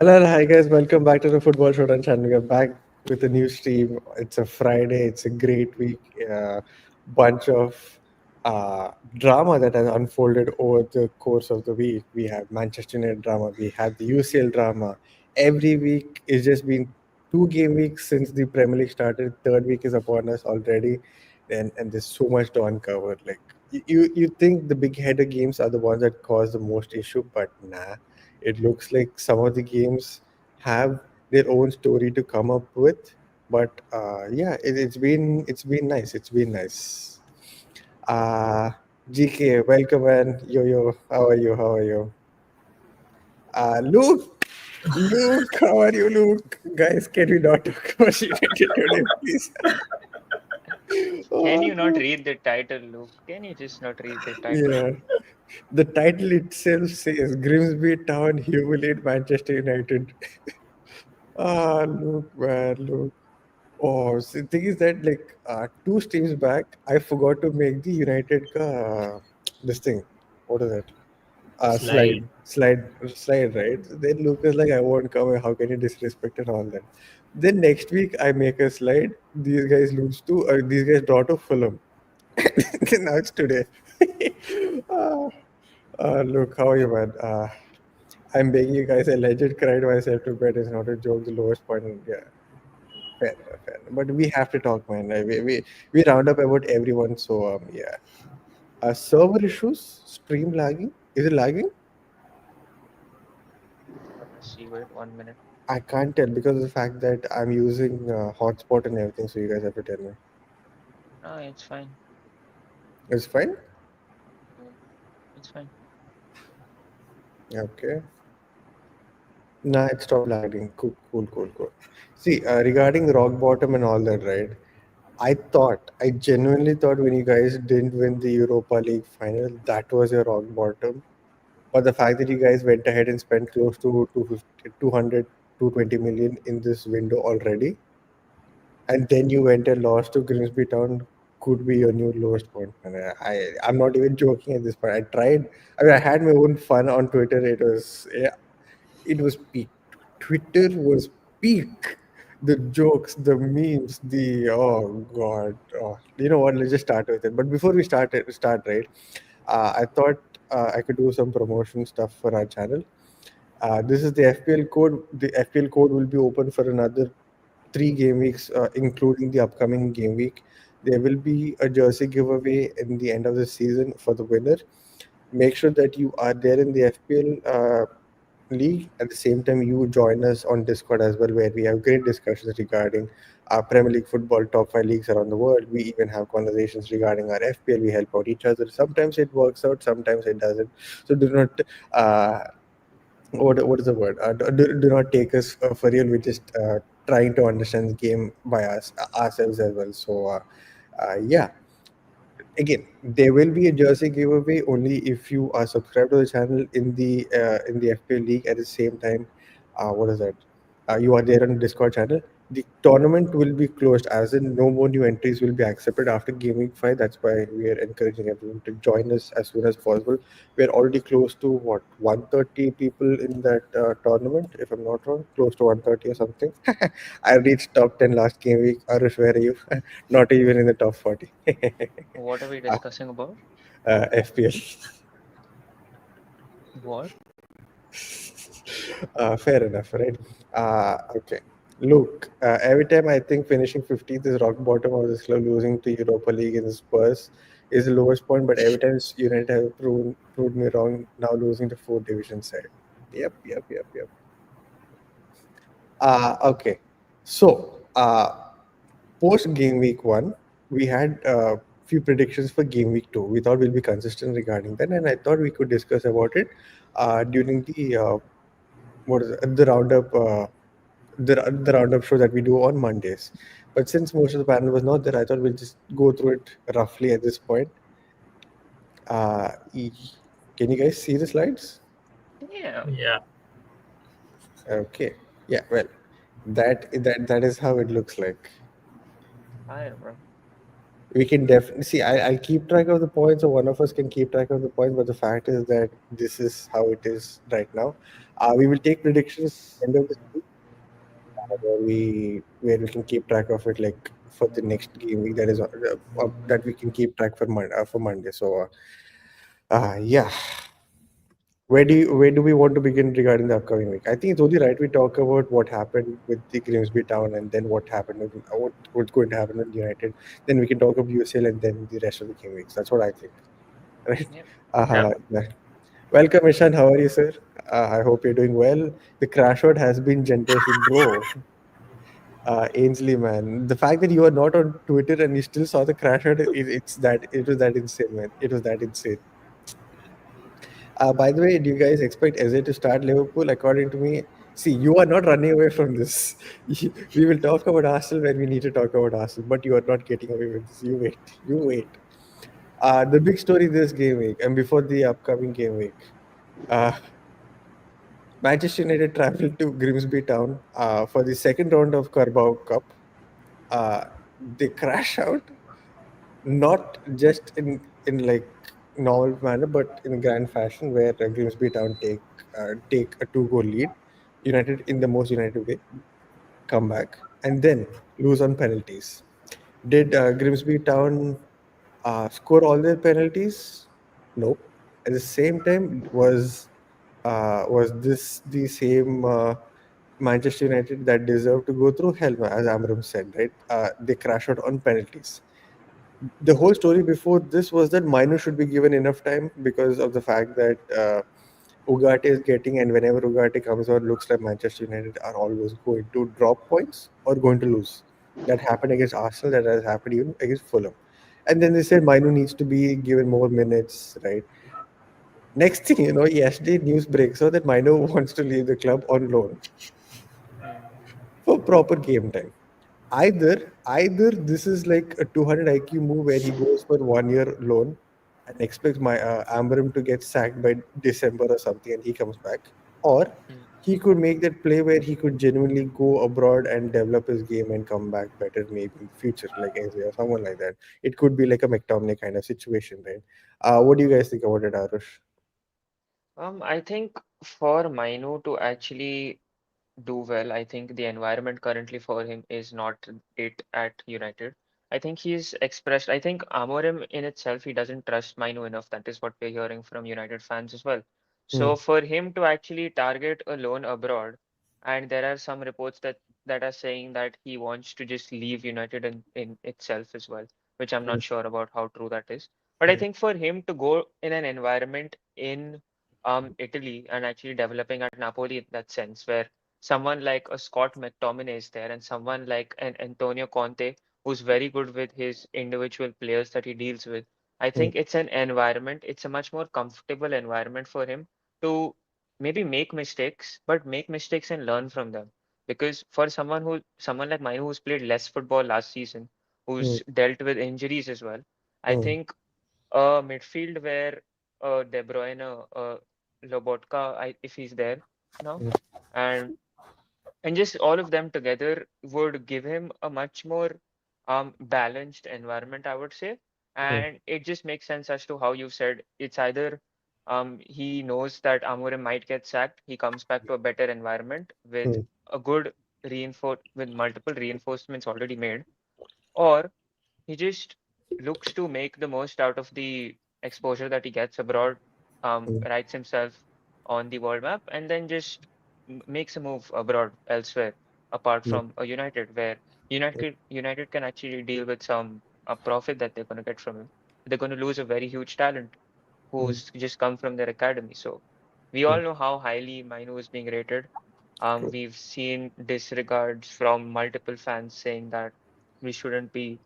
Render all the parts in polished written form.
Hello, hi guys, welcome back to the Football Showdown channel. We're back with a new stream. It's a Friday, it's a great week. Bunch of drama that has unfolded over the course of the week. We have Manchester United drama, we have the UCL drama. Every week is just been 2 game weeks since the Premier League started. Third week is upon us already, and there's so much to uncover. Like you think the big header games are the ones that cause the most issue, but nah, it looks like some of the games have their own story to come up with. But yeah, it's been nice. It's been nice. Uh, GK, welcome, man. Yo, how are you? How are you? Luke, how are you, Luke? Guys, can we not talk about United today, please? Can Oh, you not no. read the title, Luke? Can you just not read the title? Yeah. The title itself says Grimsby Town humiliate Manchester United. Look, man, look. Oh, so the thing is that like 2 streams back, I forgot to make the United this thing. What is it? Slide. Slide, right? Then Lucas like, I won't come. How can you disrespect and all that? Then next week I make a slide. These guys lose to. These guys draw to Fulham. Now it's today. uh, look, how are you, man? I'm begging you guys. A legend cried myself to bed. Is not a joke. The lowest point. Yeah. Fair enough, fair enough. But we have to talk, man. Like, we round up about everyone. So yeah. Server issues, stream lagging. Is it lagging? Let's see, wait 1 minute. I can't tell because of the fact that I'm using hotspot and everything. So you guys have to tell me. No, it's fine. It's fine. Mm, It's fine. Okay. Nah, it stopped lagging. Cool, cool, cool, cool. See, regarding rock bottom and all that, right? I genuinely thought when you guys didn't win the Europa League final, that was your rock bottom. But the fact that you guys went ahead and spent close to 250, 200, 220 million in this window already, and then you went and lost to Grimsby Town could be your new lowest point. And I'm not even joking at this point. I tried. I mean, I had my own fun on Twitter. It was yeah, it was peak. Twitter was peak. The jokes, the memes, the oh god. Oh, you know what? Let's just start with it. But before we start right. I thought I could do some promotion stuff for our channel. This is the FPL code. The FPL code will be open for another 3 game weeks, including the upcoming game week. There will be a jersey giveaway in the end of the season for the winner. Make sure that you are there in the FPL league. At the same time, you join us on Discord as well, where we have great discussions regarding our Premier League football, top 5 leagues around the world. We even have conversations regarding our FPL. We help out each other. Sometimes it works out, sometimes it doesn't. So do not uh, what is the word? Do not take us for real. We're just trying to understand the game by ourselves as well. So yeah, again, there will be a jersey giveaway only if you are subscribed to the channel in the FPL league at the same time. What is that? You are there on the Discord channel. The tournament will be closed, as in no more new entries will be accepted after Gameweek 5. That's why we are encouraging everyone to join us as soon as possible. We're already close to what 130 people in that tournament, if I'm not wrong, close to 130 or something. I reached top 10 last game week. Aarush, where are you? Not even in the top 40. What are we Ah, discussing about? FPL. What? Fair enough, right? Okay. Look, every time I think finishing 15th is rock bottom of this club, losing to Europa League in the Spurs is the lowest point, but every time United have proved me wrong, now losing to fourth division side. Yep. Okay. So, post game week 1, we had a few predictions for game week 2. We thought we'll be consistent regarding that, and I thought we could discuss about it during the what is it, the roundup the roundup show that we do on Mondays. But since most of the panel was not there, I thought we'll just go through it roughly at this point. E- can you guys see the slides? Yeah, Yeah. Okay. Yeah. Well, that is how it looks like. fire, bro. We can definitely see. I'll keep track of the points, or one of us can keep track of the points. But the fact is that this is how it is right now. We will take predictions end of this week, where we can keep track of it like for the next game week that is that we can keep track for Monday. So yeah, where do we want to begin regarding the upcoming week? I think it's only right we talk about what happened with the Grimsby Town and then what's going to happen with United. Then we can talk about UCL and then the rest of the game weeks. That's what I think. Right? Yep. Yeah. Welcome, Ishan. How are you, sir? I hope you're doing well. The crash out has been generous, bro. Ainsley, man, the fact that you are not on Twitter and you still saw the crash out, it was that insane, man. It was that insane. By the way, do you guys expect Eze to start Liverpool? According to me, see, you are not running away from this. We will talk about Arsenal when we need to talk about Arsenal, but you are not getting away with this. You wait. You wait. The big story this game week and before the upcoming game week. Uh, Manchester United traveled to Grimsby Town for the second round of Carabao Cup. They crash out, not just in like normal manner, but in grand fashion, where Grimsby Town take a two-goal lead. United in the most United way, come back and then lose on penalties. Did Grimsby Town score all their penalties? No. At the same time, was this the same Manchester United that deserved to go through hell, as Amram said, right? They crash out on penalties. The whole story before this was that Mainoo should be given enough time because of the fact that Ugarte is getting, and whenever Ugarte comes on, looks like Manchester United are always going to drop points or going to lose. That happened against Arsenal, that has happened even against Fulham. And then they said Mainoo needs to be given more minutes, right? Next thing you know, yesterday news breaks out that Mainoo wants to leave the club on loan Hmm. for proper game time. Either this is like a 200 IQ move where he goes for 1 year loan and expects my Amram to get sacked by December or something and he comes back, or Hmm. he could make that play where he could genuinely go abroad and develop his game and come back better maybe in the future, like Eze or someone like that. It could be like a McTominay kind of situation, right? What do you guys think about it, Arush? I think for Mainu to actually do well. I think the environment currently for him is not it at United. I think he's expressed, I think Amorim in itself, he doesn't trust Mainu enough. That is what we're hearing from United fans as well. Hmm, So for him to actually target a loan abroad, and there are some reports that are saying that he wants to just leave United in itself as well, which I'm hmm, not sure about how true that is. But I hmm, think for him to go in an environment in Italy and actually developing at Napoli in that sense, where someone like a Scott McTominay is there, and someone like an Antonio Conte, who's very good with his individual players that he deals with. I hmm, think it's an environment, it's a much more comfortable environment for him to maybe make mistakes, but make mistakes and learn from them. Because for someone like mine who's played less football last season, hmm, who's dealt with injuries as well, I hmm, think a midfield where De Bruyne, Lobotka, if he's there now, hmm, and just all of them together would give him a much more balanced environment, I would say. hmm, And it just makes sense as to how you said it's either he knows that Amorim might get sacked, he comes back to a better environment with hmm, a good with multiple reinforcements already made, or he just looks to make the most out of the exposure that he gets abroad, hmm, writes himself on the world map, and then just makes a move abroad elsewhere, apart hmm, from a United, where United can actually deal with some profit that they're going to get from him. They're going to lose a very huge talent hmm, who's just come from their academy. So we hmm. all know how highly Mainu is being rated. True. We've seen disregards from multiple fans saying that we shouldn't be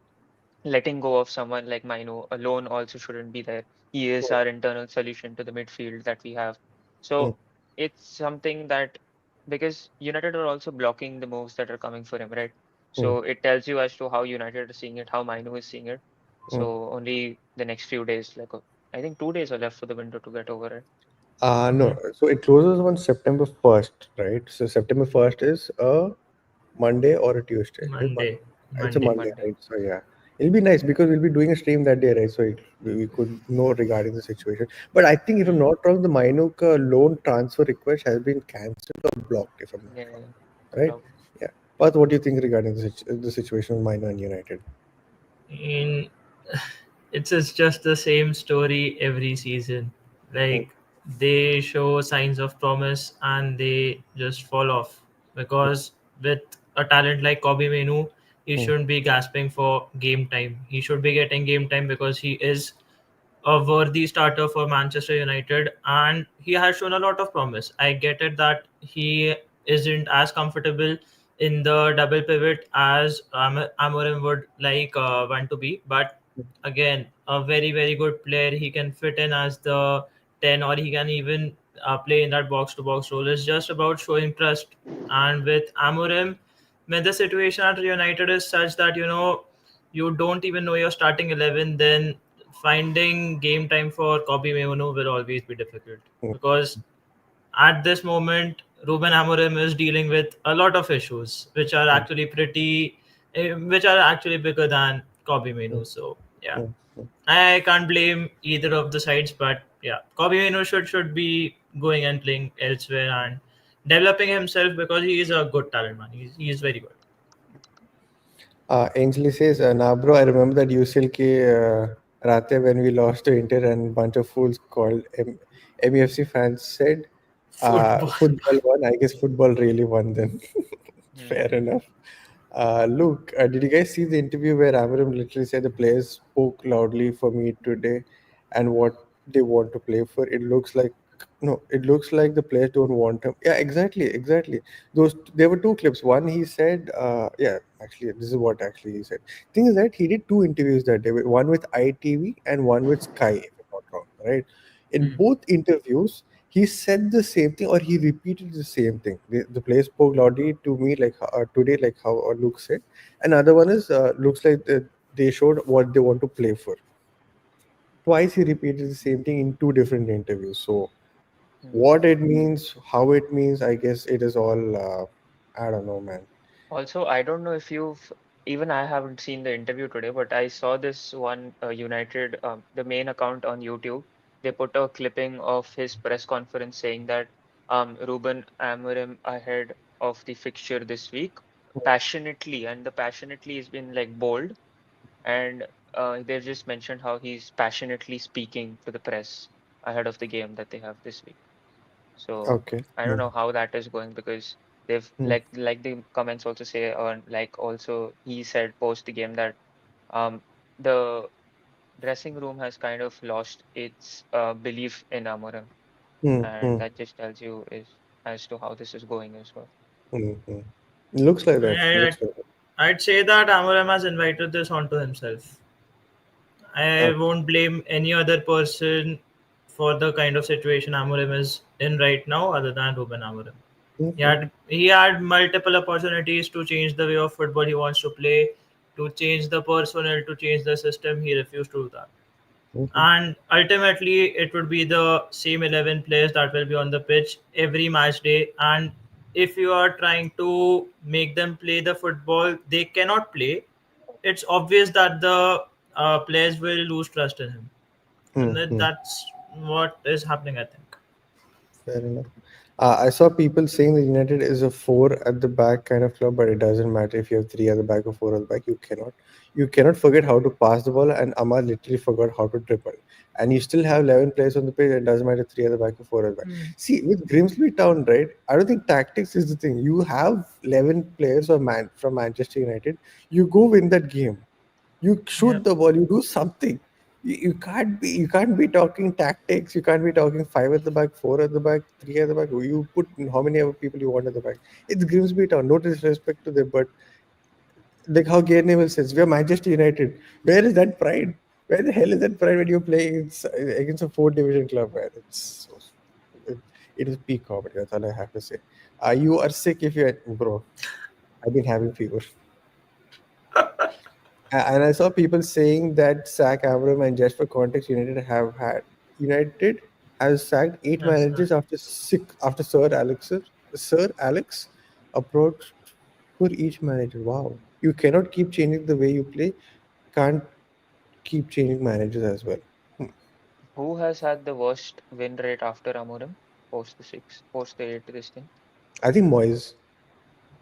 letting go of someone like Maino alone also shouldn't be there. He is Hmm, our internal solution to the midfield that we have. hmm, So it's something that because United are also blocking the moves that are coming for him, right? hmm, So it tells you as to how United is seeing it, how Maino is seeing it. hmm. So only the next few days, I think 2 days are left for the window to get over it. No. So it closes on September 1st, right? So September 1st is a Monday or a Tuesday? Monday. It's a Monday. Monday, Monday. right? So yeah. It'll be nice because we'll be doing a stream that day, right? So we could know regarding the situation. But I think if I'm Hmm. not wrong, the Mainoo loan transfer request has been cancelled or blocked, if I'm not Yeah, wrong, yeah. right? Block. Yeah. But what do you think regarding the situation with Mainoo and United? In it's just the same story every season. Mm, Like they show signs of promise and they just fall off because with a talent like Kobe Menu, he mm, shouldn't be gasping for game time. He should be getting game time because he is a worthy starter for Manchester United, and he has shown a lot of promise. I get it that he isn't as comfortable in the double pivot as Amorim would want to be, but again, a very good player. He can fit in as the 10, or he can even play in that box to box role. It's just about showing trust. And with Amorim, when the situation at United is such that you don't even know your starting 11, then finding game time for Kobe Mainoo will always be difficult mm, because at this moment, Ruben Amorim is dealing with a lot of issues, mm, which are actually bigger than Kobe mm, Mainoo. So yeah, mm, mm. I can't blame either of the sides, but yeah, Kobe Mainoo should be going and playing elsewhere and developing himself because he is a good talent man. He is very good. Anjali says, nah, bro, I remember that UCL Rate when we lost to Inter and bunch of fools called MEFC fans said, Football. football won. I guess football really won then. Fair Hmm. enough. Luke, did you guys see the interview where Amarim literally said the players spoke loudly for me today and what they want to play for? It looks like no, it looks like the players don't want him. Yeah, exactly, exactly. Those there were two clips. One he said, yeah, actually, this is what actually he said. Thing is that he did two interviews that day, one with ITV and one with Sky, if I'm not wrong, right? In Hmm. both interviews, he said the same thing or he repeated the same thing. The player spoke loudly to me like today, like how Luke said. Another one is looks like they showed what they want to play for. Twice he repeated the same thing in two different interviews. So Hmm. what it means, how it means, I guess it is all. I don't know, man. Also, I don't know if even I haven't seen the interview today, but I saw this one United, the main account on YouTube. They put a clipping of his press conference saying that Ruben Amorim ahead of the fixture this week passionately, and the passionately has been like bold, and they've just mentioned how he's passionately speaking to the press ahead of the game that they have this week. So Okay. I don't Hmm. know how that is going because they've Hmm. like the comments also say, or like also he said post the game that um the dressing room has kind of lost its belief in Amorim, Hmm. and Hmm. that just tells you is as to how this is going as well. Hmm. Hmm. Looks like that. I, Looks like that. I'd say that Amorim has invited this onto himself. I Okay. won't blame any other person for the kind of situation Amorim is in right now, other than Ruben Amorim. Hmm. He Hmm. had multiple opportunities to change the way of football he wants to play, to change the personnel, to change the system. He refused to do that. Hmm. Hmm. And ultimately, it would be the same 11 players that will be on the pitch every match day. And if you are trying to make them play the football they cannot play, it's obvious that the players will lose trust in him. Hmm. And Hmm. that's what is happening, I think. Fair enough. I saw people saying that United is a four at the back kind of club, but it doesn't matter if you have three at the back or four at the back. You cannot forget how to pass the ball, and Amar literally forgot how to dribble. And you still have 11 players on the pitch. It doesn't matter three at the back or four at the back. Hmm. See, with Grimsby Town, right? I don't think tactics is the thing. You have 11 players or man from Manchester United. You go win that game. You Yeah. shoot the ball. You do something. You can't be talking tactics. You can't be talking five at the back, four at the back, three at the back. You put how many other people you want at the back. It's Grimsby Town. No disrespect to them, but like how Gary Neville says, we are Manchester United. Where is that pride? Where the hell is that pride when you're playing against a fourth division club? Man, it, it is peak comedy. That's all I have to say. You are sick if you're bro. I've been having fever. And I saw people saying that sack Avram and just for context, United has sacked eight Yes, managers after Sir Alex approached for each manager. Wow, you cannot keep changing the way you play. can't keep changing managers as well. Hmm. Who has had the worst win rate after Amorim? Post the eight this thing. I think Moyes.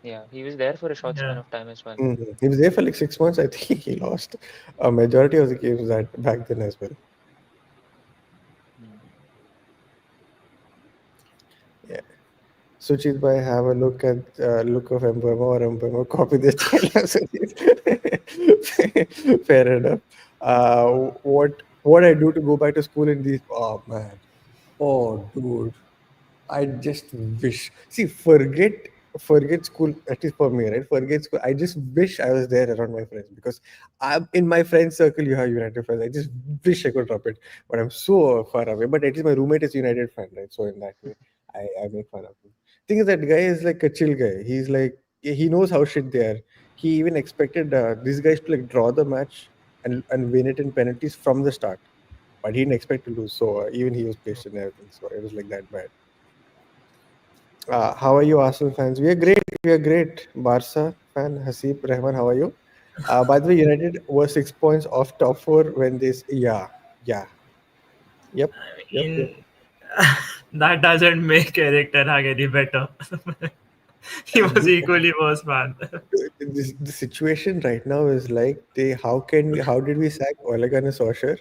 Yeah, he was there for a short span Yeah. of time as well. He was there for like 6 months. I think he lost a majority of the games that back then as well. Hmm. Yeah. Sucheet bhai, have a look at look of Mbemo or Mbemo copy the style of Sucheet. Fair enough. What I do to go back to school in these? Oh man. Oh dude. I just wish. See, forget school. At least for me, right? Forget school. I just wish I was there around my friends because I'm in my friend circle. You have United fans. I just wish I could drop it, but I'm so far away. But at least my roommate is United fan, right? So in that way, I make fun of him. Thing is, that guy is like a chill guy. He's like he knows how shit they are. He even expected these guys to like draw the match and win it in penalties from the start, but he didn't expect to lose. So even he was patient and everything. So it was like that bad. How are you, Arsenal fans? We are great. We are great. Barca fan, Hasib Rahman, how are you? By the way, United were 6 points off top four when this. Yeah, yeah, yep, yep, yep. In that doesn't make Eric Ten Hag any better. He was Dude, equally worse, man. the situation right now is like how did we sack Ole Gunnar Solskjaer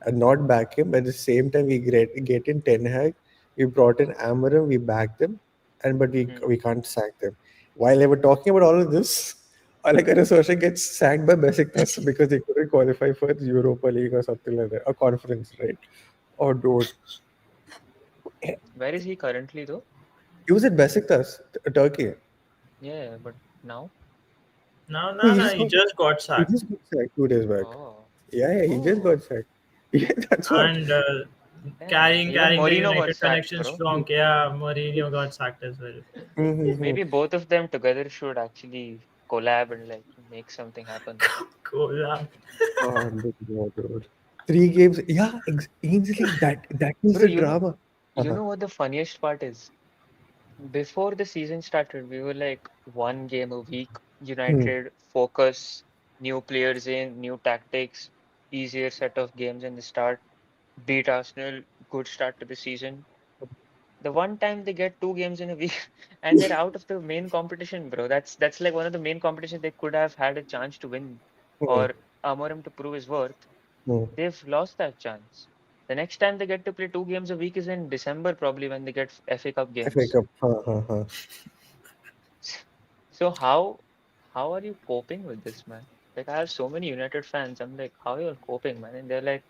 and not back him? At the same time, we get in Ten Hag, we brought in Amorim, we backed them, and but Hmm. we can't sack them. While they were talking about all of this, Ole Gunnar Solskjaer gets sacked by Besiktas because they couldn't qualify for the Europa League or something like that, a conference, right? Oh, dude, Where is he currently though? he was at Besiktas, Turkey. Yeah, but now? No, No, no, no. He just got he sacked. just got sacked 2 days back. Oh, Yeah, he just oh, got sacked. Yeah, that's what. And damn. carrying Even carrying the Mourinho got United sacked, connection bro. strong. Yeah, Mourinho got sacked as well. Mm-hmm. Maybe both of them together should actually collab and like make something happen. Cool. Yeah. Oh, no, dude. 3 games. Yeah, easily. That is Bro, the drama. you Uh-huh. know what the funniest part is? Before the season started, we were like one game a week, Hmm. United focus, new players in, new tactics, easier set of games in the start, beat Arsenal, good start to the season. The one time they get two games in a week and they're out of the main competition, bro. That's like one of the main competitions they could have had a chance to win Hmm. or Amorim to prove his worth. Hmm. They've lost that chance. The next time they get to play two games a week is in December, probably when they get FA Cup FA games. Cup. Huh. So how are you coping with this, man? Like I have so many United fans. I'm like, how are you all coping, man? And they're like,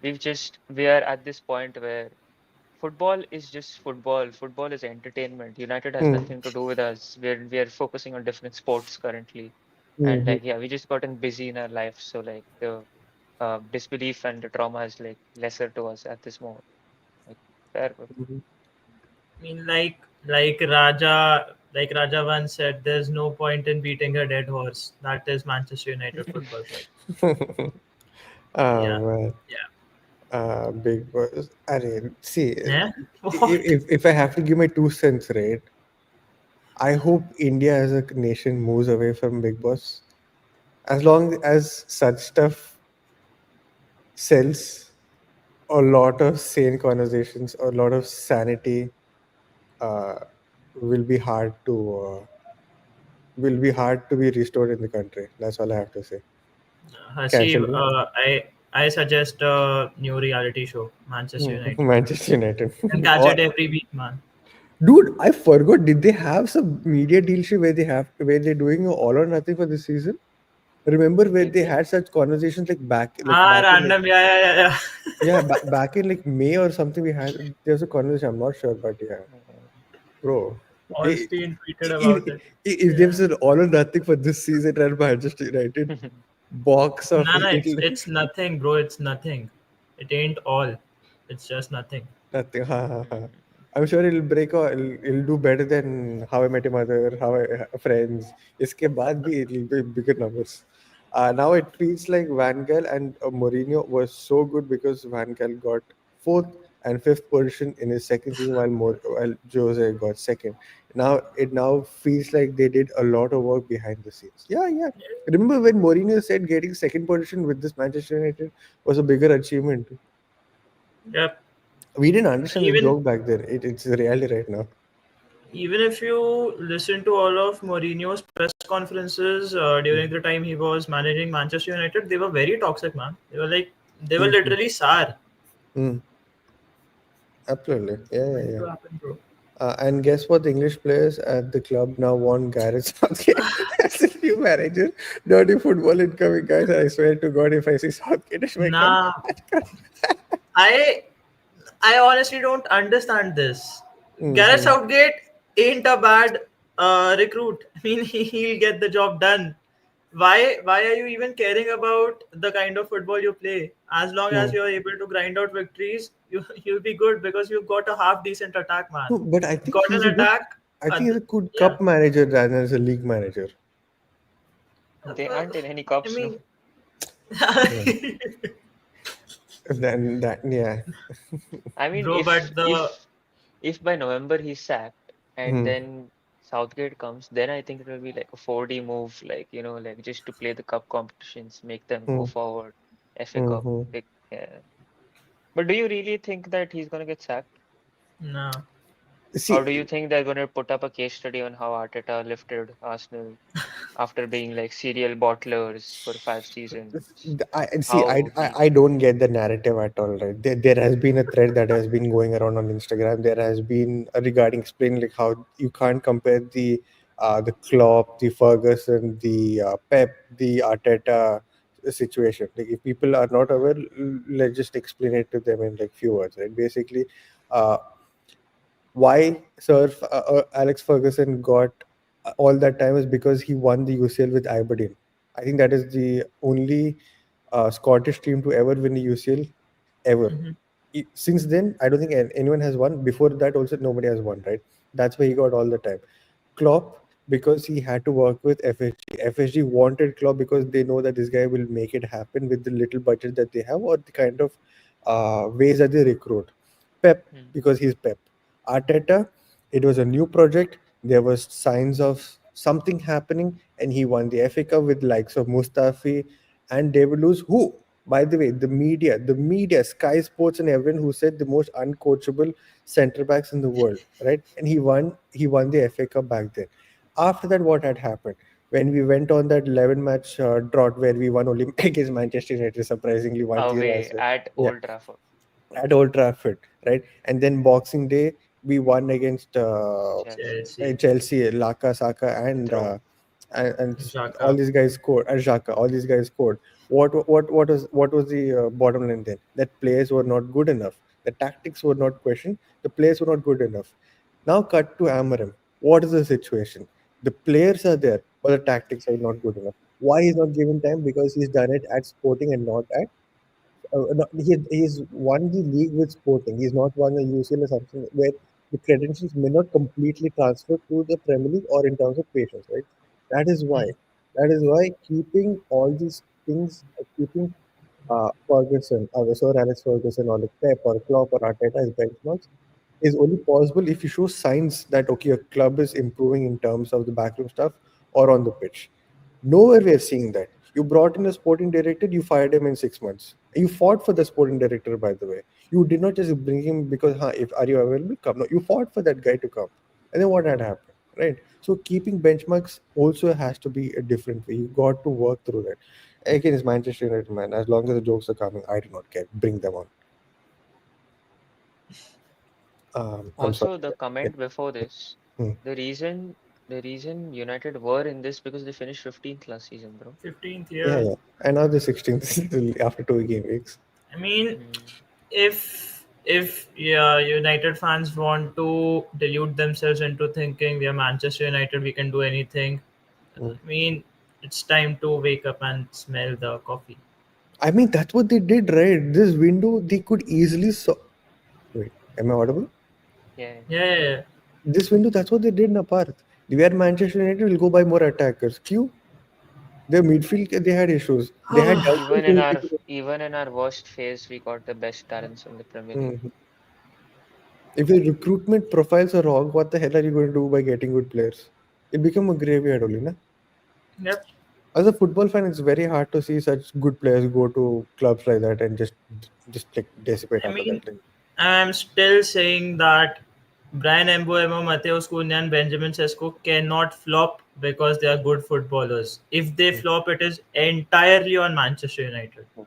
we are at this point where football is just football. Football is entertainment. United has Hmm. nothing to do with us. We are focusing on different sports currently. And Hmm. like yeah, we just gotten busy in our life. So like the disbelief and the trauma is like lesser to us at this moment. Like fair, bro. Hmm. I mean, like Raja once said, "There's no point in beating a dead horse." That is Manchester United Football Club. Oh Yeah. man. Yeah. Big boss. See, Yeah. What? if I have to give my 2 cents, right? I hope India as a nation moves away from Big Boss. As long as such stuff sells a lot of sane conversations, a lot of sanity, uh, will be hard to be restored in the country. That's all I have to say. Hasib, Cancel me. I suggest a new reality show, Manchester United. Manchester United. And catch Or, it every week, man. dude, I forgot. Did they have some media deal shit where they're doing all or nothing for this season? Remember where Did they they? had such conversations Ah, back in random. Yeah, yeah, yeah, yeah. yeah back in like May or something we had there's a conversation. I'm not sure, but yeah, Uh, bro. i- Allstein tweeted if, about it. if Yeah. there's an all or nothing for this season and Manchester United box of No, no, it, it's nothing, bro. It's nothing. It ain't all. It's just nothing. nothing. Ha, ha, ha. mm, I'm sure it'll do better than How I Met Your Mother, Friends. इसके बाद भी it'll be bigger numbers. Now it feels like Van Gaal and Mourinho was so good because Van Gaal got fourth and fifth position in his second season while Jose got second. Now it feels like they did a lot of work behind the scenes. Yeah, yeah. Remember when Mourinho said getting second position with this Manchester United was a bigger achievement? Yep. We didn't understand the Even joke back then. It's the reality right now. even if you listen to all of Mourinho's press conferences during Mm. the time he was managing Manchester United, they were very toxic, man. They were Mm-hmm. literally sour. Mm. Absolutely. Yeah, yeah, Meant yeah. to happen, bro. And guess what? The English players at the club now want Gareth Southgate as the new manager. Dirty football incoming, guys. I swear to God, if I see Southgate as my club. Nah, I I honestly don't understand this. Gareth Mm-hmm. Southgate ain't a bad recruit. I mean, he'll get the job done. Why are you even caring about the kind of football you play? As long as Mm. you're able to grind out victories, you'll be good because you've got a half decent attack, man. No, but You've got an attack. I think he's a good Yeah. cup manager rather than as a league manager. They Well, aren't in any I cups, no. mean, Yeah. Then that, yeah. I mean, bro, but the if by November he's sacked and Mm-hmm. then Southgate comes, then I think it will be like a 4D move, like like just to play the cup competitions, make them go forward. FA Cup, Mm-hmm. big, yeah. But do you really think that he's gonna get sacked? no. Or do See, you think they're gonna put up a case study on how Arteta lifted Arsenal after being like serial bottlers for 5 seasons? How he, I don't get the narrative at all, right? There has been a thread that has been going around on Instagram. There has been regarding explaining like how you can't compare the Klopp, the Ferguson, the Pep, the Arteta situation. Like if people are not aware, let's just explain it to them in like few words, right? Basically, uh, why Alex Ferguson got all that time is because he won the UCL with Aberdeen. I think that is the only Scottish team to ever win the UCL ever. Mhm. Since then, I don't think anyone has won. Before that, also nobody has won, right? That's why he got all the time. Klopp, because he had to work with FSG. FSG wanted Klopp because they know that this guy will make it happen with the little budget that they have or the kind of ways that they recruit. Pep, hmm, because he's Pep. Arteta, it was a new project. There was signs of something happening, and he won the FA Cup with likes of Mustafi and David Luiz, who, by the way, the media, Sky Sports and everyone who said the most uncoachable center backs in the world, right? And he won the FA Cup back then. After that, what had happened? When we went on that 11 match drought where we won only against Manchester United, surprisingly 1-0 as away well. at Yeah, Old Trafford. at Old Trafford, right? And then Boxing Day, we won against Chelsea. Chelsea, Chelsea, Laka, Saka, Draw. and all Xhaka. these guys scored. And Xhaka, all these guys scored. What was the bottom line then? That players were not good enough. The tactics were not questioned. The players were not good enough. Now cut to Amarim. What is the situation? The players are there, but the tactics are not good enough. Why he's not given time? Because he's done it at Sporting and not at no, he's won the league with Sporting. He's not won the UCL or something where the credentials may not completely transfer to the Premier League or in terms of patience, right? That is why. Hmm. That is why keeping all these things, keeping Ferguson, Sir Alex Ferguson, or like Pep or Klopp or Arteta as benchmarks is only possible if you show signs that okay, your club is improving in terms of the backroom stuff or on the pitch. Nowhere we are seeing that. You brought in a sporting director, you fired him in 6 months. You fought for the sporting director, by the way. You did not just bring him because, if are you available, come. No, you fought for that guy to come. And then what had happened, right? So keeping benchmarks also has to be a different way. You got to work through that. Again, it's Manchester United, man. As long as the jokes are coming, I do not care. Bring them on. I'm sorry. Also, the Yeah. comment before this, Hmm. the reason the reason United were in this because they finished 15th last season, bro. 15th Yeah, year. yeah. And now the 16th after 2 game weeks. I mean, Hmm. if yeah, United fans want to delude themselves into thinking we are Manchester United, we can do anything. Hmm. I mean, it's time to wake up and smell the coffee. I mean, that's what they did, right? This window, they could easily. Wait, am I audible? Yeah. Yeah, yeah, yeah. This window, that's what they did in Parth. Where Manchester United will go buy more attackers. Q, their midfield, they had issues. They had doubters Even in who. our even in our worst phase, we got the best talents in the Premier League. Mhm. If your recruitment profiles are wrong, what the hell are you going to do by getting good players? It become a graveyard only, na? Yep. As a football fan, it's very hard to see such good players go to clubs like that and just like dissipate I after mean, that. Like, I'm still saying that Brian Embuemo, Mateus Cunha, and Benjamin Sesko cannot flop because they are good footballers. If they mm, flop, it is entirely on Manchester United. mm,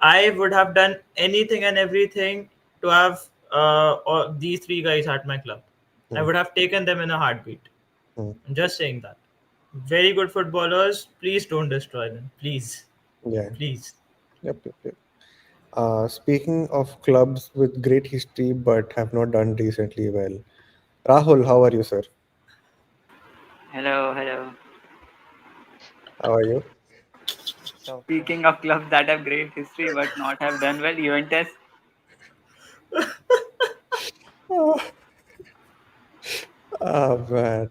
I would have done anything and everything to have all these three guys at my club. I mm, would have taken them in a heartbeat. mm. I'm just saying that. Very good footballers. Please don't destroy them. Please. Yeah. Please. Yep, yep, yep. Speaking of clubs with great history but have not done recently well, Rahul, how are you, sir? Hello, hello. How are you? So, okay. Speaking of clubs that have great history but not have done well, Juventus. Ah, man.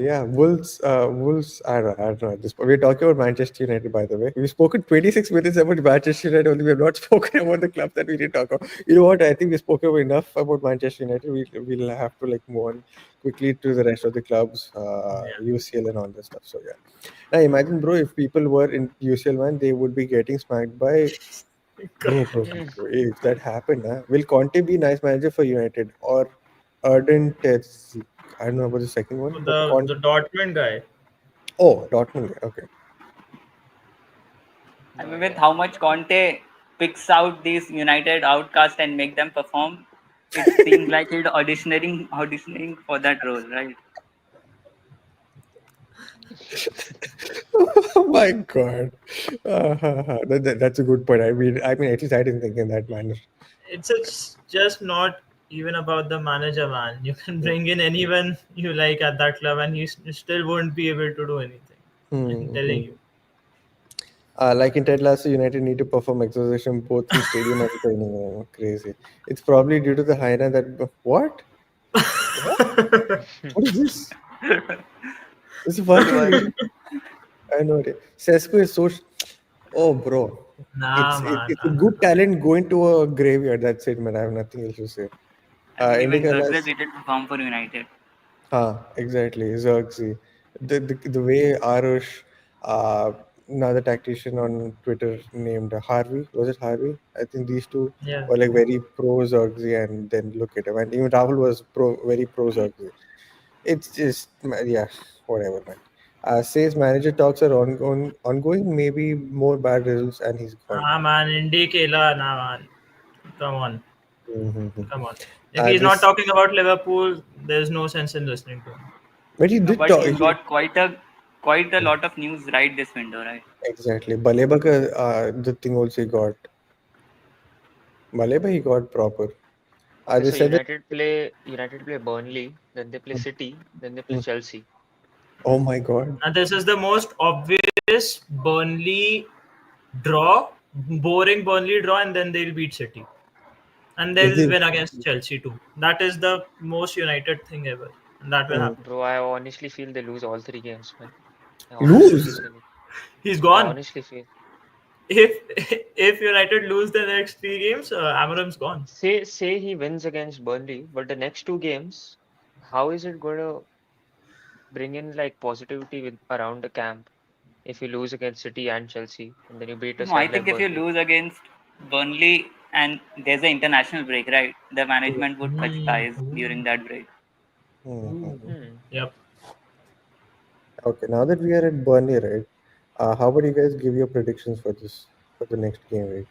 Yeah, Wolves. Wolves. I don't know. At this point, we're talking about Manchester United, by the way. We've spoken 26 minutes about Manchester United only. We have not spoken about the club that we need to talk about. You know what? I think we spoke about enough about Manchester United. We'll have to like move on quickly to the rest of the clubs, Yeah. UCL and all that stuff. So yeah. Now imagine, bro, if people were in UCL, man, they would be getting smacked by Hmm. bro. If that happened, will Conte be nice manager for United or Erden Terzic? I don't know about the second one, but The Dortmund guy. oh, Dortmund. Okay. I No mean, with idea. how much Conte picks out these United outcasts and make them perform, it seems like he's auditioning for that role, right? Oh my God. That's a good point. I mean, at least I didn't think in that manner. It's just not even about the manager, man. You can Hmm. bring in anyone you like at that club, and still won't be able to do anything. I'm Hmm, telling hmm. you. Like in Ted Lasso, United need to perform exorcism both in stadium and training. Oh, crazy. It's probably due to the hyena that. What? What? What is this? It's the first Good time one. reading. I know it. Sesko is so. Oh, bro. Nah, man. It's a good talent going to a graveyard. That's it, man. I have nothing else to say. I mean, even Indica Zerbi has. didn't perform for United. Exactly. Xerxes. The way Aarush, uh, another tactician on Twitter named Harvey, was it Harvey? I think these two Yeah. were like very pro Xerxes, and then look at him. And even Rahul was very pro Xerxes. It's just, yeah, whatever, man. Says manager talks are ongoing, maybe more bad results, and he's gone. Ah, man. Indy Kela, nah, man. Come on. Mhm. Come on. If he's not This, talking about Liverpool, there's no sense in listening to him. but he No, did but talk. he's got quite a lot of news right this window, right? Exactly. Baleba, the thing also he got. Baleba, he got proper. Okay, They so said that. United play Burnley, then they play City, then they play Mm. Chelsea. Oh my God. And this is the most obvious Burnley draw, boring Burnley draw, and then they'll beat City. And If they'll they win against Chelsea too. That is the most United thing ever. And that will mm, happen. Bro, I honestly feel they lose all three games, man. I honestly feel lose, they lose. He's I gone. honestly feel. If if United lose the next three games, Amorim's gone. Say he wins against Burnley, but the next two games, how is it going to bring in like positivity with around the camp if you lose against City and Chelsea and then you beat a No, I side think like if you Burnley? lose against Burnley and there's an international break, right? The management would touch Hmm. ties Ooh. during that break. Ooh. Hmm. Yep. okay, now that we are at Burnley, right? How about you guys give your predictions for this for the next game week?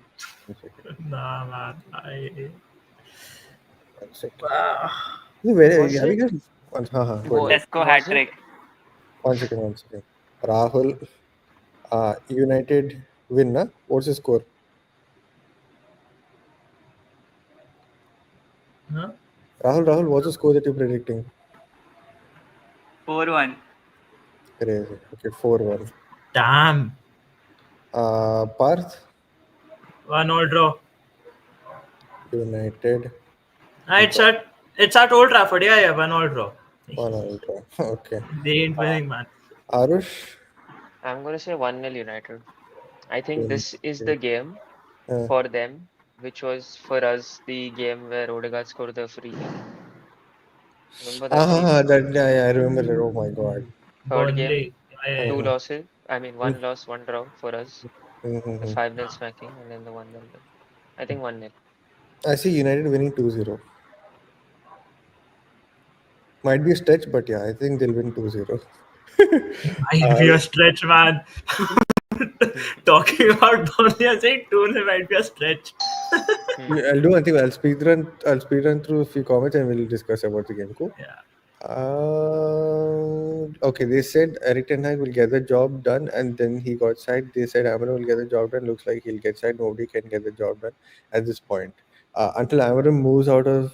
One second. Nah, man. I. One second. Ah. Very, Was have you it guys? Go ahead. Sesko was hat it trick. One second. One second. Rahul, United win, na? What's the score? Huh? Rahul, what's the score that you're predicting? 4-1. Crazy. Okay, 4-1. Damn. Parth, 1-0 draw. United Ah, draw. it's at Old Trafford. Yeah, yeah. 1-0 draw. 1-1 draw. Okay. They ain't Uh, winning, man. Arush, I'm going to say 1-0 United. I think this is United. the game Uh, for them which was for us the game where Odegaard scored the free kick. Remember that game? That yeah, I remember that. Oh my God. Third game, Burnley. Yeah, yeah, two yeah. Uh-huh. losses. I mean, one loss, one draw for us. The Mm-hmm. 5-0 smacking and then the 1-0 win. I think 1-0. I see United winning 2-0. Might be a stretch, but yeah, I think they'll win 2-0. Might uh, be a stretch, man. Hmm. Talking about Burnley, I saying 2 might be a stretch. Hmm. I'll do one thing. I'll speed run through a few comments and we'll discuss about the game. Cool. Yeah. Okay, they said Eric Ten Hag will get the job done, and then he got sacked. They said Amarim will get the job done. Looks like he'll get sacked. Nobody can get the job done at this point. Until Amarim moves out of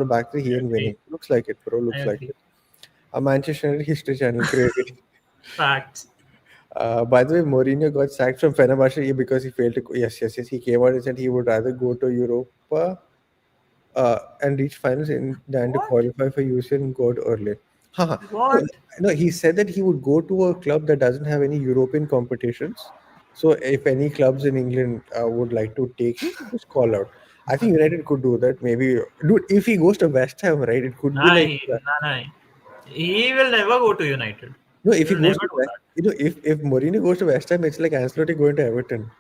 back three, he I ain't winning. agree. Looks like it, bro. I Looks like agree. it. A Manchester United history channel crazy. Facts. By the way, Mourinho got sacked from Fenerbahce because he failed to. Yes, yes, yes. He came out and said he would rather go to Europa and reach finals than to What? qualify for UCL and go out early. Haha. No, What? no, he said that he would go to a club that doesn't have any European competitions. So if any clubs in England would like to take him, just call out. I think United could do that. Maybe, dude, if he goes to West Ham, right, it could be Nah, like, nah. He will never go to United. no, He if he will goes never to do West, that. if Mourinho goes to West Ham, it's like Ancelotti going to Everton.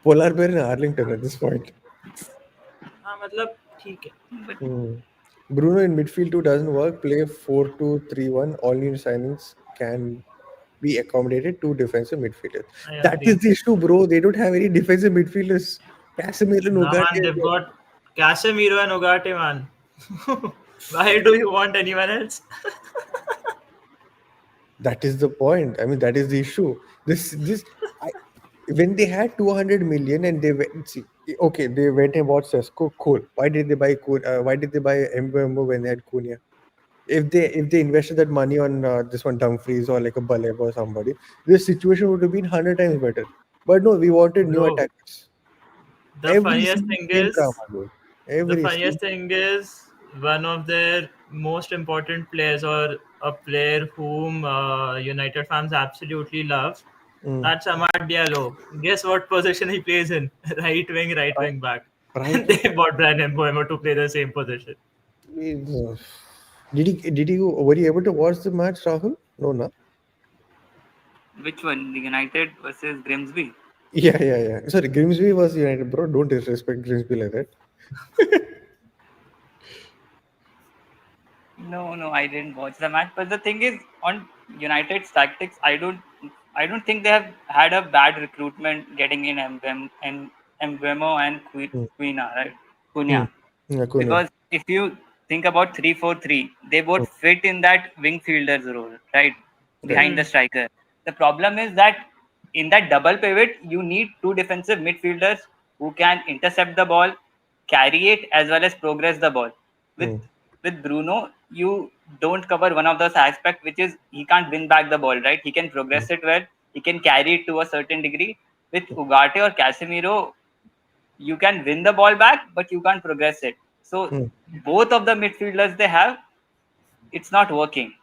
Polar bear in Arlington at this point. हाँ मतलब ठीक है. But Hmm. Bruno in midfield too doesn't work. Play 4-2-3-1. All new signings can be accommodated to defensive midfielders. I That is agree. the issue, bro. They don't have any defensive midfielders. Casemiro and Nah, Ugarte man, are they've there. got Casemiro and Ugarte, man. Why do you want anyone else? That is the point. I mean, that is the issue. I, when they had 200 million and they went, see, okay, they went and bought Sesko, cool. Why did they buy Why did they buy Mbembo when they had Cunha? If they invested that money on this one Dumfries or like a Baleba or somebody, this situation would have been 100 times better. But no, we wanted new Bro, attackers. the Every funniest season, thing same is, drama, dude. the Every funniest season. thing is one of their most important players, or a player whom United fans absolutely love. Mm. That's Amad Diallo. Guess what position he plays in? Right Right, wing back. right. And they bought Brian Mbeumo to play the same position. Were you able to watch the match, Rahul? No, no. which one? The United versus Grimsby? Yeah, yeah, yeah. Sorry, Grimsby was United, bro. Don't disrespect Grimsby like that. No, no, I didn't watch the match. But the thing is, on United's tactics, I don't think they have had a bad recruitment getting in Mbemo and Mm. Quina, right? Mm. Cunha. Yeah, Cunha. Because if you think about 3-4-3, they both Mm. fit in that wing fielder's role, right? Right. Behind the striker. The problem is that in that double pivot, you need two defensive midfielders who can intercept the ball, carry it, as well as progress the ball. With Mm. with Bruno, you don't cover one of those aspects, which is he can't win back the ball, right? He can Mm. progress it well, he can carry it to a certain degree. With Ugarte or Casemiro, you can win the ball back, but you can't progress it. So Mm. both of the midfielders they have, it's not working.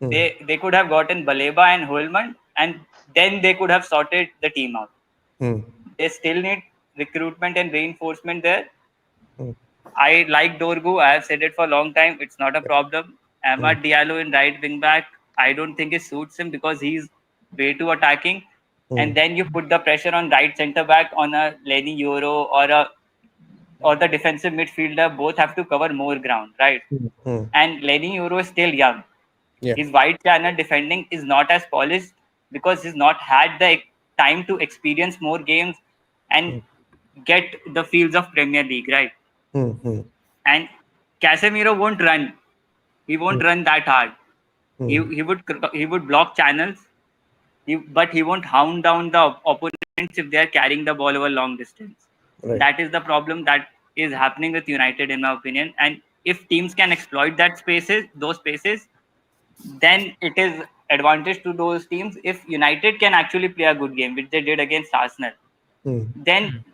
Mm. They could have gotten Baleba and Holman, and then they could have sorted the team out. Mm. They still need recruitment and reinforcement there. Mm. I like Dorgu. I have said it for a long time. It's not a problem. Mm. Ahmad Diallo in right wing back, I don't think it suits him because he's way too attacking. And Mm. then you put the pressure on right centre back on a Lenny Euro or the defensive midfielder. Both have to cover more ground, right? Mm. Mm. And Lenny Euro is still young. Yeah. His wide channel defending is not as polished because he's not had the time to experience more games and Mm. get the fields of Premier League, right? Mm. Mm. And Casemiro won't run. He won't Mm. run that hard. He, Mm. he would he would block channels, but he won't hound down the opponents if they are carrying the ball over long distance. Right. That is the problem that is happening with United, in my opinion. And if teams can exploit those spaces, then it is advantage to those teams. If United can actually play a good game, which they did against Arsenal, Mm. then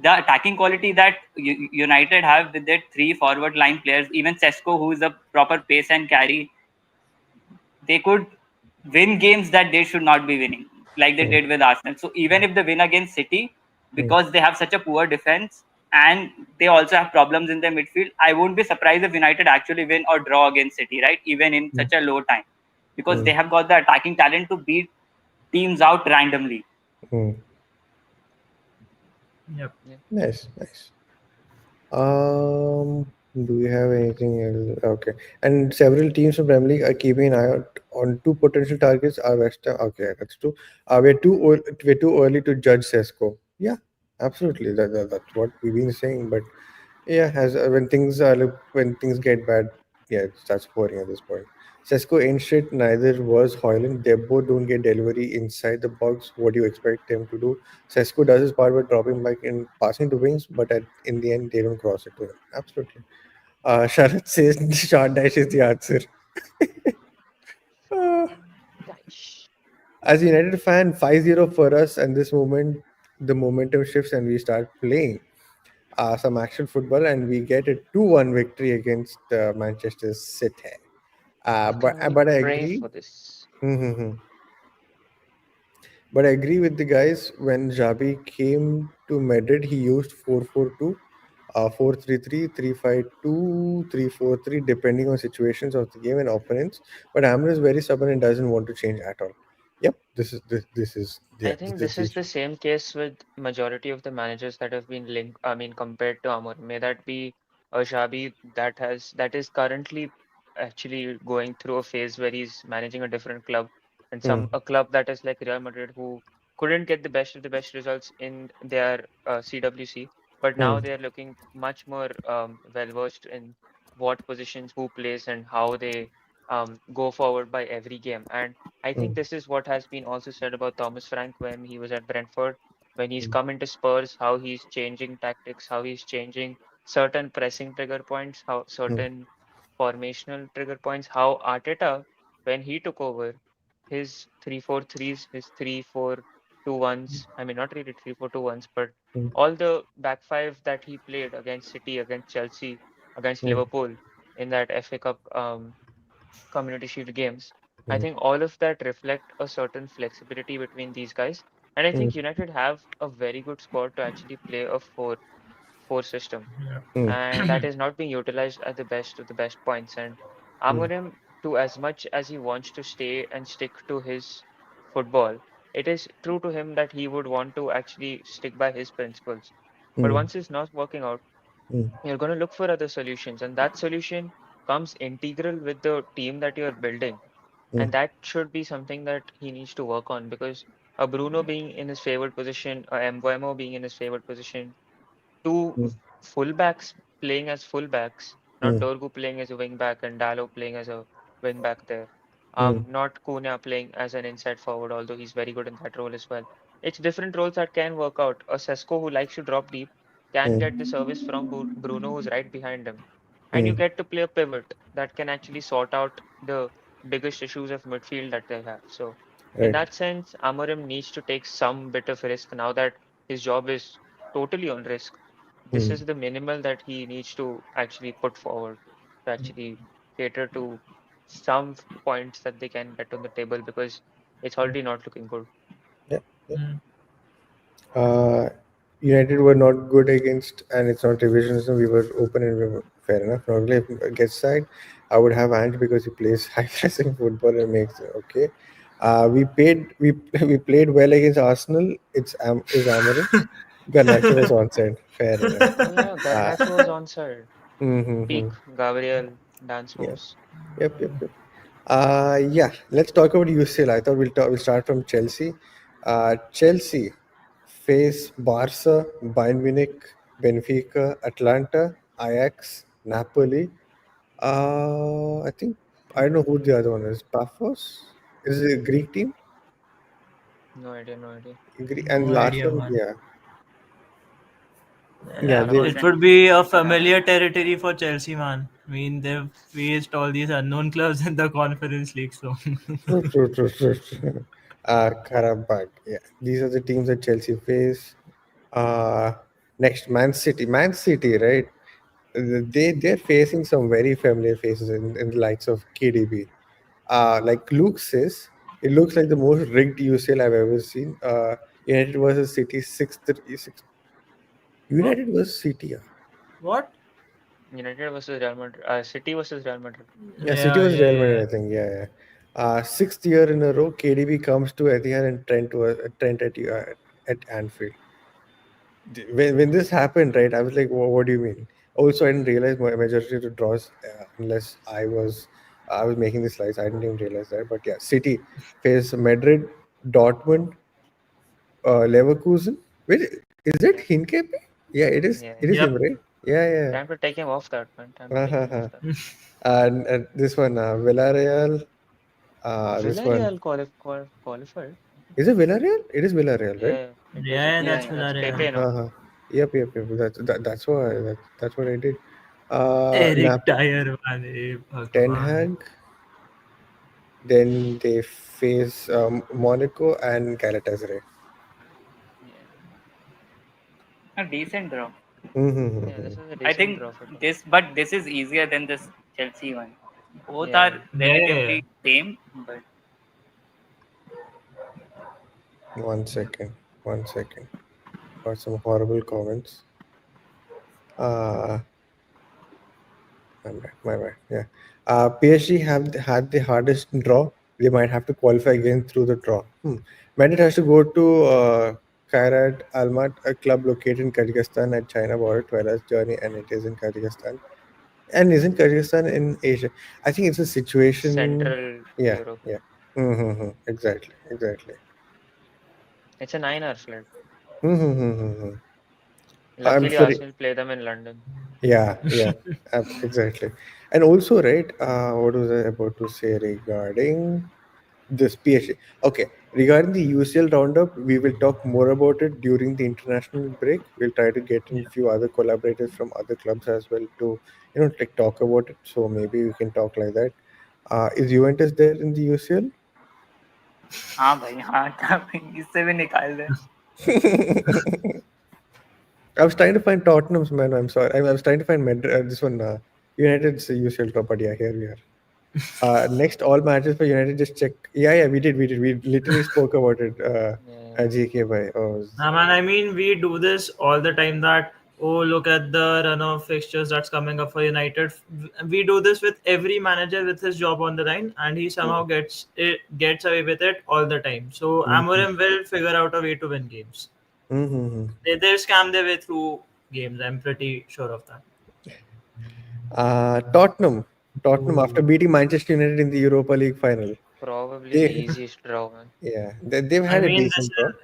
the attacking quality that United have with their three forward line players, even Sesko, who is a proper pace and carry, they could win games that they should not be winning, like they Mm. did with Arsenal. So even if they win against City, Mm. because they have such a poor defense, and they also have problems in their midfield. I won't be surprised if United actually win or draw against City, right? Even in Mm, such a low time, because they mm, have got the attacking talent to beat teams out randomly. mm. Yep. Yeah. Nice, nice. Do we have anything else? Okay. And several teams from Premier League are keeping an eye out on two potential targets. Are West Ham? Okay, that's true. We're too early to judge Sesko. Yeah, absolutely. That's what we've been saying. But yeah, as when things get bad, yeah, it starts pouring at this point. Sesko ain't shit. Neither was Hoyland. They both don't get delivery inside the box. What do you expect them to do? Sesko does his part by dropping back and passing to wings, but in the end, they don't cross it to him. Absolutely. Sharat says short dash is the answer. Uh, Nice. as a United fan, 5-0 for us, and this moment, the momentum shifts and we start playing some actual football, and we get a 2-1 victory against Manchester City. I But think we but I pray agree. for this. Hmm. But I agree with the guys. When Xabi came to Madrid, he used 4-4-2, 4-3-3, 3-5-2, 3-4-3, depending on situations of the game and opponents. But Amr is very stubborn and doesn't want to change at all. Yep, I this think is this the is issue. the same case with majority of the managers that have been linked, I mean, compared to Amor. May that be a Xabi that is currently actually going through a phase where he's managing a different club, and Hmm, a club that is like Real Madrid, who couldn't get the best of the best results in their CWC, but now hmm, they are looking much more well versed in what positions, who plays, and how they go forward by every game. And I hmm, think this is what has been also said about Thomas Frank when he was at Brentford, when he's hmm, come into Spurs, how he's changing tactics, how he's changing certain pressing trigger points, how hmm, certain formational trigger points, how Arteta, when he took over, his 3-4-3s, his 3-4-2-1s, I mean, not really 3-4-2-1s, but hmm, all the back five that he played against City, against Chelsea, against hmm, Liverpool in that FA Cup Community Shield games. I hmm, think all of that reflect a certain flexibility between these guys. And I hmm, think United have a very good squad to actually play a 4 system. Yeah. hmm, And that is not being utilized at the best of the best points. And hmm, Amorim, to as much as he wants to stay and stick to his football, it is true to him that he would want to actually stick by his principles. But hmm, once it's not working out, hmm, you're going to look for other solutions. And that solution comes integral with the team that you're building, hmm, and that should be something that he needs to work on, because a Bruno being in his favored position, a Mbeumo being in his favored position, two hmm, fullbacks playing as fullbacks, not hmm, Dorgu playing as a wing back and Dallo playing as a wing back there. hmm, Not Cunha playing as an inside forward, although he's very good in that role as well. It's different roles that can work out. A Sesko who likes to drop deep can hmm, get the service from Bruno, who's right behind him. And you hmm. get to play a pivot that can actually sort out the biggest issues of midfield that they have. So, in Right. that sense, Amorim needs to take some bit of risk now that his job is totally on risk. This Hmm, is the minimal that he needs to actually put forward to actually cater to some points that they can get on the table, because it's already not looking good. yeah. Yeah. Mm. Uh, United were not good against, and it's not revisionism. We were open and we were fair enough. Normally, if it gets side, I would have Ant because he plays high pressing football and makes it okay. We played well against Arsenal. Is Amorim. Garnacho was onside. Fair enough. Oh yeah, Uh, Garnacho was onside. mm-hmm. Peak Gabriel dance Yeah. moves. Yep. Yeah. Let's talk about UCL. I thought we'll start from Chelsea. Chelsea face Barca, Bayern Munich, Benfica, Atlanta, Ajax, Napoli. I think I don't know who the other one is. Paphos is it a Greek team? No idea, no idea. And No last idea, one, man. yeah, yeah. They It would Unfortunately. be a familiar territory for Chelsea, man. I mean, they've faced all these unknown clubs in the Conference League, so true. Karabakh. Yeah, these are the teams that Chelsea face. Uh, Next, Man City. Man City, right? They're facing some very familiar faces in the likes of KDB. Like Luke says, it looks like the most rigged UCL I've ever seen. United versus City 6-3. United was City. Yeah, What? United versus Real Madrid. City versus Real Madrid. yeah, City Yeah, was yeah, Real yeah. Madrid, I think. Yeah, yeah. Sixth year in a row, KDB comes to Etihad and Trent at Anfield. When this happened, right, I was like, what do you mean? Also, I didn't realize my majority of the draws, unless I was making the slides. I didn't even realize that. But yeah, City face Madrid, Dortmund, Leverkusen. Wait, is it Yeah, Hincape? Yeah, it is. yeah. It is him, Yep. right? Yeah, yeah. Time to take him off that, man. Time to take him off Uh-huh. that. And this one, Villarreal. This one Villarreal qualified. is it Villarreal? It is Villarreal, right? Yeah, it is. It Yeah, is. Yeah, that's yeah. That's Villarreal. Pepe, no? Uh-huh. Yep. That's what I did. Eric Nap Dyer, man. Ten Bhagwan. Hag. Then they face Monaco and Galatasaray. Yeah, A decent draw. yeah. This Mm-hmm. is a I decent think draw for them. this is easier than this Chelsea one. Both are Yeah, Yeah, yeah, yeah. relatively same, but One second. One second. Got some horrible comments. Uh, my bad. Yeah. PSG have had the hardest draw. They might have to qualify again through the draw. Madrid has to go to Kairat Almat, a club located in Kazakhstan at China border, 12 hours journey, and it is in Kazakhstan. And isn't Kazakhstan in Asia? I think it's a situation. Central Yeah, Europe. yeah. Exactly, exactly. It's a 9 hour flight. Mm-hmm. I'm Luckily, sorry. Arsenal play them in London. Yeah, exactly. And also, right, what was I about to say regarding this PSG? Okay, regarding the UCL roundup, we will talk more about it during the international break. We'll try to get in a few other collaborators from other clubs as well to, like talk about it. So maybe we can talk like that. Is Juventus there in the UCL? हाँ भाई हाँ इससे भी निकाल दे. I was trying to find Tottenham's, man. I'm sorry. I was trying to find this one, United's UCL top, but yeah, here we are. Next, all matches for United, just check. Yeah, we did. We literally spoke about it. Yeah, GK by. Oh, Nah, man, I mean, we do this all the time that, oh, look at the run of fixtures that's coming up for United. We do this with every manager with his job on the line, and he somehow gets away with it all the time. So mm-hmm. Amorim will figure out a way to win games. Mm-hmm. They scam their way through games. I'm pretty sure of that. Tottenham. Tottenham, after Ooh. beating Manchester United in the Europa League final, probably the they easiest draw, man. they've I had a mean, this decent draw. is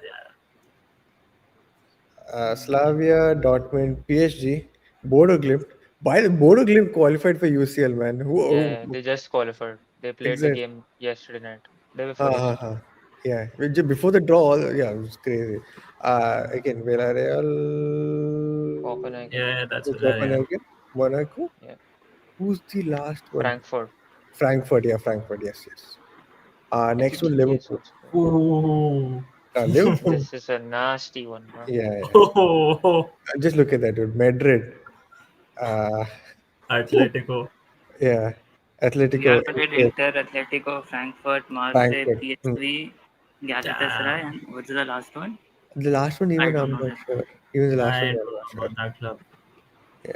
yeah. Slavia, Dortmund, PSG, Bodo Glimt. By the Bodo Glimt qualified for UCL, man. Yeah, Who they just qualified. They played the exactly. game yesterday night. Day Ha, before ha, yesterday. ha. Yeah, before the draw, yeah, it was crazy. Again, Villarreal, Copenhagen. Yeah, that's Villarreal. Copenhagen, Monaco. Yeah, Who's the last one? Frankfurt. Frankfurt, yeah, Frankfurt, yes. Next one, FTTK is Liverpool. also there. Ooh. Liverpool, This is a nasty one, bro. yeah. Oh, Just look at that, dude. Madrid, uh, Atletico. yeah, Atletico, Real Madrid, Inter, Atletico, Frankfurt, Marseille, Frankfurt. PSV, Galatasaray, Damn. and what's the last one? The last one, I even don't I'm know not that. sure. Even the last one, I I'm don't not know sure. about that club. Yeah,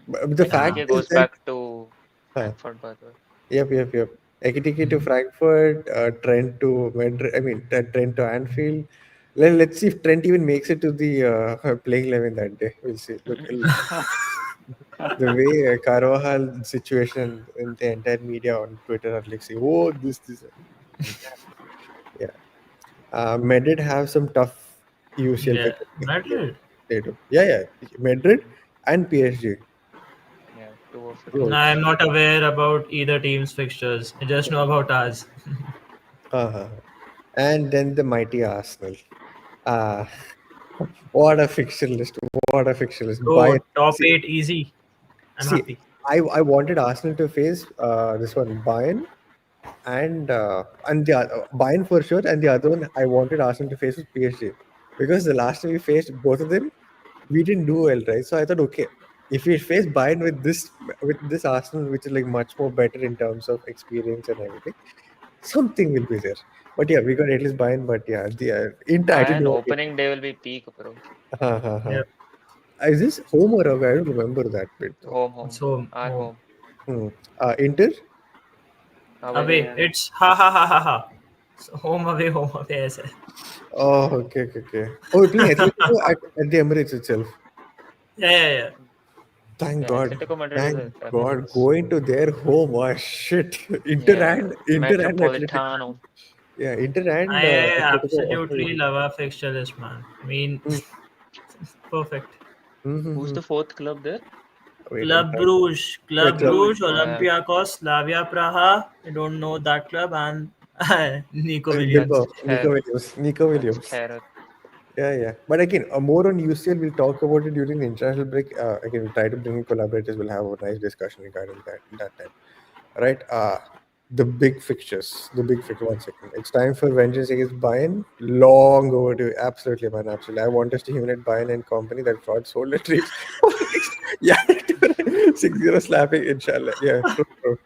but the fact Damn. FTK is goes that, back to huh, Frankfurt, by the way. yep. Ekitike to Frankfurt, Trent to Madrid. I mean, Trent to Anfield. Let's see if Trent even makes it to the playing 11 that day. We'll see. Look, the way Carvajal situation in the entire media on Twitter are like saying, "Oh, this." Yeah, Madrid have some tough UCL Yeah, fixtures. Madrid. They do. Yeah. Madrid and PSG. Yeah, two of it. Bro, I'm not aware about either team's fixtures. I just know about ours. uh-huh. And then the mighty Arsenal. Uh, what a fixture list! What a fixture list! Oh, top See, 8 easy. I'm see, happy. I wanted Arsenal to face this one Bayern and the Bayern for sure, and the other one I wanted Arsenal to face was PSG because the last time we faced both of them, we didn't do well, right? So I thought, okay, if we face Bayern with this Arsenal, which is like much more better in terms of experience and everything, something will be there. But yeah, we got at least Bayern. But yeah, the Inter, I didn't Bayern know. opening day will be peak, bro. Ha, ha, ha. Yep. Is this home or away? I don't remember that bit though. Home, It's home. home, Our home. home. Hmm. Inter? Away. Away. It's ha ha ha ha ha. So home away ऐसे. Oh, okay, okay, okay. Oh, we're playing Atletico at the Emirates itself. Yeah. Thank Yeah, God. Atletico Madrid is Thank at God. Emirates. Going to their home. Oh, shit. Yeah, Inter and Atletico. Metropolitano. Yeah, Inter and I Atletico. absolutely love our fixture list, man. I mean, Hmm. perfect. Who's Mm-hmm. the fourth club there? Wait, I'm trying. Yeah, Club club. Brugge, Uh, Olympiacos, Slavia Praha. I don't know that club, and Nico that's Williams. Khair. Nico That's Williams. Khair. Yeah, yeah. But again, more on UCL, we'll talk about it during the international break. Again, we'll try to bring in collaborators. We'll have a nice discussion regarding that time. Right? The big fixtures. The big fixture. 1 second. It's time for vengeance against Bayern. Long overdue. Absolutely, man. Absolutely. I want us to humiliate Bayern and company that fraud sold at Reeves. Yeah, 6-0 slapping, inshallah. Yeah, true, true.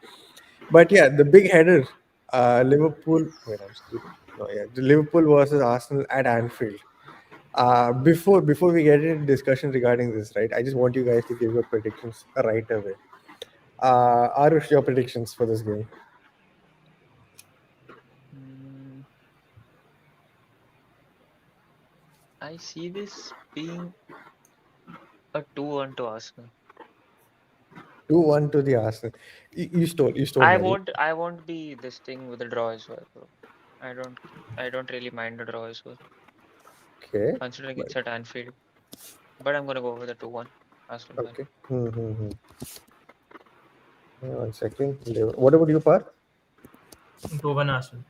But yeah, the big header. Liverpool. Wait, I'm skipping. No, yeah. The Liverpool versus Arsenal at Anfield. Before we get into discussion regarding this, right? I just want you guys to give your predictions right away. Aarush, your predictions for this game. Mm, I see this being a 2-1 to Arsenal. 2-1 to the Arsenal. You stole money. I won't be this thing with the draw as well, bro. I don't I don't really mind the draw as well, Okay. considering But it's at Anfield. But I'm gonna go with the 2-1 Arsenal win. okay. 1 second. What about you, Parth? 2-1 Arsenal.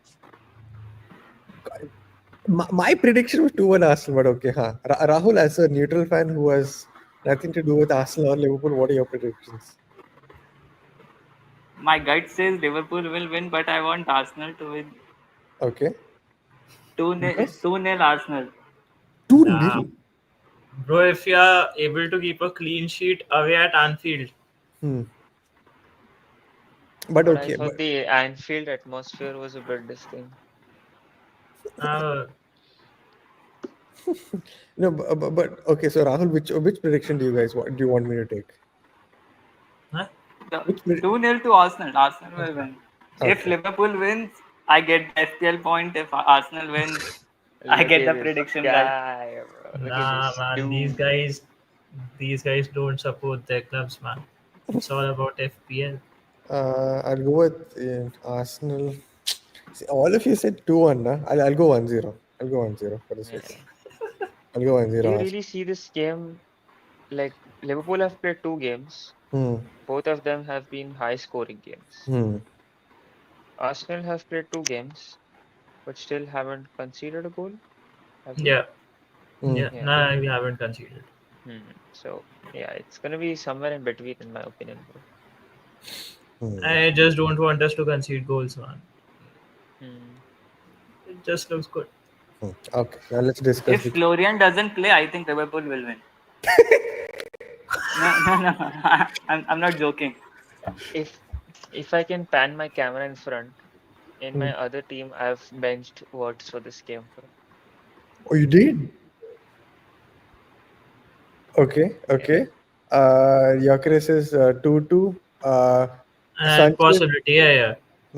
My prediction was 2-1 Arsenal, but okay, huh? Rahul, as a neutral fan who has nothing to do with Arsenal or Liverpool, what are your predictions? My gut says Liverpool will win, but I want Arsenal to win. Okay. 2-0, Because 2-0 Arsenal. 2-0. Nah. Bro, if you are able to keep a clean sheet away at Anfield, Hmm. But But I okay, thought the Anfield atmosphere was a bit distinct. uh, no, but okay. So Rahul, which prediction do you want me to take? huh? Which predi- 2-0 to Arsenal. Arsenal will Okay. win. If okay. Liverpool wins, I get the FPL point. If Arsenal wins, I Look get at the this prediction right. guy, bro. Look at Nah, this man, dude. these guys don't support their clubs, man. It's all about FPL. I'll go with Arsenal. See, all of you said 2-1, nah? I'll go 1-0. I'll go 1-0 for the sake. Yeah. I'll go Do 1-0 you Arsenal. really see this game? Like Liverpool have played two games. Hmm. Both of them have been high scoring games. Hmm. Arsenal have played two games, but still haven't conceded a goal, have they? Yeah, Hmm. Yeah. nah, we haven't conceded. So yeah, it's gonna be somewhere in between, in my opinion, bro. Hmm. I just don't want us to concede goals, man. Hmm. It just looks good. Okay. Now let's discuss If the. Florian doesn't play, I think Liverpool will win. No, no, no. I'm not joking. If if I can pan my camera in front, in Hmm. my other team, I've benched Words for this game, bro. Oh, you did? Okay. Yeah. Okay. Gyökeres is 2-2. And Sanchez, possibility, yeah.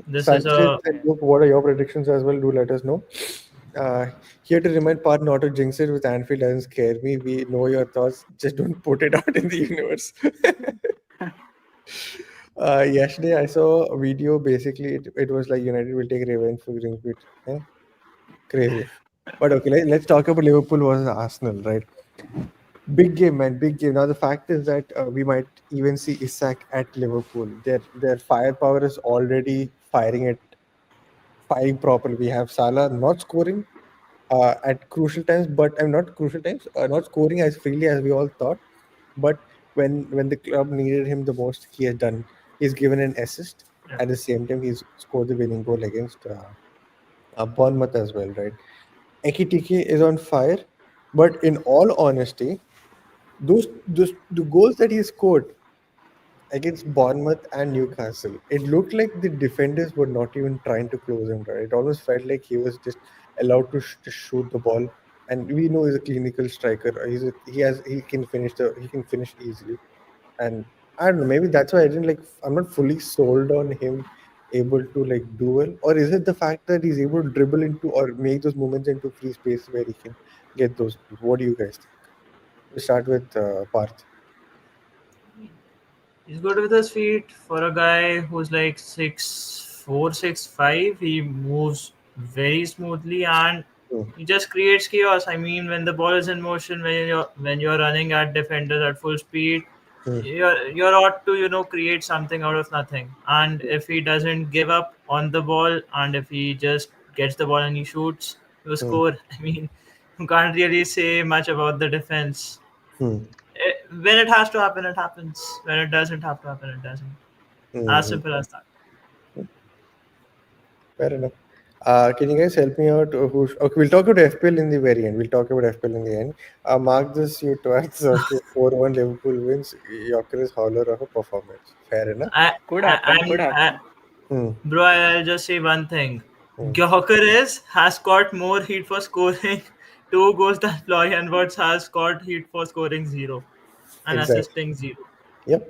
This is Sanchez a and Yeah. Luke, what are your predictions as well? Do let us know. Here to remind Part not to jinx it with Anfield doesn't scare me. We know your thoughts. Just don't put it out in the universe. Yesterday, I saw a video. Basically, it was like United will take revenge for Grimsby. Eh? Crazy. But okay, let's talk about Liverpool versus Arsenal, right? Big game, man, big game. Now the fact is that we might even see Isak at Liverpool. Their firepower is already firing properly. We have Salah not scoring at crucial times, but I'm not crucial times, not scoring as freely as we all thought. But when the club needed him the most, he has done. He's given an assist. yeah. At the same time, he's scored the winning goal against Bournemouth as well, right? Ekitike is on fire, but in all honesty, those the goals that he scored against Bournemouth and Newcastle, it looked like the defenders were not even trying to close him. Right, it almost felt like he was just allowed to shoot the ball. and we know he's a clinical striker. He can finish easily, and I don't know. Maybe that's why I didn't like. I'm not fully sold on him able to like do well, or is it the fact that he's able to dribble into or make those movements into free space where he can get those goals? What do you guys think? We'll start with Parth. He's good with his feet for a guy who's like 6'4", 6'5". He moves very smoothly and Hmm, he just creates chaos. I mean, when the ball is in motion, when you're running at defenders at full speed, hmm, you're ought to create something out of nothing. And if he doesn't give up on the ball, and if he just gets the ball and he shoots, you hmm, score. I mean, you can't really say much about the defense. hmm, When it has to happen, it happens. When it doesn't have to happen, it doesn't. hmm, As hmm. simple as that. Fair enough. Can you guys help me out? Okay, we'll talk about FPL in the very end. We'll talk about FPL in the end. Mark this, you twats. Okay, 4-1 Liverpool wins. Jokeris howler of a performance. Fair enough. Could happen. Could happen. Hmm, Bro, I'll just say one thing. hmm. Gyökeres has got more heat for scoring 2 goals than Florian Wirtz has got heat for scoring 0 and Exactly. assisting 0. Yep.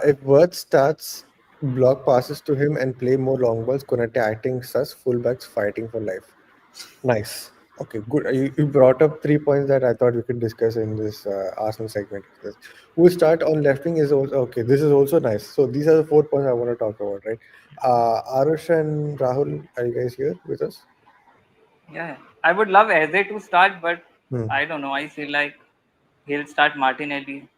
If Wirtz starts block passes to him and play more long balls, Konate acting sus, fullbacks fighting for life. Nice. Okay, good. You brought up 3 points that I thought we could discuss in this Arsenal segment. Who will start on left wing is also okay. This is also nice. So these are the 4 points I want to talk about, right? Aarush and Rahul, are you guys here with us? Yeah. I would love Eze to start, but Hmm. I don't know. I feel like he'll start Martinelli.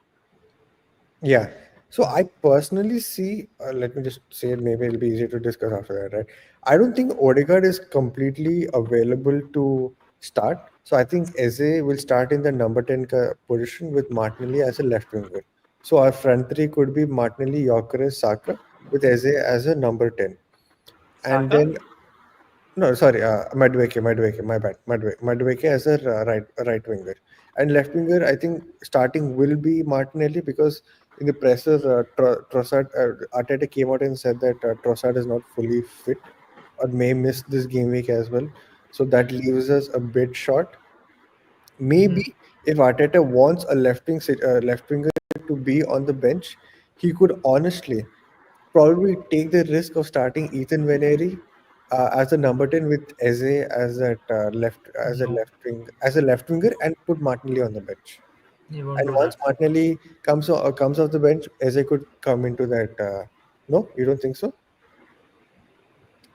Yeah. So I personally see, let me just say it, maybe it'll be easier to discuss after that, right? I don't think Odegaard is completely available to start. So I think Eze will start in the number 10 position with Martinelli as a left winger. So our front three could be Martinelli, Gyökeres, Saka with Eze as a number 10. And Saka? then no, sorry, Madueke, my bad. Madueke as a right winger. And left winger, I think starting will be Martinelli because in the presser, Trossard, Arteta came out and said that Trossard is not fully fit or may miss this game week as well. So that leaves us a bit short. Hmm. Maybe if Arteta wants a left winger to be on the bench, he could honestly probably take the risk of starting Ethan Veneri as a number 10 with Eze as that No, as a left winger and put Martinelli on the bench. he won't And do once that. Martinelli comes off the bench, Eze could come into that. No, you don't think so?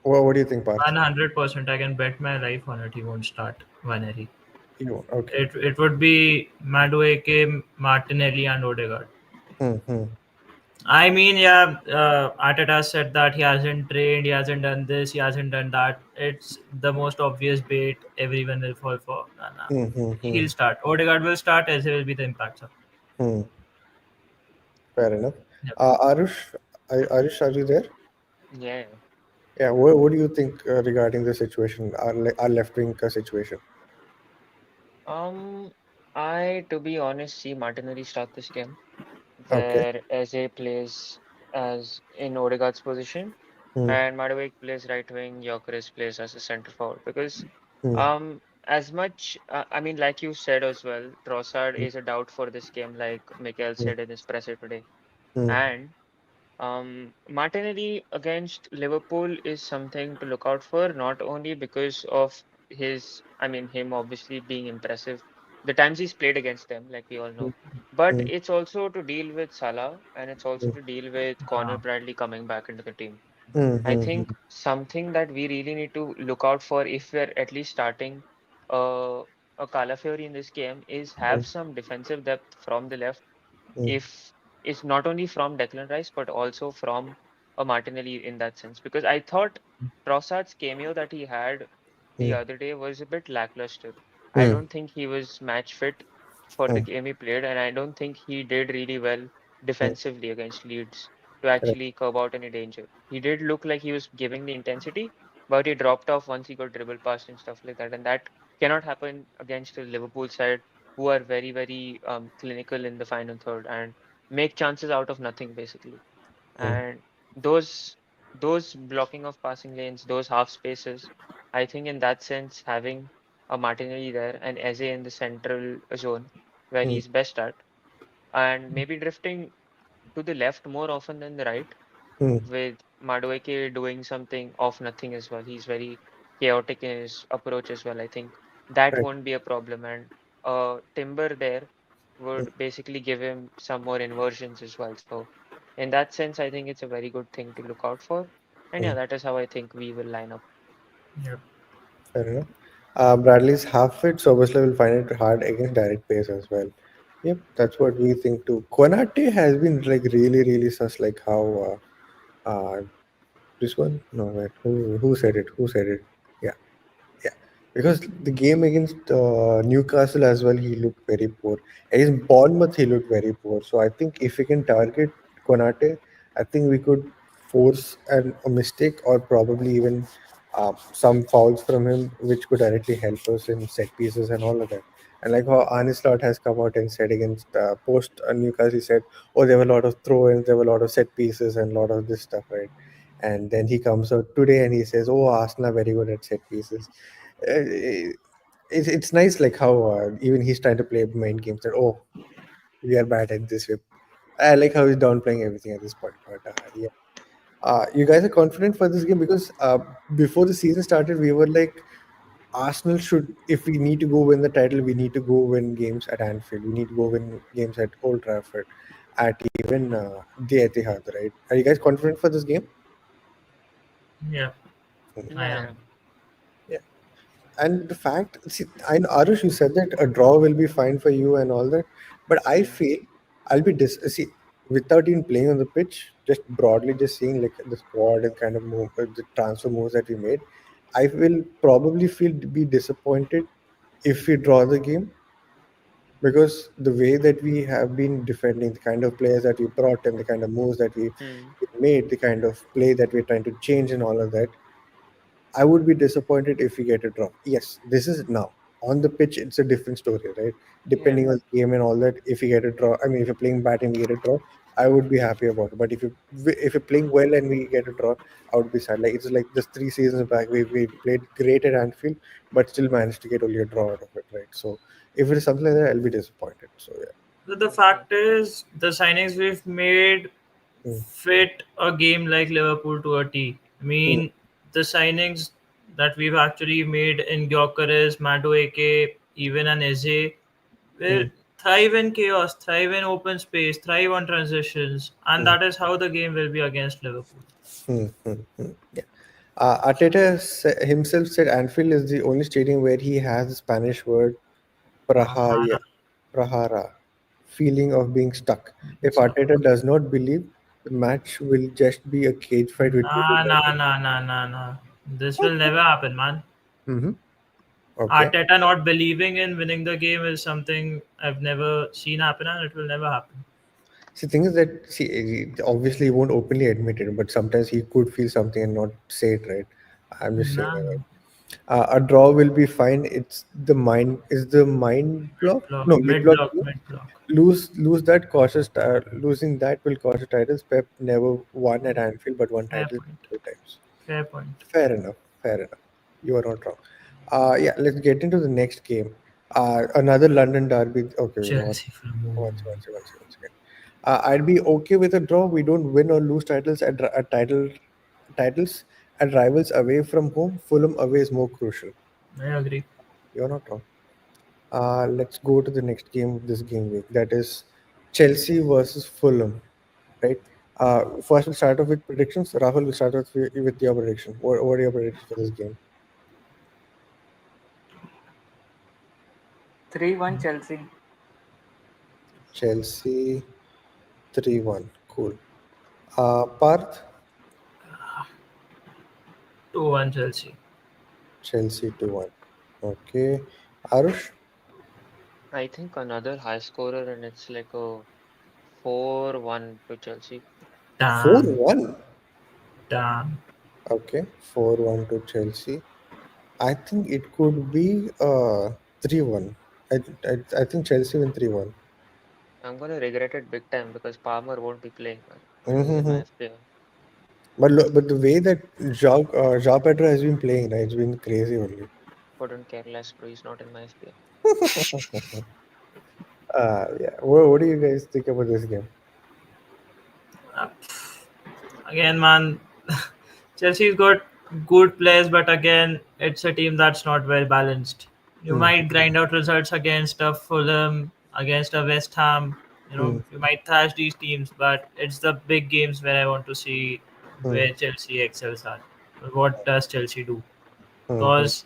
What do you think, Parth? 100%, I can bet my life on it. He won't start Vaneri. You won't. Okay. It would be Madueke, Martinelli, and Odegaard. Hmm, hmm, I mean, yeah, Arteta said that he hasn't trained, he hasn't done this, he hasn't done that. It's the most obvious bait everyone will fall for. And, hmm. he'll start. Odegaard will start, as he will be the impact sub. Hmm. Fair enough. Yep. Arush, are you there? Yeah. Yeah. What do you think regarding the situation, our left wing situation? Um, I, to be honest, see Martinelli start this game Okay. where Eze plays as in Odegaard's position Hmm, and Madueke plays right wing, Gyökeres plays as a centre forward because hmm, as much I mean like you said as well, Trossard is a doubt for this game like Mikel hmm, said in his presser today. hmm, And Martinelli against Liverpool is something to look out for, not only because of I mean, him obviously being impressive, the times he's played against them, like we all hmm, know, but hmm, it's also to deal with Salah and it's also hmm, to deal with Connor Uh, Bradley coming back into the team. hmm, I hmm, think hmm, something that we really need to look out for if we're at least starting uh, a Calafiori in this game is hmm, have some defensive depth from the left hmm, if it's not only from Declan Rice but also from a Martinelli in that sense. Because I thought Trossard's cameo that he had the hmm, other day was a bit lackluster. I hmm, don't think he was match fit for the hmm, game he played, and I don't think he did really well hmm. defensively against Leeds to Correct. actually curb out any danger. He did look like he was giving the intensity, but he dropped off once he got dribble past and stuff like that. And that cannot happen against the Liverpool side who are very, very clinical in the final third and make chances out of nothing basically. Hmm, And those those blocking of passing lanes, those half spaces, I think in that sense, having a Martinelli there, and Eze in the central zone where Hmm. he's best at, and maybe drifting to the left more often than the right, Hmm. with Madueke doing something off nothing as well. He's very chaotic in his approach as well. I think that Right. won't be a problem, and Timber there Hmm. would basically give him some more inversions as well. So in that sense, I think it's a very good thing to look out for. And Hmm. yeah, that is how I think we will line up. Yep. Fair enough. Bradley's half fit, so obviously will find it hard against direct pace as well. Yep, that's what we think too. Konate has been like really, really sus. Like how this one? No, wait. Who said it? Who said it? Yeah. Yeah, because the game against Newcastle as well, he looked very poor. Against Bournemouth, he looked very poor. So I think if we can target Konate, I think we could force a mistake or probably even some fouls from him, which could directly help us in set pieces and all of that. And like how Arne Slot has come out and said against post Newcastle, he said, "Oh, there were a lot of throw-ins, there were a lot of set pieces, and a lot of this stuff, right?" And then he comes out today and he says, "Oh, Arsenal are very good at set pieces." It's nice like how even he's trying to play mind games that we are bad at this way. I like how he's downplaying everything at this point, but yeah. You guys are confident for this game because before the season started we were like Arsenal should, if we need to go win the title, we need to go win games at Anfield, we need to go win games at Old Trafford, at even the Etihad, right? Are you guys confident for this game? Yeah, I Yeah, am. yeah. Yeah. And the fact, see, I know, Arush, you said that a draw will be fine for you and all that, but I Hmm. feel I'll be see, without even playing on the pitch, just broadly just seeing like the squad and kind of move, the transfer moves that we made, I will probably feel be disappointed if we draw the game because the way that we have been defending, the kind of players that we brought and the kind of moves that Hmm. we made, the kind of play that we're trying to change and all of that, I would be disappointed if we get a draw. Yes, this is now. On the pitch, it's a different story, right? Yeah. Depending on the game and all that, if you get a draw, I mean, if you're playing bad and we get a draw, I would be happy about it. But if you're playing well and we get a draw, I would be sad. Like it's like just 3 seasons back, we played great at Anfield, but still managed to get only a draw out of it, right? So if it is something like that, I'll be disappointed. So yeah. But the Okay. fact is, the signings we've made Hmm. fit a game like Liverpool to a T. I Hmm. mean, the signings that we've actually made in Gyökeres, Madueke, even an Eze, will Hmm. thrive in chaos, thrive in open space, thrive on transitions, and Hmm. that is how the game will be against Liverpool. Hmm. Hmm. Hmm. Yeah. Arteta himself said Anfield is the only stadium where he has the Spanish word prahaya, Prahara. prahara, feeling of being stuck. Being If stuck. Arteta does not believe, the match will just be a cage fight between two Nah, nah, guys. nah, nah, nah, nah. This will Okay. never happen, man. Mm-hmm. Okay. Arteta not believing in winning the game is something I've never seen happen, and it will never happen. See, thing is that see, obviously he won't openly admit it, but sometimes he could feel something and not say it, right? I'm just saying, Nah, right? A draw will be fine. It's the mind. Is the mind block? block, No, mid mid block. block, mid block. Lose that cautious. Losing that will cost the titles. Pep never won at Anfield, but won Fair titles point. two times. Fair point. Fair enough. Fair enough. You are not wrong. Yeah, let's get into the next game. Another London derby. Okay, you know what? Chelsea for a moment. One second. I'd be okay with a draw. We don't win or lose titles at titles and rivals away from home. Fulham away is more crucial. I agree. You're not wrong. Let's go to the next game of this game week. That is Chelsea versus Fulham. Right. First, we'll start off with predictions. Rahul, will start off with your prediction. What are your predictions for this game? 3-1 Chelsea. Chelsea 3-1. Cool. Parth, 2-1 Chelsea. Chelsea 2-1. Okay. Arush, I think another high scorer, and it's like a 4-1 to Chelsea. Damn. 4-1. Damn. Okay. 4-1 to Chelsea. I think it could be 3-1. I think Chelsea win 3-1. I'm gonna regret it big time because Palmer won't be playing in my Mm-hmm. FPL. But the way that João Pedro has been playing, right, it's been crazy only. Couldn't care less, bro. He's not in my FPL. Yeah. What do you guys think about this game? Uh, Again, man, Chelsea's got good players, but again, it's a team that's not well balanced. You Hmm. might grind out results against a Fulham, against a West Ham. Hmm. You might thrash these teams, but it's the big games where I want to see Hmm. where Chelsea excels at. What does Chelsea do? Hmm. Hmm. Because,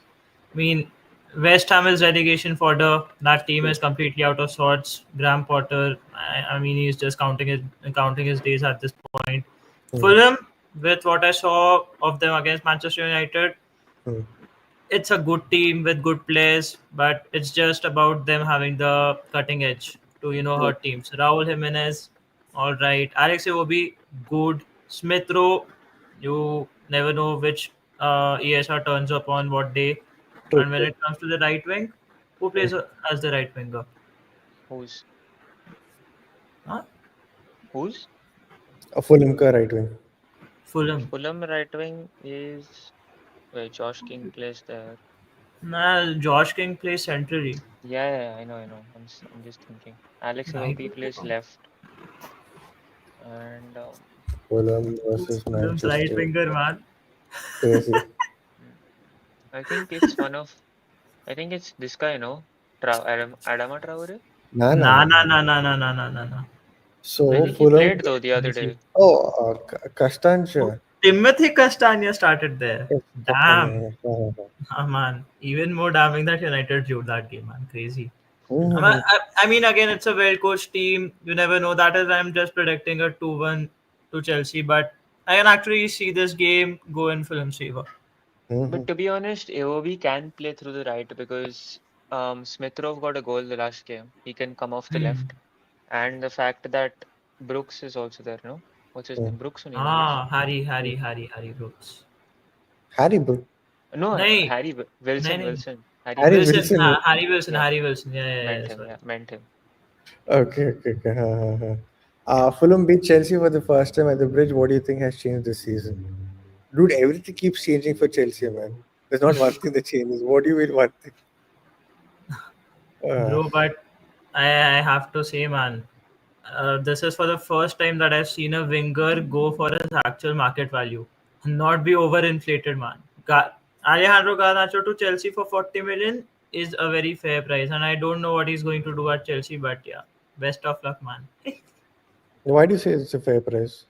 I mean, West Ham is relegation fodder. That team is completely out of sorts. Graham Potter, I mean, he's just counting his days at this point. Hmm. Fulham, with what I saw of them against Manchester United, Hmm. it's a good team with good players, but it's just about them having the cutting edge to Hmm. hurt teams. Raul Jimenez, all right. Alex Iwobi, good. Smith Rowe, you never know which ESR turns up on what day. True. And when True. it comes to the right wing, who Hmm. plays as the right winger? Who's Huh? who's A Fulham ka right wing. Fulham. Fulham right wing is where Josh King plays there. Nah, Josh King plays centrally. Yeah, I know, I know. I'm just thinking. Alex Right Iwobi plays winger. left, and Fulham Who's versus Fulham's right Manchester. winger, man? Crazy. mm, I think it's one of. I think it's this guy, no? Adama Traore. Nah, nah, Nah, nah, nah, nah. nah, nah, nah, nah, nah, nah, nah. I So think he Fulham. played though the other Chelsea. day. Oh, Oh, Kastancha. Timothy Castagna started there. Yes, Damn. Kastancha. Yeah. Ah, man. Even more damning that United drew that game, man. Crazy. Hmm. I mean, again, it's a well coached team. You never know. That is, I'm just predicting a 2-1 to Chelsea, but I can actually see this game go in Fulham's favor. Hmm. But to be honest, Iwobi can play through the right because Smith Rowe got a goal the last game. He can come off the Hmm. left, and the fact that Brooks is also there, no? What's his name? Brooks only, no, I guess. Ah, Harry Brooks. Harry, bro. No, Nahin, Wilson, nahin. Wilson, Harry Harry Wilson. Wilson, Wilson. Yeah, Harry Wilson. Yeah, yeah, meant yeah. him. Sorry. Yeah, meant him. Okay, okay, okay. Fulham beat Chelsea for the first time at the bridge. What do you think has changed this season? Dude, everything keeps changing for Chelsea, man. There's not one thing that changes. What do you mean one thing? Uh, Bro, but I have to say, man, this is for the first time that I've seen a winger go for his actual market value, not be overinflated, man. Alejandro Garnacho to Chelsea for 40 million is a very fair price, and I don't know what he's going to do at Chelsea, but yeah, best of luck, man. why do you say it's a fair price?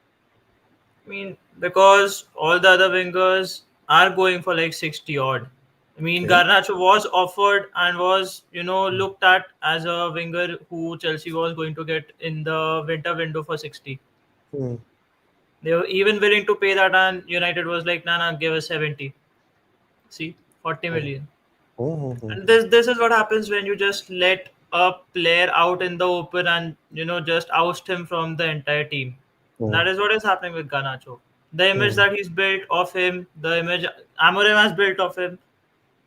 I mean, because all the other wingers are going for like 60 odd. I mean, Okay. Garnacho was offered and was, looked at as a winger who Chelsea was going to get in the winter window for 60. Hmm. They were even willing to pay that, and United was like, nah, nah, give us 70. See, 40 Hmm. million. Hmm. Hmm. And this is what happens when you just let a player out in the open and just oust him from the entire team. Hmm. That is what is happening with Garnacho. The image Hmm. that he's built of him, the image Amorim has built of him,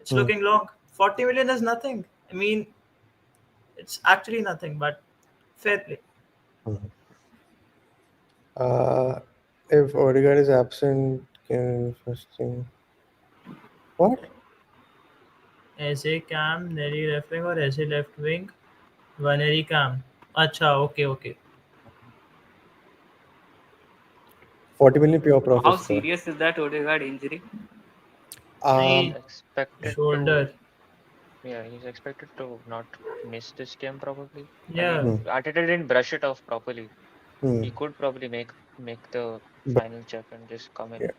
it's Hmm. looking long. 40 million is nothing. I mean, it's actually nothing, but fair play. Hmm. Uh, if Odegaard is absent, can first thing. What? ऐसे Cam, Nelly left wing or ऐसे left wing, Vaneri Cam. अच्छा, okay. 40 million pure How profits, bro. serious is that Odegaard injury? He's नहीं, Um, expected to. shoulder. Yeah, he's expected to not miss this game probably. I Yeah. mean, hmm. Arteta didn't brush it off properly. Hmm. He could probably make the But final check and just come in. yeah,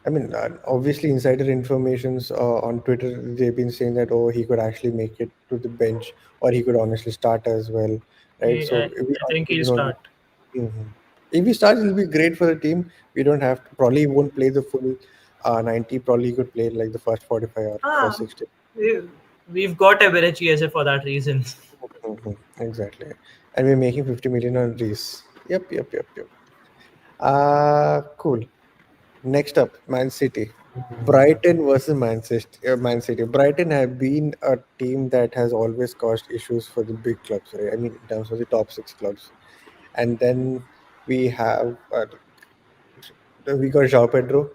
I mean, obviously, insider informations on Twitter, they've been saying that, oh, he could actually make it to the bench, or he could honestly start as well, right? So, if we, I think he'll you know, start. mhm. If he starts, it'll be great for the team. We don't have to, probably he won't play the full 90, probably he could play like the first 45 or first Ah, 60. we, we've got average ESA for that reason. Mhm. Exactly. And we're making 50 million on Reese. Yep. Cool. Next up, Man City. Brighton versus Man City. Brighton have been a team that has always caused issues for the big clubs, right? I mean, in terms of the top six clubs. And then we have we got João Pedro,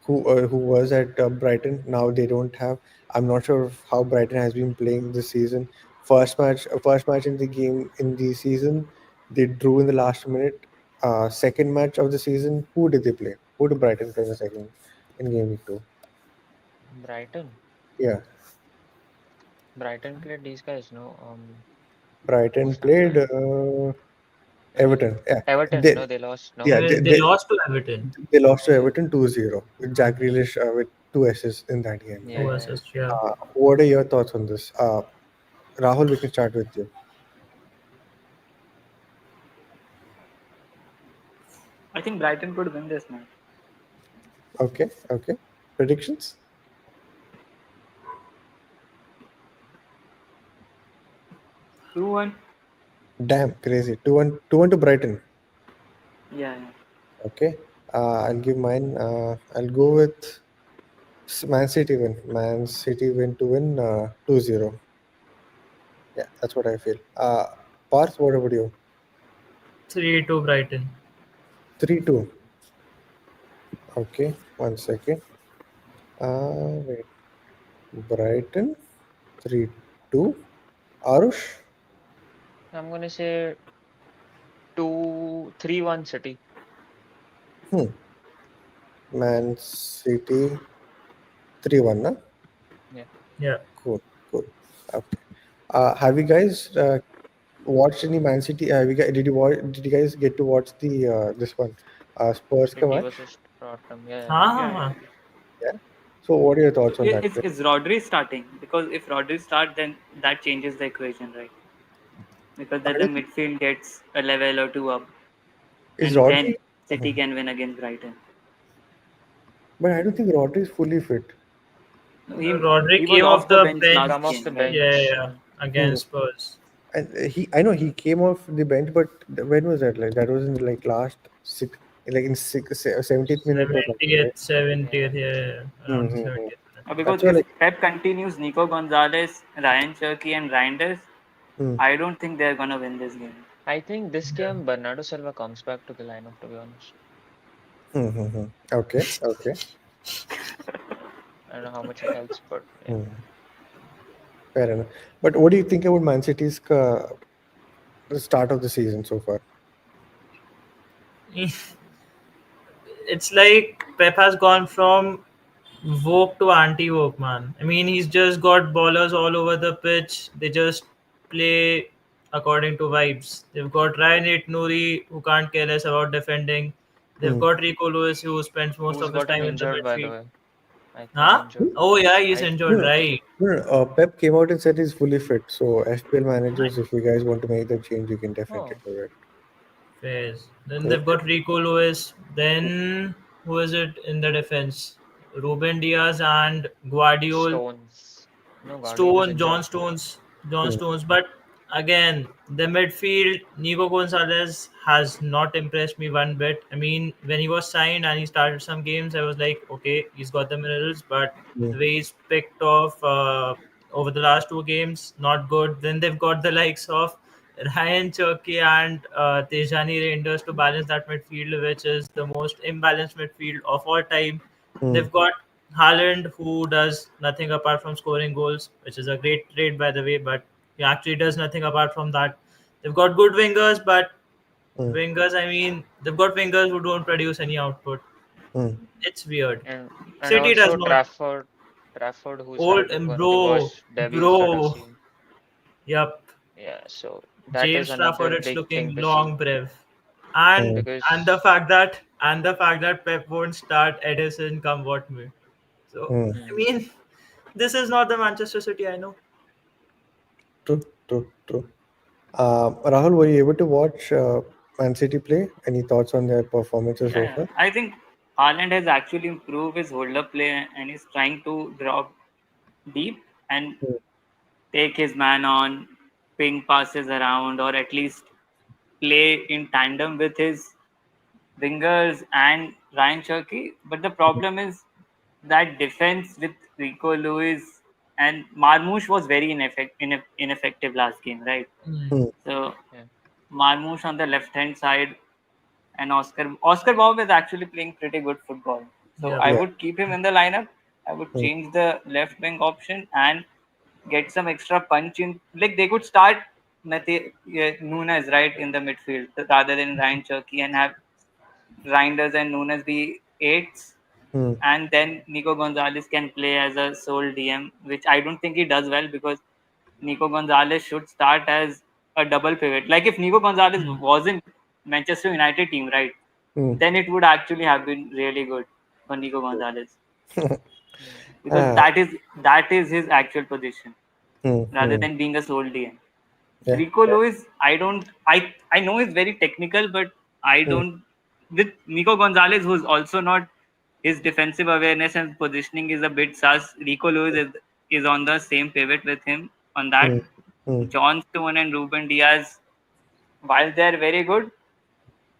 who was at Brighton. Now they don't have. I'm not sure of how Brighton has been playing this season. First match in the game in the season, they drew in the last minute. Second match of the season, who did they play? Who did Brighton play in the second in game week 2? Brighton. Yeah, Brighton played these guys, no? Brighton Who's that played guy? Everton. Yeah, Everton. they No, they lost. No. yeah They lost to Everton. they lost to Yeah. Everton 2-0 with Jack Grealish with two assists in that game, Yeah. right? Two Yeah. assists, yeah. What are your thoughts on this? Rahul, we can start with you. I think Brighton could win this match. Okay, okay. Predictions? 2-1. Damn, crazy. 2-1, 2-1 to Brighton. Yeah, yeah. Okay. I'll give mine. I'll go with Man City win. Man City win to win 2-0. Yeah, that's what I feel. Parth, what about you? 3-2 Brighton. 3-2. Okay, 1 second. Wait. Brighton 3-2. Aarush? I'm gonna say 2-3-1 City. Hmm. Man City 3-1, na? Yeah. Yeah. Cool, cool. Okay. Have you guys watched any Man City? Have you guys, did you watch? Did you guys get to watch the this one, Spurs ka City match? versus Tottenham. Yeah. Yeah. हाँ Yeah, हाँ yeah. हाँ. Yeah. So, what are your So thoughts on that is play? is Rodri starting? Because if Rodri start, then that changes the equation, right? Because I then the don't think midfield gets a level or two up, is and Rodri, then City can win against Brighton. but I don't think Rodri is fully fit. No, Rodri he was came off off the the bench He bench. last come off the game, right? Yeah, bench. yeah, Hmm. against Spurs. And I know he came off the bench, but when was that? Like that was in like last six, like in 70th minute or something, right? 70th, 70th, Yeah. yeah, yeah, Hmm, around hmm, hmm. 70th minute. Because That's why, if like, Pep continues Nico Gonzalez, Ryan Cherky, and Reinders, hmm, I don't think they're gonna win this game. I think this Yeah. game Bernardo Silva comes back to the lineup. To be honest, hmm, hmm, hmm. Okay, okay. I don't know how much it helps, but yeah. Hmm. Fair enough. But what do you think about Man City's the start of the season so far? It's like Pep has gone from woke to anti-woke, man. I mean, he's just got ballers all over the pitch. They just play according to vibes. They've got Ryan Nouri, who can't care less about defending. They've Hmm. got Rico Lewis, who spends most Who's of his gotten time in the injured by the midfield. way? I think Huh? injured. Oh yeah, he's I No, injured, no, right? no, no. Pep came out and said he's fully fit. So FPL managers, if you guys want to make that change, you can definitely oh do it. Phase. Then Cool. they've got Rico Lewis. Then who is it in the defense? Ruben Diaz and Guardiol. Stones. No, Guardiola is injured. John Hmm. Stones. But again, the midfield, Nico Gonzalez has not impressed me one bit. I mean, when he was signed and he started some games, I was like, okay, he's got the minerals, but Hmm. the way he's picked off over the last two games, not good. Then they've got the likes of Ryan Cherky and Tejani Reinders to balance that midfield, which is the most imbalanced midfield of all time. Hmm. They've got Haaland, who does nothing apart from scoring goals, which is a great trade, by the way, but he actually does nothing apart from that. They've got good wingers, but Hmm. I mean, they've got wingers who don't produce any output. Hmm. It's weird. And City does also not. Trafford, who's Old had one of the bro, worst debuts that I've bro. seen. Yup. Yeah, so that is James Trafford, another it's big thing looking to see long brave. And Hmm. the because fact that Pep won't start Edison come what may. So Hmm. I hmm, mean, this is not the Manchester City I know. True. True. True. Rahul, were you able to watch Man City play? Any thoughts on their performances Yeah, so yeah. far? I think Haaland has actually improved his hold-up play and is trying to drop deep and Hmm. take his man on, ping passes around, or at least play in tandem with his wingers and Ryan Cherky. But the problem is that defense with Rico Lewis and Marmoush was very ineffective last game, right? Hmm. Hmm. So yeah, Marmoush on the left hand side and Oscar Bob is actually playing pretty good football. So Yeah. I Yeah. would keep him in the lineup. I would Mm, change the left wing option and get some extra punch in. Like they could start Nunes right in the midfield rather than Ryan Cherky, and have Reinders and Nunes be eights, mm, and then Nico Gonzalez can play as a sole DM, which I don't think he does well, because Nico Gonzalez should start as a double pivot. Like if Nico Gonzalez Hmm. wasn't Manchester United team, right, mm. then it would actually have been really good for Nico Gonzalez, Mm. because Ah, that is his actual position rather mm. than being a sole DM. Yeah. Rico Lewis, I know he's very technical, but I Mm, don't, with Nico Gonzalez, who's also not, his defensive awareness and positioning is a bit sus. Rico Lewis is on the same pivot with him on that. mm, mm. John Stone and Ruben Diaz, while they're very good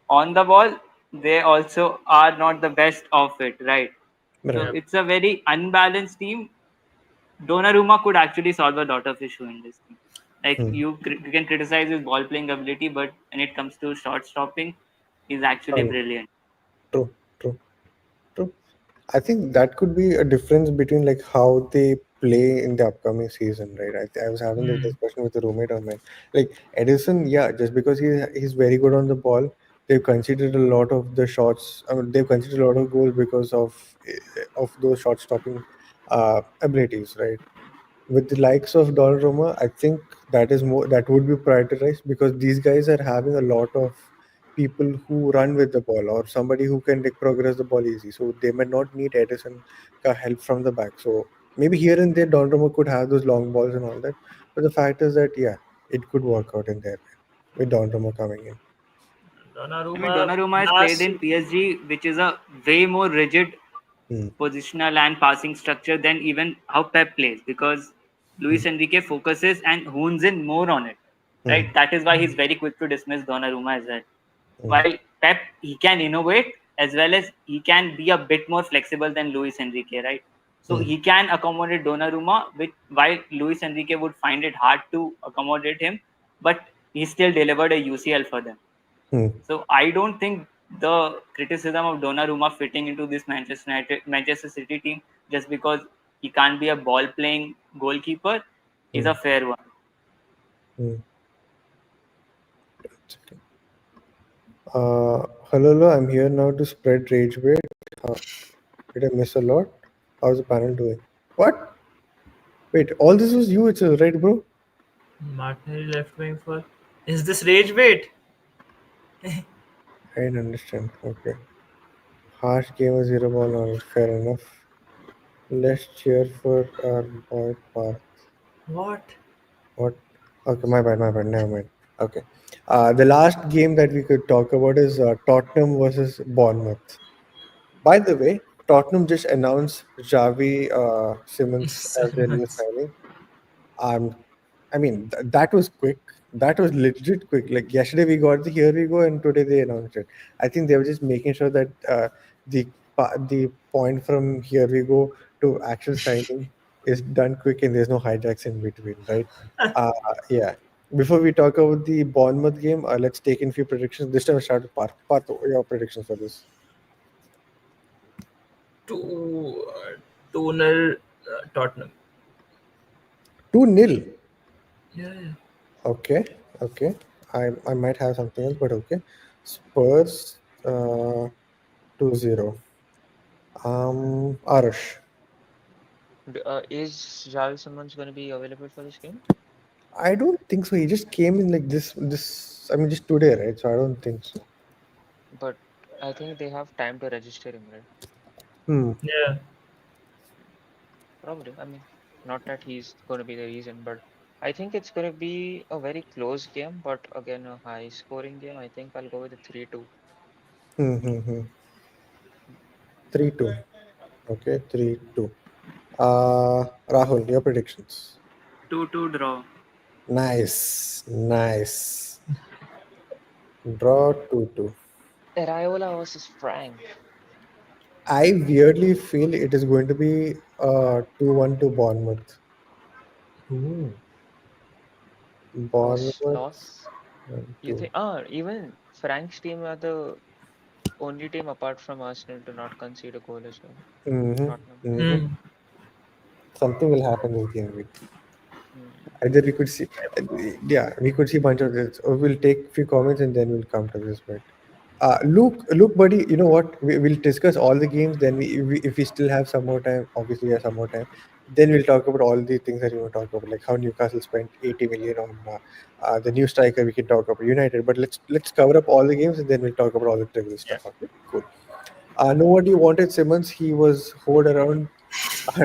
on the ball, they also are not the best of it, right? So Right. Yeah. it's a very unbalanced team. Donnarumma could actually solve a lot of issue in this team. Like Mm. you can criticize his ball playing ability, but when it comes to shot stopping, he's actually True. brilliant. True. True. True. I think that could be a difference between like how they play in the upcoming season, right? I was having this Hmm. discussion with a roommate of mine. Like Edison, yeah, just because he's very good on the ball, they've conceded a lot of the shots. I mean, they've conceded a lot of goals because of those shot stopping abilities, right? With the likes of Donnarumma, I think that would be prioritized because these guys are having a lot of people who run with the ball or somebody who can like progress the ball easy. So they might not need Edison help from the back. So maybe here and there Donnarumma could have those long balls and all that. But the fact is that yeah, it could work out in their way with Donnarumma coming in. I mean, Donnarumma Donnarumma has played last. in PSG, which is a way more rigid Hmm. positional and passing structure than even how Pep plays, because Hmm. Luis Enrique focuses and hones in more on it. Hmm. Right? That is why he's very quick to dismiss Donnarumma as well. Hmm. While Pep, he can innovate as well as he can be a bit more flexible than Luis Enrique, right? So Hmm. he can accommodate Donnarumma, which while Luis Enrique would find it hard to accommodate him, but he still delivered a UCL for them. Hmm. So I don't think the criticism of Donnarumma fitting into this Manchester City team just because he can't be a ball playing goalkeeper is Hmm. a fair one. Hmm. Hello, hello, I'm here now to spread rage bait. Uh, did I miss a lot? How's the panel doing? What? Wait, all this was you itself, right, bro? Martinelli left wing for. Is this rage bait? I didn't understand. Okay. Harsh gave a zero ball knowledge. Fair enough. Let's cheer for our boy Parth. What? What? Okay, my bad. Never mind. Okay. The last game that we could talk about is Tottenham versus Bournemouth. By the way, Tottenham just announced Javi Simmons as their new Simmons. signing. Um, I mean, that was quick. That was legit quick. Like yesterday, we got the here we go, and today they announced it. I think they were just making sure that the point from here we go to actual signing is done quick, and there's no hijacks in between, right? Uh, yeah. Before we talk about the Bournemouth game, let's take in few predictions. This time, I start with Parth. Parth, what are your predictions for this? 2-0 Tottenham. 2-0. Yeah, yeah. Okay, okay. I might have something else, but okay. Spurs 2-0. Aarush. Is Javi Simmons going to be available for this game? I don't think so. He just came in like this. I mean, just today, right? So I don't think so. But I think they have time to register him, right? Hmm. Yeah. Probably. I mean, not that he's going to be the reason, but I think it's going to be a very close game, but again, a high scoring game. I think I'll go with the 3-2. Hmm. Hmm. Hmm. 3-2. Okay, 3-2. Rahul, your predictions. 2-2 draw. Nice, nice. Draw 2-2. Raiola versus Frank. I weirdly feel it is going to be 2-1 to Bournemouth. Ooh. Bournemouth. Loss. One, You two. think? Ah, even Frank's team are the only team apart from Arsenal to not concede a goal as well. Mm-hmm. Tottenham. Mm-hmm. Hmm. Something will happen this game week. Hmm. Either we could see, yeah, we could see a bunch of this, or we'll take few comments and then we'll come to this bit. Luke, buddy, you know what? We'll discuss all the games. Then if we still have some more time, obviously we have some more time. Then we'll talk about all the things that you want to talk about, like how Newcastle spent 80 million on the new striker. We can talk about United, but let's cover up all the games and then we'll talk about all the trivial Yeah. stuff. Okay, cool. Nobody wanted Simmons. He was hoed around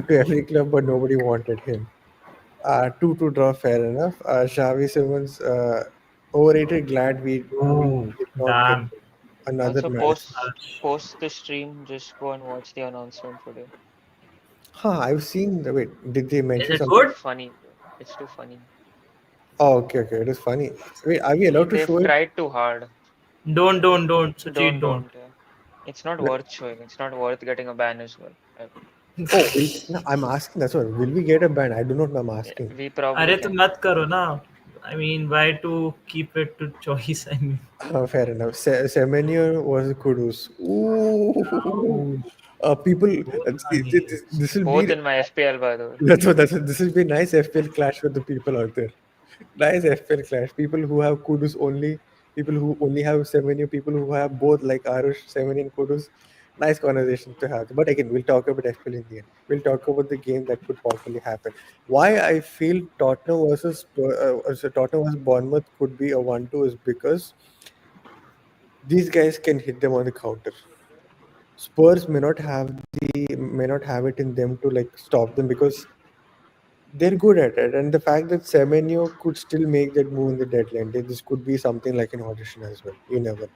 to every club, but nobody wanted him. 2 to draw, fair enough. Xavi Simmons, overrated. Glad we Oh, did not get damn. another Also, Madison. That's post harsh. post the stream, just go and watch the announcement today. Huh, I've seen the wait. Did they Is mention it It's something? too good? funny, bro. It's too funny. Oh, okay, okay. It is funny. Wait, are we allowed to They've show it? tried too hard. Don't. Sucheet, don't. Don't. It's not Like, worth showing. It's not worth getting a ban as well. oh, no, I'm asking. That's what. Will we get a ban? I do not know. I'm Yeah, asking. we probably अरे तो can. मत करो ना. I mean, why to keep it to choice? I mean, Fair enough. Semenyo was Kudus. Ooh, oh, people. both are This will be. Both in my FPL, by the way. That's what. This will be nice FPL clash with the people out there. Nice FPL clash. People who have Kudus only, people who only have Semenyo, people who have both like Aarush, Semenyo and Kudus. Nice conversation to have. But again, we'll talk about FPL in the end. We'll talk about the game that could possibly happen. Why I feel Tottenham versus Bournemouth could be a 1-2 is because these guys can hit them on the counter. Spurs may not have it in them to like stop them because they're good at it. And the fact that Semenyo could still make that move in the deadline, this could be something like an audition as well. You never know.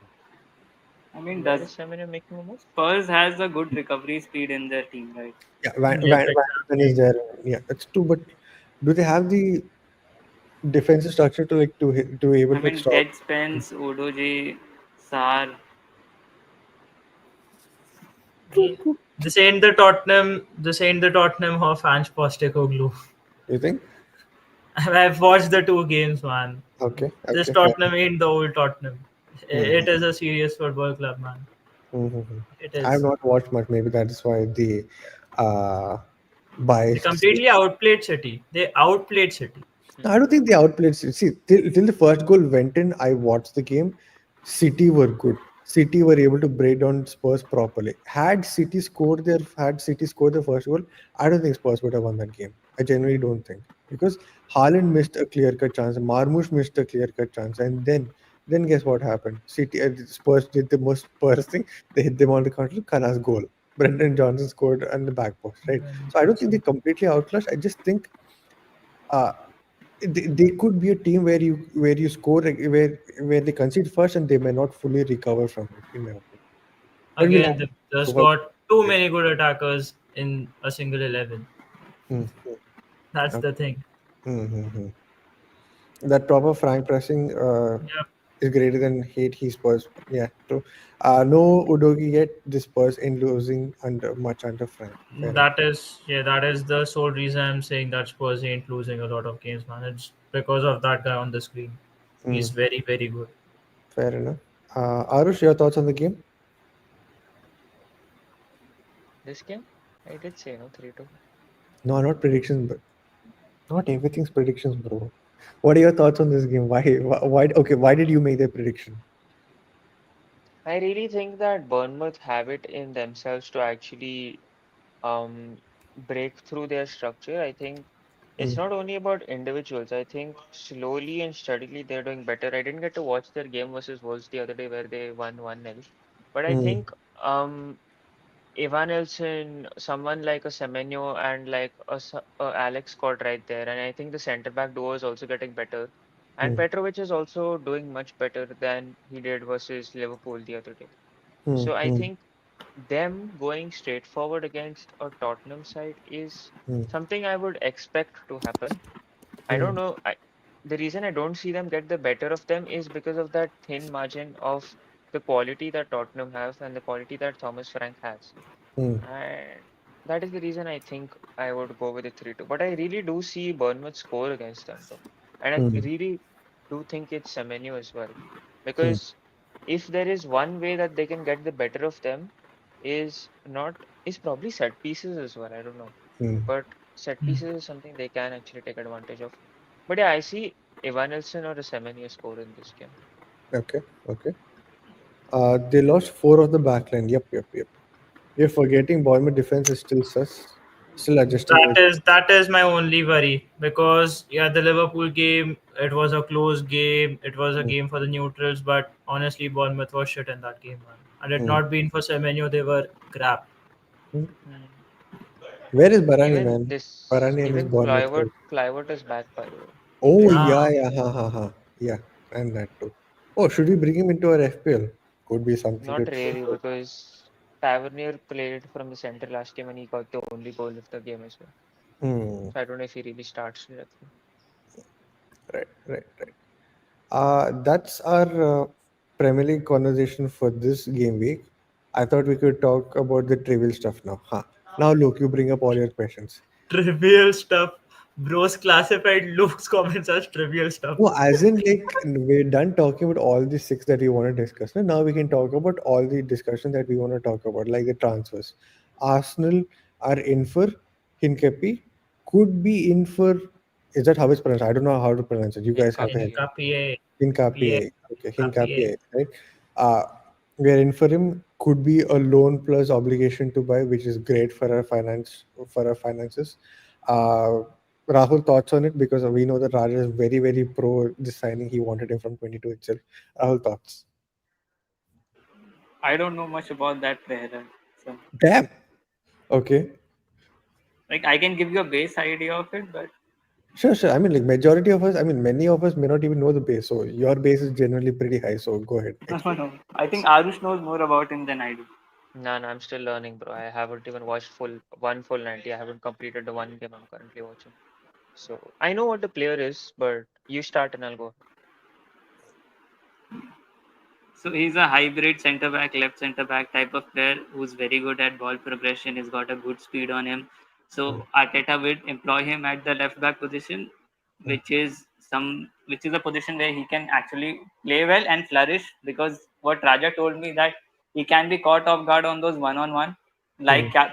I mean, Where does is Semenyo making a move? Spurs has a good recovery speed in their team, right? Yeah, Yep, Van is exactly. there. Yeah, that's true. But do they have the defensive structure to to be able I to like mean, stop? Dead Spence, Odoji, Sar. I mean, this ain't the Tottenham of Ange Postecoglou. You think? I've watched the two games, man. Okay, This okay, fair. Tottenham ain't the old Tottenham. Mm-hmm. It is a serious football club, man. Mm-hmm. It I have is. not watched much. Maybe that is why the uh, They bias. completely outplayed City. They outplayed City. No, I don't think they outplayed City. See, till the first goal went in, I watched the game. City were good. City were able to break down Spurs properly. Had City scored the first goal, I don't think Spurs would have won that game. I genuinely don't think because Haaland missed a clear-cut chance, Marmoush missed a clear-cut chance, and then guess what happened? Spurs did the most Spurs thing. They hit them on the counter. Kana's goal. Brendan Johnson scored on the back post, right? So I don't think they completely outclassed. I just think. Uh, they could be a team where you score where they concede first and they may not fully recover from it in my opinion. But we'll have Again, to they just work got too it. many good attackers in a single 11. Hmm. That's Okay. the thing. Hmm. That proper frank pressing Yep. is greater than hate he Spurs. Yeah, true. No Udogi yet. This Spurs in losing under Frank. Fair enough. That is the sole reason I'm saying that Spurs ain't losing a lot of games, man. It's because of that guy on the screen. Hmm. He's very, very good. Fair enough. Arush, your thoughts on the game? This game? I did say no 3-2. No, not predictions, but not everything's predictions, bro. What are your thoughts on this game? Why? Okay, why did you make that prediction? I really think that Bournemouth have it in themselves to actually um break through their structure. I think it's Mm, not only about individuals. I think slowly and steadily they're doing better. I didn't get to watch their game versus Wolves the other day where they won 1-0. But I mm, think Ivan Elson, someone like a Semenyo and like a Alex Scott right there. And I think the centre back duo is also getting better. And mm, Petrovic is also doing much better than he did versus Liverpool the other day. mm, So I mm, think them going straight forward against a Tottenham side is mm, something I would expect to happen. I don't mm, know. The reason I don't see them get the better of them is because of that thin margin of the quality that Tottenham have and the quality that Thomas Frank has. mm, And that is the reason I think I would go with the 3-2. But I really do see Bournemouth score against them though. And I mm, really do think it's Semenyo as well. mm, Because if there is one way that they can get the better of them, is not is probably set pieces as well. I don't know, Hmm. but set pieces is something they can actually take advantage of. But yeah, I see Evanilson or a Semenyo score in this game. Okay, okay. They lost four of the backline. Yep, yep, yep. You're forgetting Bournemouth defense is still sus, still adjusting with. That is my only worry because yeah, the Liverpool game, it was a close game. It was a Hmm, game for the neutrals, but honestly, Bournemouth was shit in that game, man. And it hmm, not been for Semenyo, they were crap. hmm. Hmm. Where is Barani, Even man? this, Barani and his even Bournemouth coach. Clivert is back, by the way. Oh Played yeah, Ah, yesterday. yeah, ha ha ha. Yeah, and that too. Oh, should we bring him into our FPL? Could be something to Not explore. really, because Tavernier played from the center last game and he got the only goal of the game as well. Hmm. So I don't know if he really starts directly. Right, right, right. That's our Premier League conversation for this game week. I thought we could talk about the trivial stuff now. Huh. Now, look, you bring up all your questions. trivial stuff. Bros classified Luke's comments as trivial stuff. No, as in, like, we're done talking about all the six that we want to discuss. Now we can talk about all the discussions that we want to talk about, like the transfers. Arsenal are in for Hinkepi, could be in for. Is that how it's pronounced? I don't know how to pronounce it. You guys have the head. Hincapié. Hincapié, Hincapié, Hincapié. Okay, Hincapié. Hincapié, right? Uh, we are in for him. Could be a loan plus obligation to buy, which is great for our finances. Uh, Rahul, thoughts on it, because we know that Raja is very very pro this signing. He wanted him from 22 itself. Rahul, thoughts? I don't know much about that player. So Damn. Okay. like I can give you a base idea of it, but Sure, sure. I mean, like majority of us. I mean, many of us may not even know the base. So your base is generally pretty high. So go ahead, no, no, explain. no. I think Aarush knows more about him than I do. No, no, I'm still learning, bro. I haven't even watched full 90. I haven't completed the one game I'm currently watching. So I know what the player is, but you start and I'll go. So he's a hybrid centre back, left centre back type of player who's very good at ball progression. He's got a good speed on him. Mm, So Arteta will employ him at the left back position, mm, which is a position where he can actually play well and flourish. Because what Raja told me that he can be caught off guard on those one-on-one, like mm,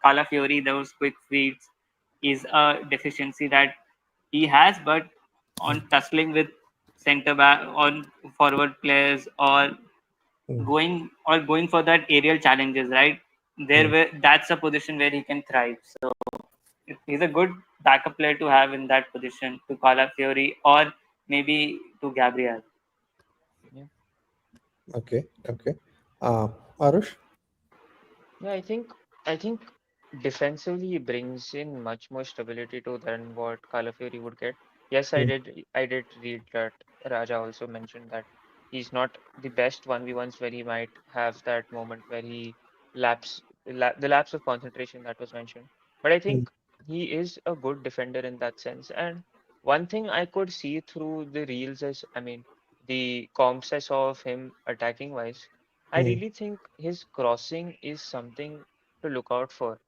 Cala Fiori, those quick feeds is a deficiency that he has, but mm, on tussling with centre back on forward players mm, or going for that aerial challenges, right? There mm. where that's a position where he can thrive. So he's a good backup player to have in that position to call up Fury or maybe to Gabriel. Yeah. Okay, okay. Uh, Arush? Yeah, I think defensively he brings in much more stability to than what Calafiori would get. Yes, Mm, I did read that Raja also mentioned that he's not the best 1v1s where he might have that moment where he the lapse of concentration that was mentioned. But I mm, think he is a good defender in that sense. And one thing I could see through the reels is, I mean, the comps I saw of him attacking wise, I mm, really think his crossing is something to look out for.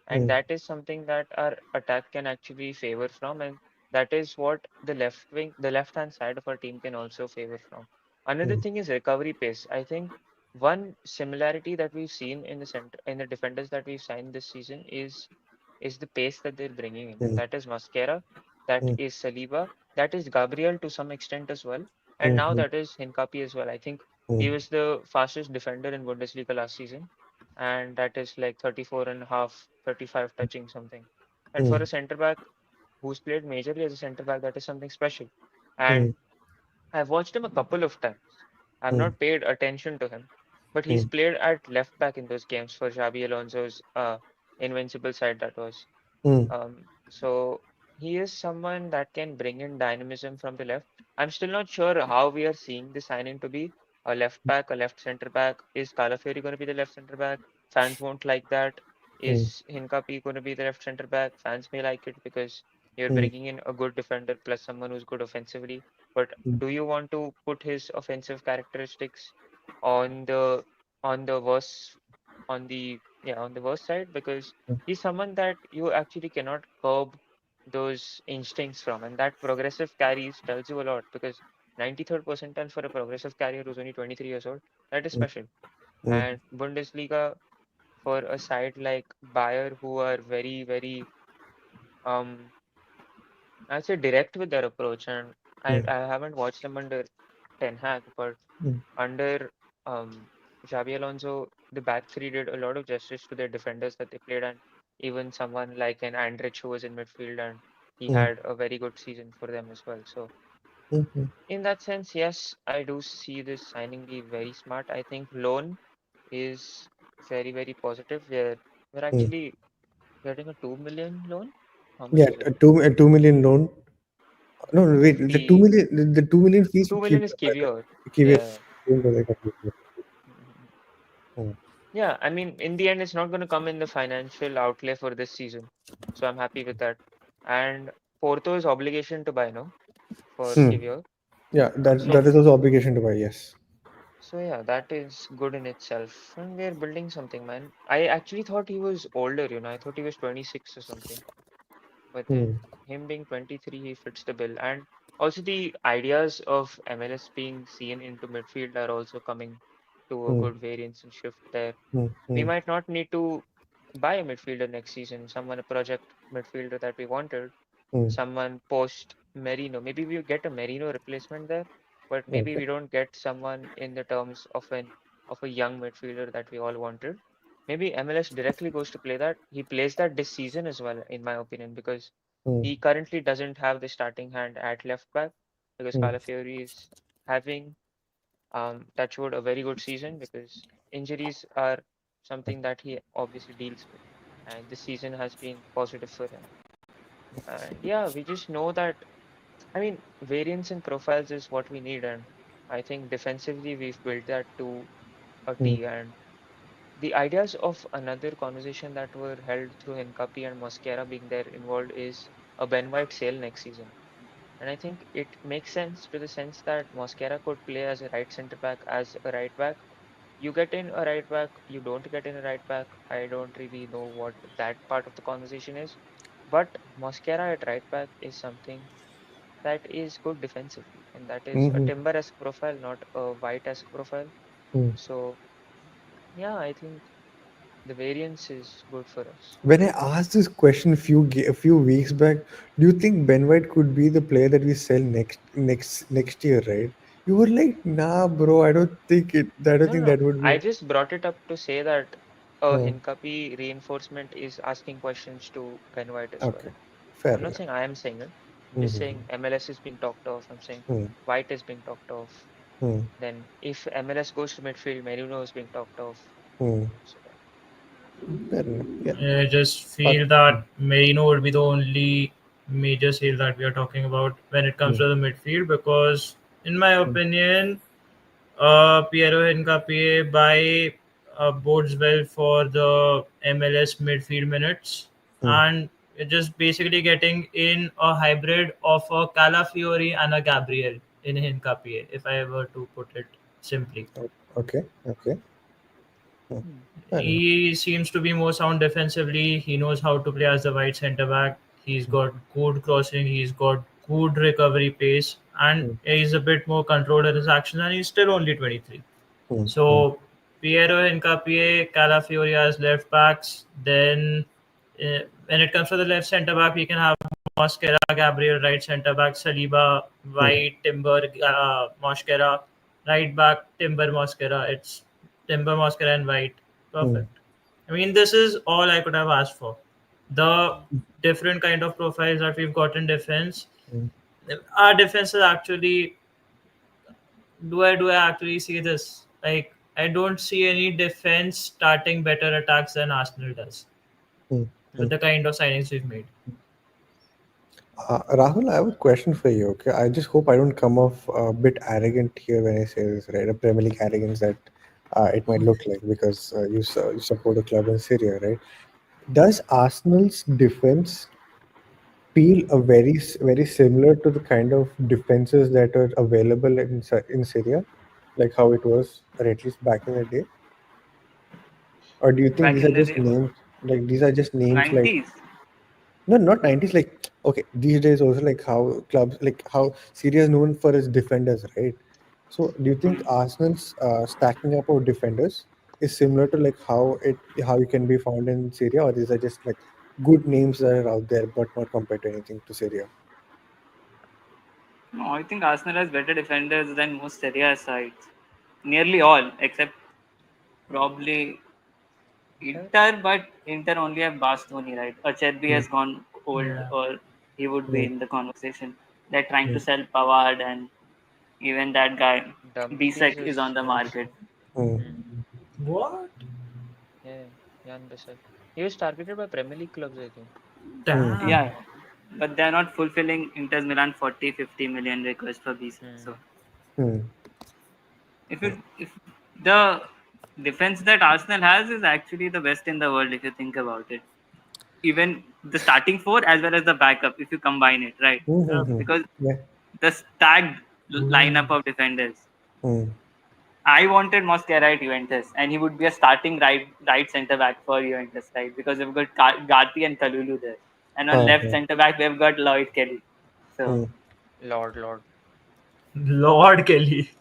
And mm, that is something that our attack can actually favor from. And that is what the left hand side of our team can also favor from. Another mm, thing is recovery pace. I think one similarity that we've seen in the center in the defenders that we've signed this season is the pace that they're bringing in. And mm, that is Mascara, that mm, is Saliba, that is Gabriel to some extent as well. And mm, now mm, that is Hincapi as well. I think he mm, was the fastest defender in Bundesliga last season. And that is like 34 and a half, 35 touching something. And for mm, a centre back who's played majorly as a centre back, that is something special. And mm, I've watched him a couple of times. I've mm, not paid attention to him, but he's mm, played at left back in those games for Xabi Alonso's invincible side that was. mm, So he is someone that can bring in dynamism from the left. I'm still not sure how we are seeing the signing to be a left back, a left centre back. Is Calafiori going to be the left centre back? Fans won't like that. mm, Is Hincapi going to be the left centre back? Fans may like it because you're mm, bringing in a good defender plus someone who's good offensively. But mm, do you want to put his offensive characteristics on the worst on the worst side? Because he's someone that you actually cannot curb those instincts from, and that progressive carries tells you a lot because 93rd percentile for a progressive carrier who's only 23 years old. That is mm, special. mm, And Bundesliga for a side like Bayer who are very, very um I'd say direct with their approach, and mm, I haven't watched them under Ten Hag, but mm, under Xabi Alonso, the back three did a lot of justice to their defenders that they played, and even someone like an Andrich who was in midfield, and he mm, had a very good season for them as well. So mm, mm, in that sense, yes, I do see this signing be very smart. I think loan is very, very positive. We're mm. actually getting a 2 million loan. How much Yeah, is it? a 2 million loan. No, no, wait. The two The million, the 2 million fees 2 million keep is Kivior. keep it. Yeah. Mm, Mhm. mm, Yeah, I mean, in the end, it's not going to come in the financial outlay for this season. So I'm happy with that. And Porto is obligation to buy, no, for mm. Kivior. Yeah, that So, is also obligation to buy. Yes. so yeah, that is good in itself. And we're building something, man. I actually thought he was older, I thought he was 26 or something. But Mm, then him being 23, he fits the bill. And also the ideas of MLS being seen into midfield are also coming to a mm, good variance and shift there. mm, We mm, might not need to buy a midfielder next season, someone a project midfielder that we wanted, mm. someone post Merino. Maybe we get a Merino replacement there, but maybe Okay. we don't get someone in the terms of a young midfielder that we all wanted. Maybe MLS directly goes to play that. He plays that this season as well, in my opinion, because Mm, he currently doesn't have the starting hand at left back because mm, Calafiori is having touch wood, a very good season because injuries are something that he obviously deals with. And this season has been positive for him. And yeah, we just know that, I mean, variance in profiles is what we need. And I think defensively, we've built that to a mm, T. And the ideas of another conversation that were held through Hincapi and Mosquera being there involved is a Ben White sale next season. And I think it makes sense to the sense that Mosquera could play as a right centre back, as a right back. You get in a right back, you don't get in a right back. I don't really know what that part of the conversation is. But Mosquera at right back is something that is good defensively, and that is a mhm, Timber-esque profile, not a White-esque profile. mm. So yeah, I think the variance is good for us. When I asked this question a few weeks back, do you think Ben White could be the player that we sell next year, right? You were like, nah, bro. I don't think it. I don't No, think no, that would I be. just brought it up to say that a Uh, Hincapi reinforcement is asking questions to Ben White as well. okay, fair I'm not enough. saying I am saying it. I'm just Mm-hmm. saying MLS is being talked of. I'm saying Mm, White is being talked of. mm, Then if MLS goes to midfield, Merino is being talked of. mm. So yeah. Fair enough. Yeah. I just But, feel that Merino would be the only major sale that we are talking about when it comes mm, to the midfield because, in my mm, opinion, Piero Hincapié bodes well for the MLS midfield minutes, mm. and it's just basically getting in a hybrid of a Calafiori and a Gabriel in Hincapié, if I were to put it simply. Okay. Okay. Mm, Hmm. fair enough. He seems to be more sound defensively. He knows how to play as the right centre back. He's got good crossing. He's got good recovery pace, and Mm, he's a bit more controlled in his actions. And he's still only 23. mm, mm, So Piero Hincapié, Calafiori as left backs. Then when it comes to the left centre back, we can have Mosquera, Gabriel, right centre back, Saliba, mm, White, Timber, Mosquera, right back, Timber, Mosquera. It's Timber, Mosquera, and White. mm, Perfect. I mean, this is all I could have asked for. The different kind of profiles that we've got in defense. mm, Our defense is actually, do I actually see this? Like, I don't see any defense starting better attacks than Arsenal does mm, with mm. the kind of signings we've made. Rahul, I have a question for you. Okay, I just hope I don't come off a bit arrogant here when I say this, right? A Premier League arrogance that it might look like because you support a club in Syria, right? Does Arsenal's defense feel very similar to the kind of defenses that are available in Syria, like how it was, or at least back in the day? Or do you think Back these are in the just day, names? Like these are just names, like 90s. No, not 90s. Like, okay, these days also, like how clubs, like how Syria is known for its defenders, right? So, do you think Arsenal's stacking up of defenders is similar to like how it can be found in Syria, or these are just like good names that are out there, but not compared to anything to Syria? No, I think Arsenal has better defenders than most Serie A sides. Nearly all, except probably Inter? Inter, but Inter only have Bastoni, right? Zerbi Hmm. has gone old, Yeah. or he would be Hmm. in the conversation. They're trying to Hmm. sell Pavard, and even that guy Dumfries Bisek is is on the market. also. Hmm. Hmm. What? Yeah, Jan Bissek. He was targeted by Premier League clubs, I think. Hmm. Damn. Yeah, but they're not fulfilling Inter Milan 40-50 million request for Bisek. Hmm. So Hmm. if the defense that Arsenal has is actually the best in the world, if you think about it. Even the starting four as well as the backup, if you combine it, right? Hmm. Yeah. Hmm. Because Yeah. the stacked Ooh. lineup of defenders. Hmm. I wanted Mosquera at Juventus, and he would be a starting right centre back for Juventus, right? Because we've got Gatti and Kalulu there, and on Huh, left huh. centre back we've got Lloyd Kelly. So Hmm. Lord. Lord Kelly.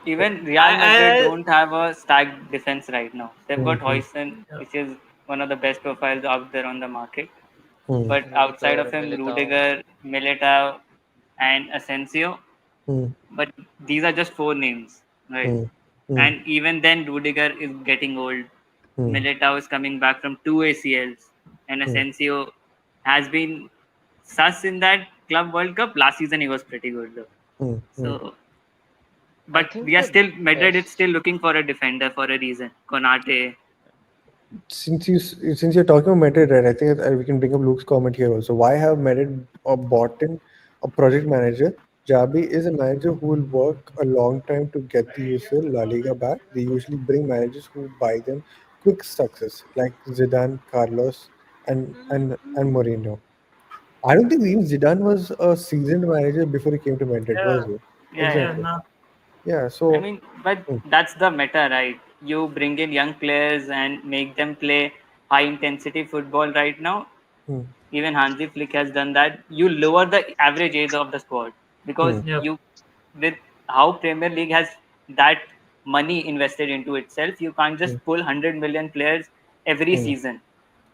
even Real Madrid I don't have a stacked defense right now. They've Hmm. got Hmm. Hoyson, yeah. which is one of the best profiles out there on the market. Hmm. But outside of Rudiger, him, Militao. Rudiger, Militao, and Asensio. Hmm. But these are just four names, right? Hmm. Hmm. And even then, Rudiger is getting old. Hmm. Militao is coming back from two ACLs, and Hmm. Asensio has been sus in that Club World Cup. Last season, he was pretty good though. Hmm. Hmm. So, I but think we are the still Madrid is best. still looking for a defender for a reason. Konate, Since you're talking about Madrid, right? I think we can bring up Luke's comment here also. Why have Madrid bought in a project manager? Jabi is a manager who will work a long time to get the UCL La Liga back. They usually bring managers who buy them quick success, like Zidane, Carlos, and Mourinho. I don't think even Zidane was a seasoned manager before he came to Madrid, was Yeah. he? yeah, yeah. Yeah. Exactly. Nah. Yeah. I So. mean, but Hmm. that's the meta, right? You bring in young players and make them play high intensity football right now. Hmm. Even Hansi Flick has done that. You lower the average age of the squad because Hmm. Yep. you, with how Premier League has that money invested into itself, you can't Hmm. just pull 100 million players every Hmm. season.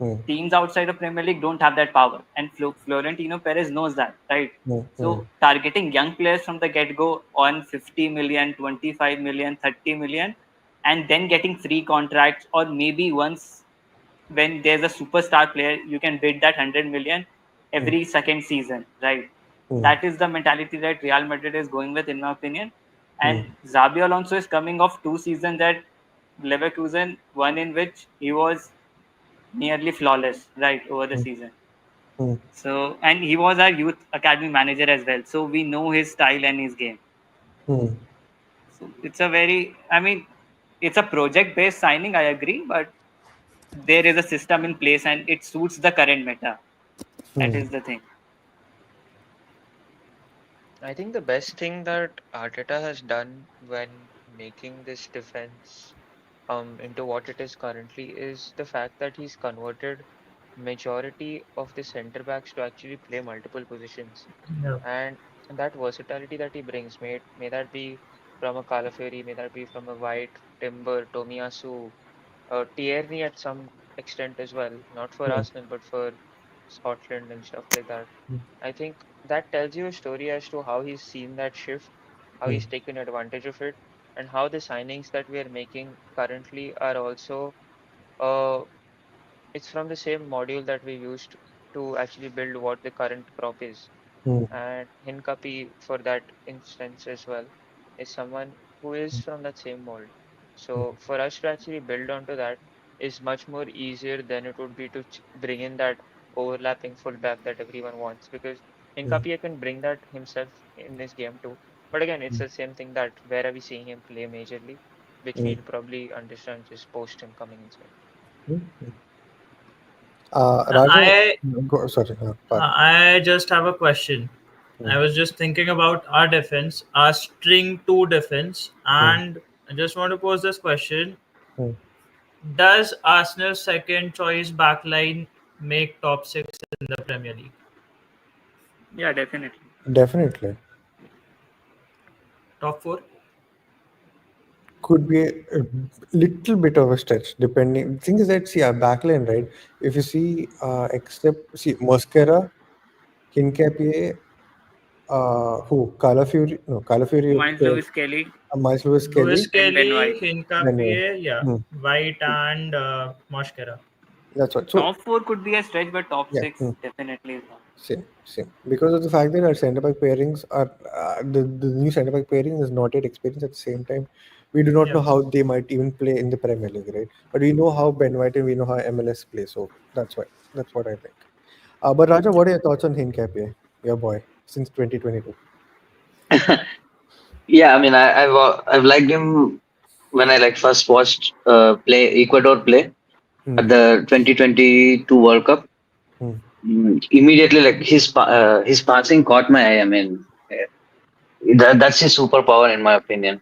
Hmm. Teams outside of Premier League don't have that power, and Florentino Perez knows that, right? Hmm. Hmm. So targeting young players from the get-go on 50 million, 25 million, 30 million, and then getting free contracts, or maybe once when there's a superstar player, you can bid that 100 million Hmm. every second season, right? Hmm. That is the mentality that Real Madrid is going with, in my opinion. Hmm. And Xabi Alonso is coming off two seasons at Leverkusen, one in which he was nearly flawless, right, over the Hmm. season. Hmm. So, and he was our youth academy manager as well. So we know his style and his game. Hmm. So it's a very, I mean, it's a project based signing, I agree, but there is a system in place and it suits the current meta. That Hmm. is the thing. I think the best thing that Arteta has done when making this defense into what it is currently is the fact that he's converted majority of the center backs to actually play multiple positions. Yeah. And that versatility that he brings, may that be from a Calafiori, may that be from a White, Timber, Tomiyasu, Tierney at some extent as well, not for Hmm. Arsenal, but for Scotland and stuff like that. I think that tells you a story as to how he's seen that shift, how Hmm. he's taken advantage of it, and how the signings that we are making currently are also uh, it's from the same module that we used to actually build what the current crop is. Hmm. And Hinkapi, for that instance as well, is someone who is from that same mold. Hmm. So for us to actually build onto that is much more easier than it would be to bring in that overlapping fullback that everyone wants, because Hmm. Hinkapi can bring that himself in this game too. But again, it's the same thing that where are we seeing him play majorly, which Hmm. we'll probably understand just post him coming inside. Hmm. Raja, I sorry, Parth. I just have a question. Hmm. I was just thinking about our defense, our string two defense, Hmm. and I just want to pose this question: Hmm. Does Arsenal's second choice backline make top six in the Premier League? Yeah, definitely. Definitely. Top four? Could be a little bit of a stretch, depending. Thing is that, see, our backline, right? If you see, except, see, Mosquera, Hincapie, Calafiori, no, Calafiori, Miles okay, Lewis Kelly Miles Lewis Lewis Kelly, and Ben Kelly, White. then Hincapie, yeah, hmm, White and Mosquera. that's what. So, Top four could be a stretch, but top yeah. six definitely is not. Same. Because of the fact that our centre back pairings are the new centre back pairing is not yet experienced. At the same time, we do not Yeah. know how they might even play in the Premier League, right? But we know how Ben White and we know how MLS plays, so that's why. That's what I think. But Raja, what are your thoughts on Hincapie, your boy, since 2022? Yeah, I mean, I've liked him when I like first watched play Ecuador play Hmm. at the 2022 World Cup. Hmm. Immediately, like his passing caught my eye. I mean, that's his superpower in my opinion.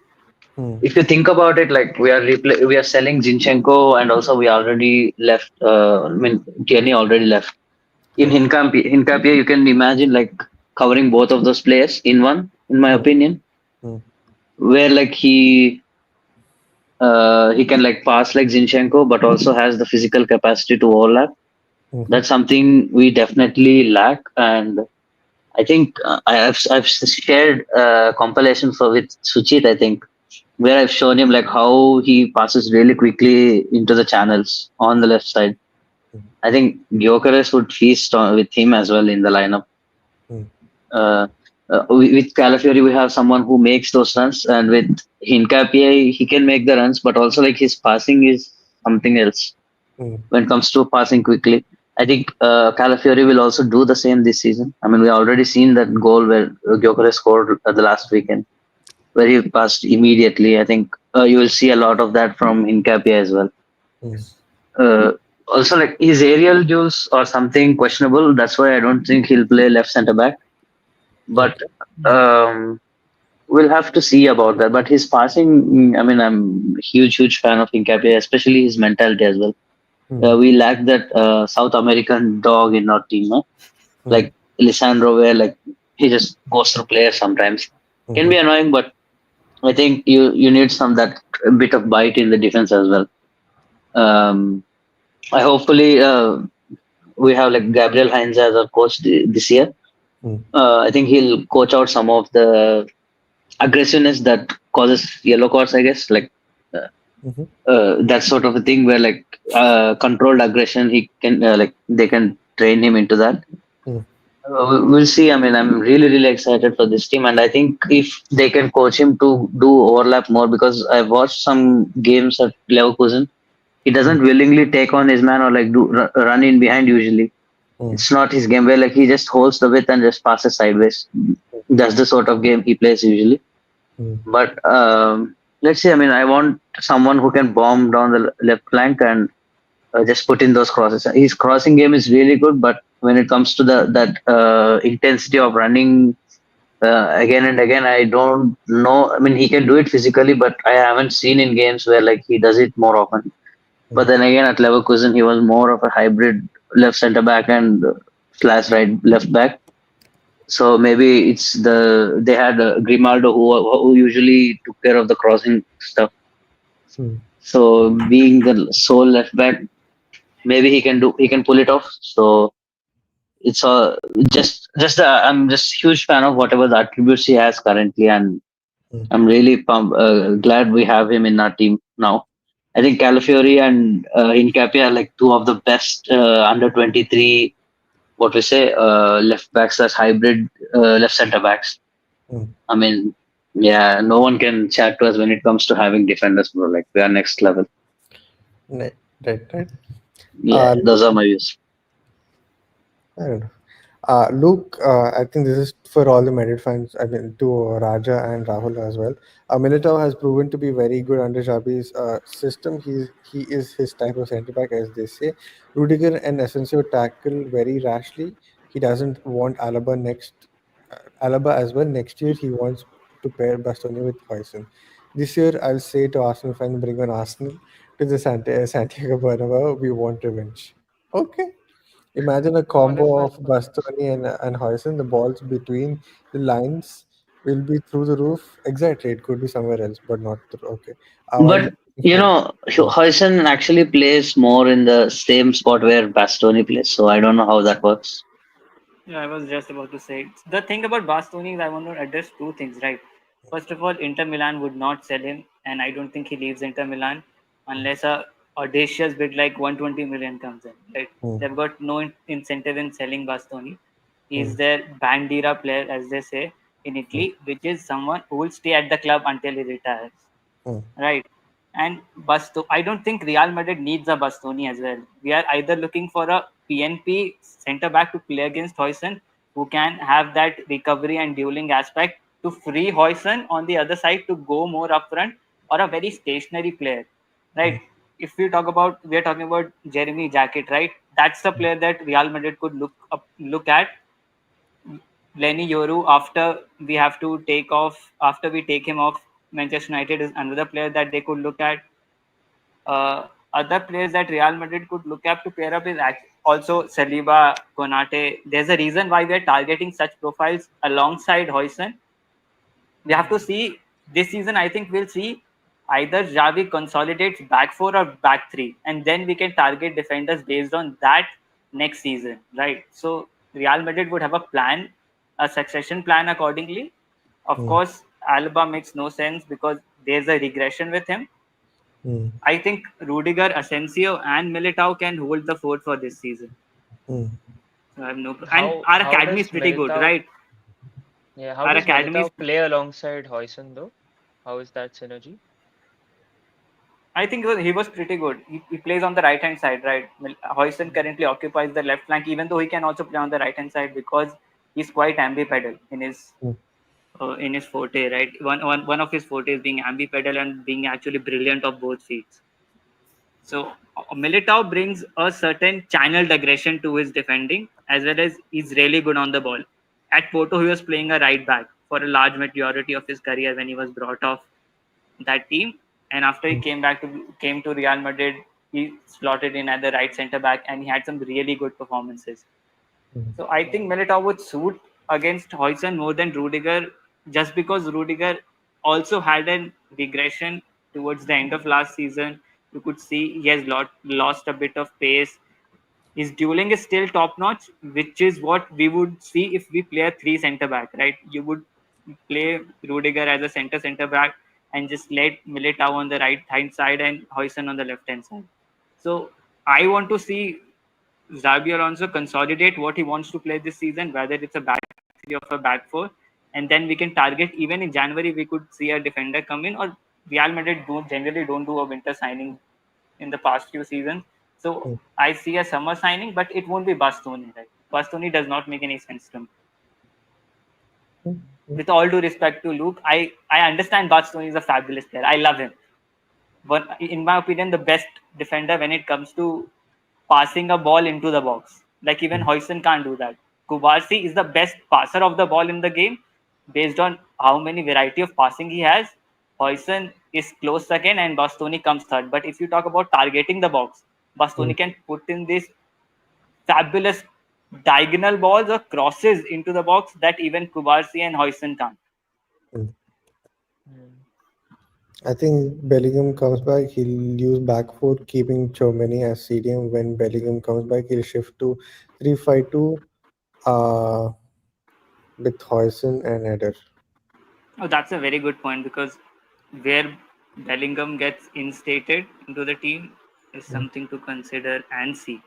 Hmm. If you think about it, like we are selling Zinchenko, and also we already left. I mean, Tierney already left. In Hmm. Hincapie, you can imagine like covering both of those players in one. In my Hmm. opinion, Hmm. where like he can like pass like Zinchenko, but also has the physical capacity to overlap. Hmm. That's something we definitely lack, and I think I've shared a compilation for with Sucheet, I think, where I've shown him like how he passes really quickly into the channels on the left side. Hmm. I think Gyökeres would feast with him as well in the lineup. Hmm. Uh, with Calafiori, we have someone who makes those runs, and with Hincapie, he can make the runs, but also like his passing is something else Hmm. when it comes to passing quickly. I think Calafiori will also do the same this season. I mean, we already seen that goal where Gyökeres scored the last weekend, where he passed immediately. I think you will see a lot of that from Hincapie as well. Hmm. Uh, Also, like his aerial duels or something questionable. That's why I don't think he'll play left centre back. But Okay. um, we'll have to see about that. But his passing, I mean, I'm a huge fan of Hincapie, especially his mentality as well. Hmm. We lack that South American dog in our team, no? Hmm. Like Lisandro, where like he just goes through players sometimes. Can Hmm. be annoying, but I think you need some that bit of bite in the defense as well. Um, I hopefully we have like Gabriel Heinz as our coach this year. Hmm. I think he'll coach out some of the aggressiveness that causes yellow cards. I guess like uh, Hmm. that sort of a thing where like controlled aggression. He can like they can train him into that. Hmm. We'll see. I mean, I'm really excited for this team, and I think if they can coach him to do overlap more, because I've watched some games at Leverkusen, he Hmm. doesn't willingly take on his man or like run in behind usually. Hmm. It's not his game where like he just holds the width and just passes sideways. That's the sort of game he plays usually. Hmm. But let's see. I mean, I want someone who can bomb down the left flank and just put in those crosses. His crossing game is really good, but when it comes to the that intensity of running again and again, I don't know. I mean, he can do it physically, but I haven't seen in games where like he does it more often. Hmm. But then again, at Leverkusen, he was more of a hybrid left centre back and slash right left back. So maybe it's they had Grimaldo who usually took care of the crossing stuff. Hmm. So being the sole left back, maybe he can pull it off. So it's I'm just huge fan of whatever the attributes he has currently, and Hmm. I'm really glad we have him in our team now. I think Calafiori and Hincapie are like two of the best under 23, what we say, left backs as hybrid left center backs. Hmm. I mean, yeah, no one can chat to us when it comes to having defenders, bro. Like we are next level. Right. Right. Yeah, those Luke, are my views. I don't know. Luke, I think this is for all the Madrid fans. I mean, to Raja and Rahul as well. Militao has proven to be very good under Xabi's system. He is his type of centre back, as they say. Rudiger and Asensio tackle very rashly. He doesn't want Alaba as well. Next year, he wants to pair Bastoni with Hoyson. This year, I'll say to Arsenal fans, bring on Arsenal to the Santiago Bernabeu. We want revenge. Okay. Imagine a combo of Honest match for us. Bastoni and Hoyson. The balls between the lines will be through the roof. Exactly, it could be somewhere else, but not through. Okay. While But looking for yeah. Hoyson actually plays more in the same spot where Bastoni plays, so I don't know how that works. Yeah, I was just about to say. The thing about Bastoni is I want to address two things, right? First of all, Inter Milan would not sell him, and I don't think he leaves Inter Milan unless a audacious bid like 120 million comes in. Right? Hmm, They've got no incentive in selling Bastoni. hmm, He's their bandira player, as they say in hmm, Italy, which is someone who will stay at the club until he retires. hmm, Right. And I don't think Real Madrid needs a Bastoni as well. We are either looking for a PNP centre back to play against Hoyson, who can have that recovery and dueling aspect to free Hoyson on the other side to go more upfront, or a very stationary player. hmm, Right. If we are talking about Jeremy Jacket, right? That's the player that Real Madrid could look at. Lenny Yoru, after we take him off Manchester United, is another player that they could look at. Other players that Real Madrid could look at to pair up is also Saliba, Konate. There's a reason why we are targeting such profiles alongside Hoyson. We have to see this season. I think we'll see either Javi consolidates back four or back three, and then we can target defenders based on that next season, right? So Real Madrid would have a plan, a succession plan accordingly. Of hmm, course, Alba makes no sense because there's a regression with him. hmm, I think Rudiger, Asensio, and Militao can hold the fort for this season. hmm, So I have no, and our How academy does is pretty good, Militao right? yeah, how Our does academy is Militao play alongside Hoyson though? How is that synergy? I think he was pretty good. He plays on the right hand side, right? Hoyson Mm, currently occupies the left flank, even though he can also play on the right hand side because he's quite ambipedal hmm, in his forte, right? One of his fortes being ambipedal and being actually brilliant of both feet. So Militao brings a certain channeled aggression to his defending, as well as he's really good on the ball. At Porto, he was playing a right back for a large majority of his career when he was brought off that team. And after he hmm, came to Real Madrid, he slotted in at the right centre back, and he had some really good performances. hmm, So I think yeah. Militao would suit against Hoyson more than Rudiger, just because Rudiger also had a regression towards the end of last season. You could see he has lost a bit of pace. His dueling is still top notch, which is what we would see if we play a three centre back, right? You would play Rudiger as a centre back and just let Militao on the right hand side and Hoyson on the left hand side. So I want to see Zerbi Alonso consolidate what he wants to play this season, whether it's a back three or a back four, and then we can target. Even in January, we could see a defender come in, or Real Madrid generally don't do a winter signing in the past few seasons. So hmm, I see a summer signing, but it won't be Bastoni. Right? Bastoni does not make any sense to me. hmm, hmm, With all due respect to Luke, I understand Bastoni is a fabulous player. I love him. But in my opinion, the best defender when it comes to passing a ball into the box. Like even hmm, Hoyson can't do that. Kubarsi is the best passer of the ball in the game based on how many variety of passing he has. Hoyson is close second and Bastoni comes third. But if you talk about targeting the box, hmm, Bastoni can put in these fabulous diagonal balls or crosses into the box that even Kubarsi and Hoyson can't. hmm. Mm. I think Bellingham comes back, he'll use back four, keeping Chomeni as CDM. When Bellingham comes back, he'll shift to 3-5-2 uh, with Hoyson and Eder. Oh, that's a very good point because where Bellingham gets instated into the team is Hmm, something to consider and see.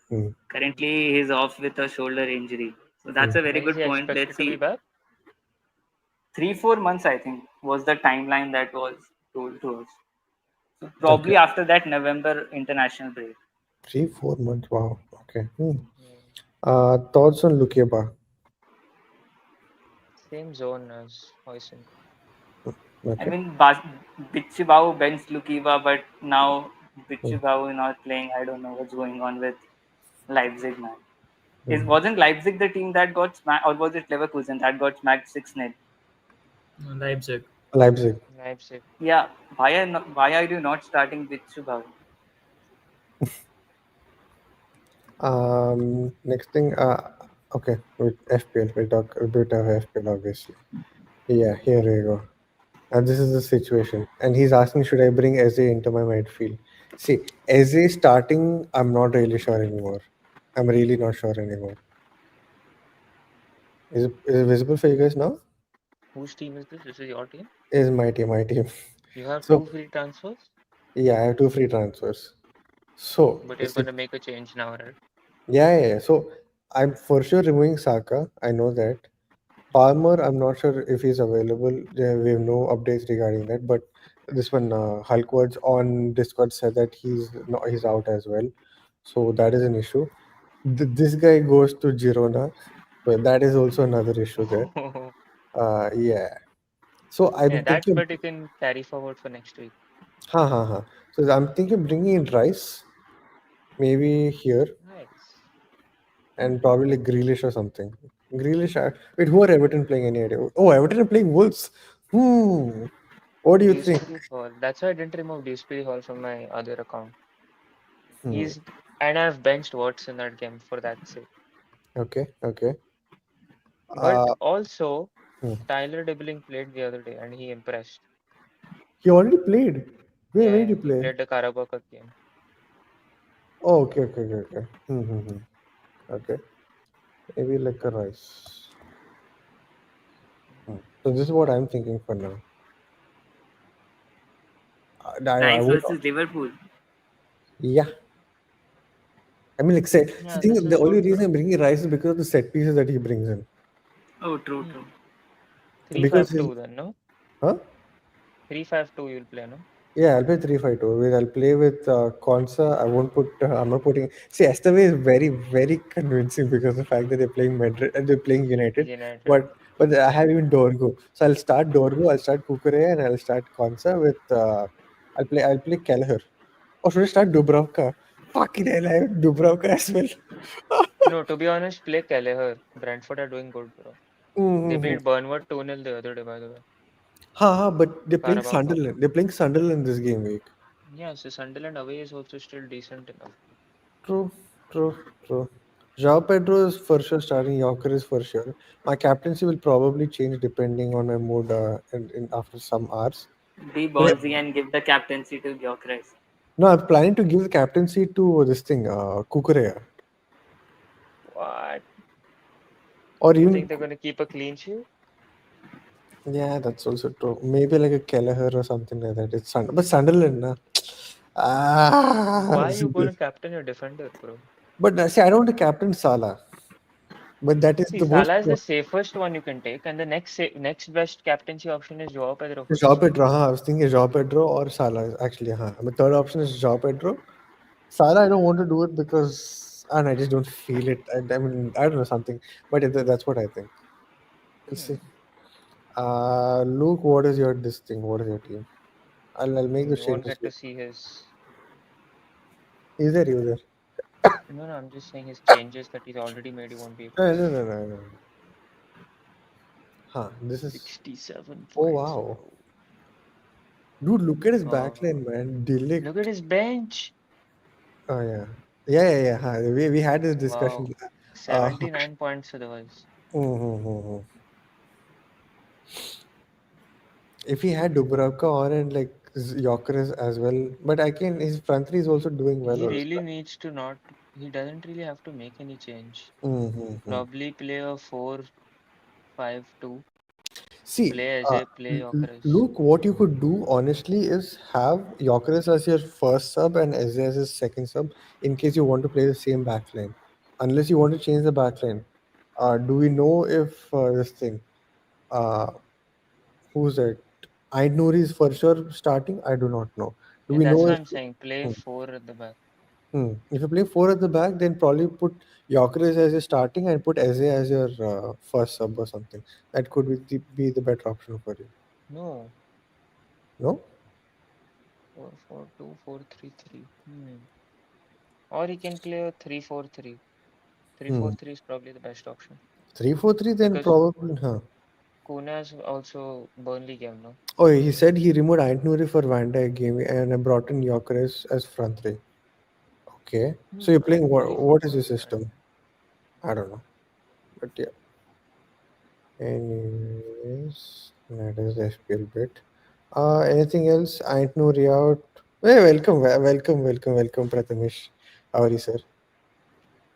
hmm, Currently, he's off with a shoulder injury. So that's hmm, a very When is good he point. Let's expected to be see. back? 3-4 months, I think, was the timeline that was told to us. So okay. probably after that November international break. 3-4 months. Wow. Okay. Hmm. Mm. Thoughts on Lukeba? Same zone as Hoyson. I Okay. mean, Bichibau benched Lukiva, but now Hmm, Bichibau is not playing. I don't know what's going on with Leipzig, man. hmm. Wasn't Leipzig the team that got smacked, or was it Leverkusen that got smacked 6-0? Leipzig. Leipzig. Leipzig. Yeah, why are you not starting Bitsubau? Next thing. Okay, with FPL, we'll talk a bit of FPL, obviously. Yeah, here we go. And this is the situation. And he's asking, should I bring Eze into my midfield? See, Eze starting, I'm not really sure anymore. I'm really not sure anymore. Is it visible for you guys now? Whose team is this? This is your team? Is my team, my team. You have So, two free transfers, yeah, I have two free transfers. So, but you're going to make a change now, right? yeah. So, I'm for sure removing Saka. I know that. Palmer, I'm not sure if he's available. Yeah, we have no updates regarding that. But this one, Hulkwords on Discord said that he's out as well. So that is an issue. This guy goes to Girona, but that is also another issue there. Yeah. So Yeah, I'm that thinking, but you can carry forward for next week. ha. So I'm thinking bringing in Rice, maybe here, Nice. and probably like Grealish or something. Grealish. Wait, who are Everton playing? Any idea? Oh, Everton are playing Wolves. Hmm. What do you think? Dewsbury Hall. That's why I didn't remove Dewsbury Hall from my other account. Hmm. He's and I've benched Watts in that game for that sake. Okay. But Uh, also hmm. Tyler Dibling played the other day and he impressed. He already played. Where did Yeah, he he play? played the Carabao Cup game. Oh, okay. Okay. Maybe like a Rice. So this is what I'm thinking for now. I Rice would, versus Liverpool. yeah. I mean, like set. The Yeah, this thing, the is only good, reason bro. I'm bringing Rice is because of the set pieces that he brings in. Oh, true, Hmm. true. Because he's, 3-5-2 then, no? huh? 3-5-2 you'll play, no? Yeah, I'll play 3-5-2. I'll play with Konsa. I won't put. I'm not putting. See, Esteve is very convincing because of the fact that they're playing Madrid and they're playing United. United. But I have even Dorgo. So I'll start Dorgo. I'll start Kukure and I'll start Konsa with. I'll play Kelleher. Or should I start Dubravka? Fucking hell, I have Dubravka as well. No, to be honest, play Kelleher. Brentford are doing good, bro. They Mm-hmm. beat Burnwood 2-0 the other day, by the way. But they're playing Carabao Cup. Sunderland. They're playing Sunderland this game week. Yeah, so Sunderland away is also still decent enough. True, true. João Pedro is for sure starting. Yorker is for sure. My captaincy will probably change depending on my mood after some hours. Be But ballsy and give the captaincy to Gyökeres. no, I'm planning to give the captaincy to this thing, Kukurea. What? Or You even, think they're going to keep a clean sheet? yeah, that's also true. Maybe like a Kelleher or something like that. But Sunderland, nah. Why are you going See. to captain your defender, bro? But see, I don't want to captain Salah. But that is See, the worst. Salah is the safest one you can take, and the next best captaincy option is Joao Pedro for João this week. Pedro, I was thinking João Pedro or Salah. Actually, my third option is João Pedro. Salah, I don't want to do it because and I just don't feel it. I mean, I don't know something, but that's what I think. We'll see. Hmm. Luke, what is your this thing? What is your team? I'll make the You won't changes. get to see his. Is there you there? No, I'm just saying his changes that he's already made. You won't be able to see. No. Huh, this is. 67 Oh points, wow, bro. dude! Look at his Oh, backline, man. look at Delict. his bench. Oh yeah. Huh. We had this discussion. Wow, Uh, 79 points otherwise. mm-hmm. If he had Dubravka on and like Jokeres as well, but I can his front three is also doing well He also. really needs to not. He doesn't really have to make any change. Mm-hmm. Probably play a 4-5-2. See, Play Eze, play Gyökeres. Luke, what you could do honestly is have Jokeres as your first sub and Eze as his second sub in case you want to play the same backline. Unless you want to change the backline. Do we know if this thing, uh, who's that? Ain Nouri is for sure starting? I do not know. Do Yeah, we that's know what if. I'm saying. Play Hmm. 4 at the back. If you play four at the back, then probably put Gyökeres as your starting and put Eze as your first sub or something. That could be the better option for you. No, No? 4-4-2, 4-3-3. Or he can play a 3-4-3. Hmm. 3-4-3 is probably the best option 3-4-3, then because probably, huh? Kuna's also Burnley game, no? Oh, he said he removed Ant Nouri for Van Dijk game and brought in Gyökeres as front three. Okay. So you're playing what? Pretty What is your fine. system? I don't know. But yeah. Anyways, that is the FPL bit. Anything else? I ain't no out. Hey, welcome, welcome, Prathamesh. How are you, sir?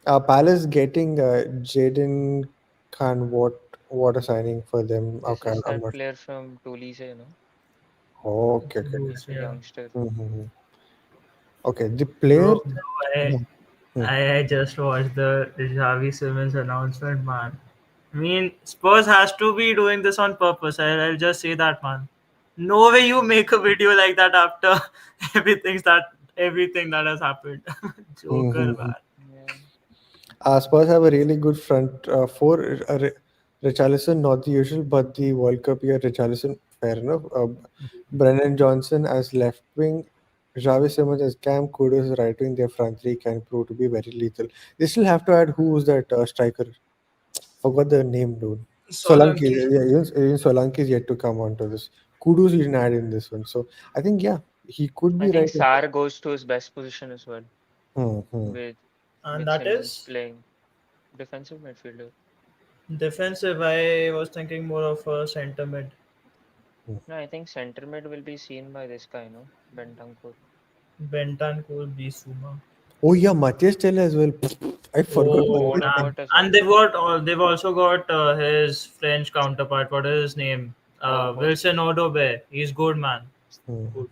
Palace getting Jaden Khan. What a signing for them. This Okay, is I'm that not. player from Toulouse, Okay, okay. Bro, he's a yeah. youngster. Mm-hmm. Okay, the player. Bro, I, Mhm. Mhm. I just watched the Xavi Simmons announcement, man. I mean, Spurs has to be doing this on purpose. I'll just say that, man. No way you make a video like that after everything that has happened. Joker, Mhm. man. Yeah. Spurs have a really good front four. Richarlison, not the usual, but the World Cup year, Richarlison, fair enough. Brennan Johnson as left wing, Javi Simmons as cam, Kudus as right wing. Their front three can prove to be very lethal. They still have to add who's that striker? Forgot the name, dude. Solanke, Solanke. yeah, even Solanke is yet to come onto this. Kudus you didn't add in this one, so I think yeah, he could I be think right. Sar goes to his best position as well, Hmm, hmm, with And that Simmons is playing defensive midfielder. defensive. I was thinking more of a centre mid. hmm. No, I think center mid will be seen by this guy, no? Bentancur. Bentancur, Bissouma. Oh yeah, Matthias Tell as well. I forgot And Oh, Matthias Bournemouth Tell. as and well. they've also got his French counterpart. What is his name? Orbot. Wilson Odobe. He's good, man. Hmm. Good.